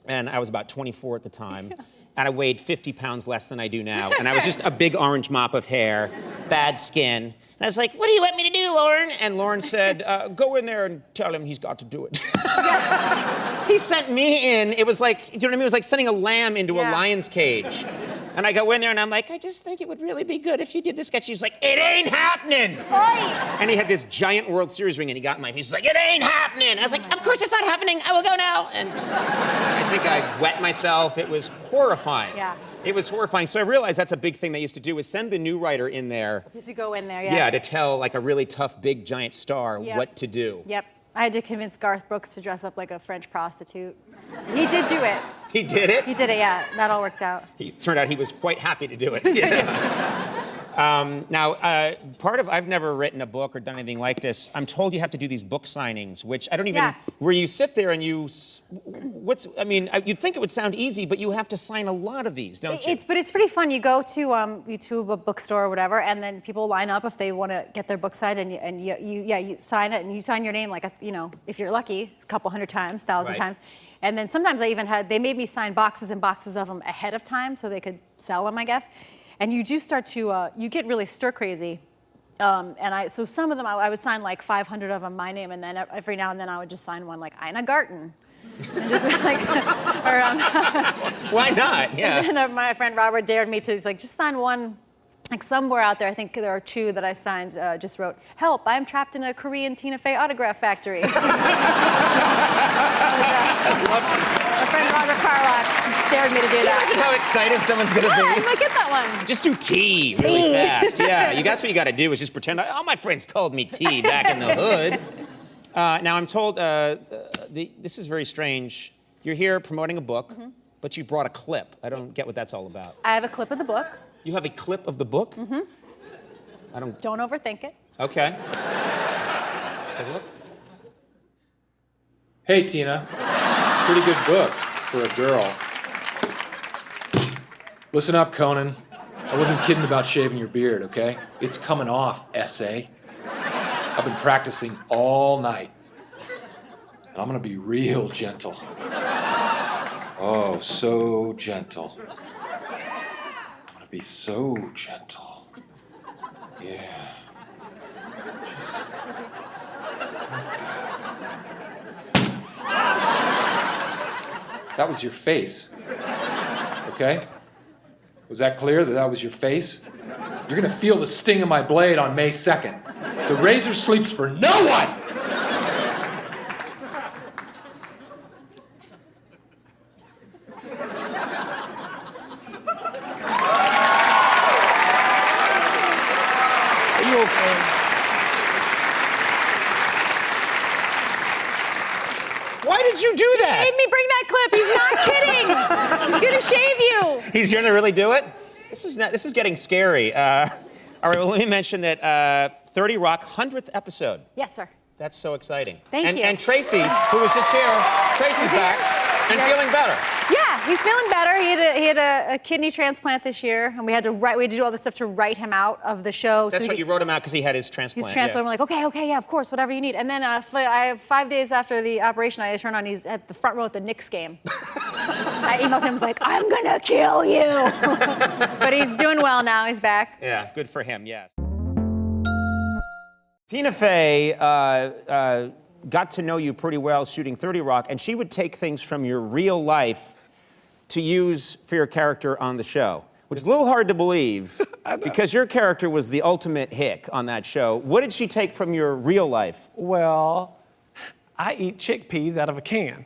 And I was about 24 at the time. And I weighed 50 pounds less than I do now. And I was just a big orange mop of hair. bad skin. And I was like, what do you want me to do, Lauren? And Lauren said, go in there and tell him he's got to do it. He sent me in. It was like, do you know what I mean? It was like sending a lamb into a lion's cage. And I go in there and I'm like, I just think it would really be good if you did this sketch. He's like, it ain't happening. Right. And he had this giant World Series ring and he got in my face. He's like, it ain't happening. I was like, of course it's not happening. I will go now. And I think I wet myself. It was horrifying. Yeah. It was horrifying. So I realized that's a big thing they used to do is send the new writer in there. Used to go in there, Yeah, to tell like a really tough, big, giant star what to do. Yep. I had to convince Garth Brooks to dress up like a French prostitute. He did do it. He did it? He did it, yeah. That all worked out. It turned out he was quite happy to do it. I've never written a book or done anything like this. I'm told you have to do these book signings, which I don't even, where you sit there and you'd think it would sound easy, but you have to sign a lot of these, don't you? But it's pretty fun. You go to a bookstore or whatever, and then people line up if they want to get their book signed, and you sign it, and you sign your name like, if you're lucky, a couple hundred times, 1,000 times. And then sometimes they made me sign boxes and boxes of them ahead of time so they could sell them, I guess. And you do start to, you get really stir crazy. So some of them, I would sign like 500 of them, my name, and then every now and then I would just sign one like Ina Garten. And just like, why not? Yeah. And then my friend Robert dared me to, he's like, just sign one. Like somewhere out there, I think there are two that I signed, just wrote, help, I'm trapped in a Korean Tina Fey autograph factory. My friend Robert Carlock dared me to do that. Imagine how excited someone's gonna be. I might get that one. Just do T really fast. Yeah, that's what you gotta do is just pretend, all my friends called me T back in the hood. Now I'm told, this is very strange. You're here promoting a book, but you brought a clip. I don't get what that's all about. I have a clip of the book. You have a clip of the book? Don't overthink it. Okay. Let's take a look. Hey, Tina. Pretty good book for a girl. Listen up, Conan. I wasn't kidding about shaving your beard, okay? It's coming off, essay. I've been practicing all night. And I'm gonna be real gentle. Oh, so gentle. Be so gentle. Yeah. That was your face. Okay? Was that clear that that was your face? You're gonna feel the sting of my blade on May 2nd. The razor sleeps for no one! Why did you do that? He made me bring that clip. He's not kidding. He's gonna shave you. He's gonna really do it? This is getting scary. All right, well, let me mention that 30 Rock 100th episode. Yes, sir. That's so exciting. Thank you. And Tracy, who was just here, Tracy's back and feeling better. Yeah, he's feeling better. He had a kidney transplant this year, and we had to do all this stuff to write him out of the show. That's right, you wrote him out because he had his transplant. His transplant. We're like, okay, yeah, of course, whatever you need. And then 5 days after the operation, I turned on. He's at the front row at the Knicks game. I emailed him. I was like, I'm gonna kill you. But he's doing well now. He's back. Yeah, good for him. Yes. Tina Fey got to know you pretty well shooting 30 Rock, and she would take things from your real life to use for your character on the show, which is a little hard to believe because your character was the ultimate hick on that show. What did she take from your real life? Well, I eat chickpeas out of a can.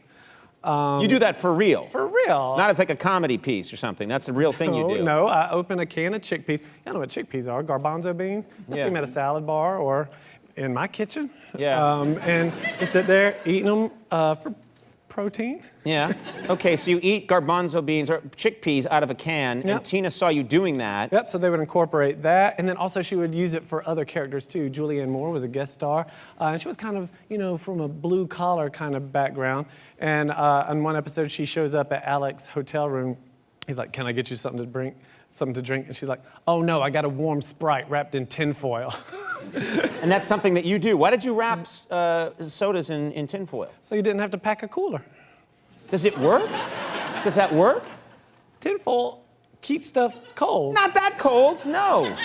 You do that for real? For real. Not as like a comedy piece or something. That's the real thing you do. No, I open a can of chickpeas. You know what chickpeas are, garbanzo beans. I see them at a salad bar or in my kitchen. Yeah. And just sit there eating them for protein. Yeah. Okay, so you eat garbanzo beans or chickpeas out of a can, and Tina saw you doing that. Yep, so they would incorporate that, and then also she would use it for other characters too. Julianne Moore was a guest star, and she was kind of, from a blue-collar kind of background, and on one episode she shows up at Alex's hotel room. He's like, can I get you something to drink? And she's like, oh no, I got a warm Sprite wrapped in tinfoil. And that's something that you do. Why did you wrap sodas in tinfoil? So you didn't have to pack a cooler. Does it work? Does that work? Tinfoil keeps stuff cold. Not that cold, no.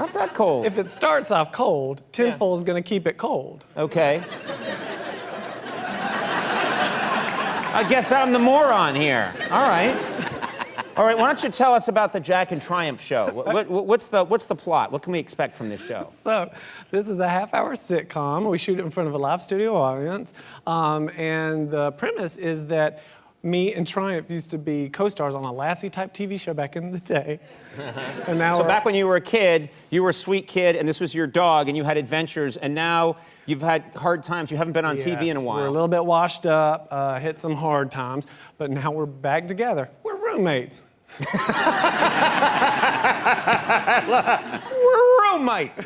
Not that cold. If it starts off cold, tenfold's gonna keep it cold. Okay. I guess I'm the moron here. All right. All right, why don't you tell us about the Jack and Triumph show? What's the plot? What can we expect from this show? So, this is a half-hour sitcom. We shoot it in front of a live studio audience. And the premise is that me and Triumph used to be co-stars on a Lassie-type TV show back in the day. And now so back when you were a kid, you were a sweet kid, and this was your dog, and you had adventures, and now you've had hard times. You haven't been on TV in a while. We're a little bit washed up, hit some hard times, but now we're back together. We're roommates. We're roommates.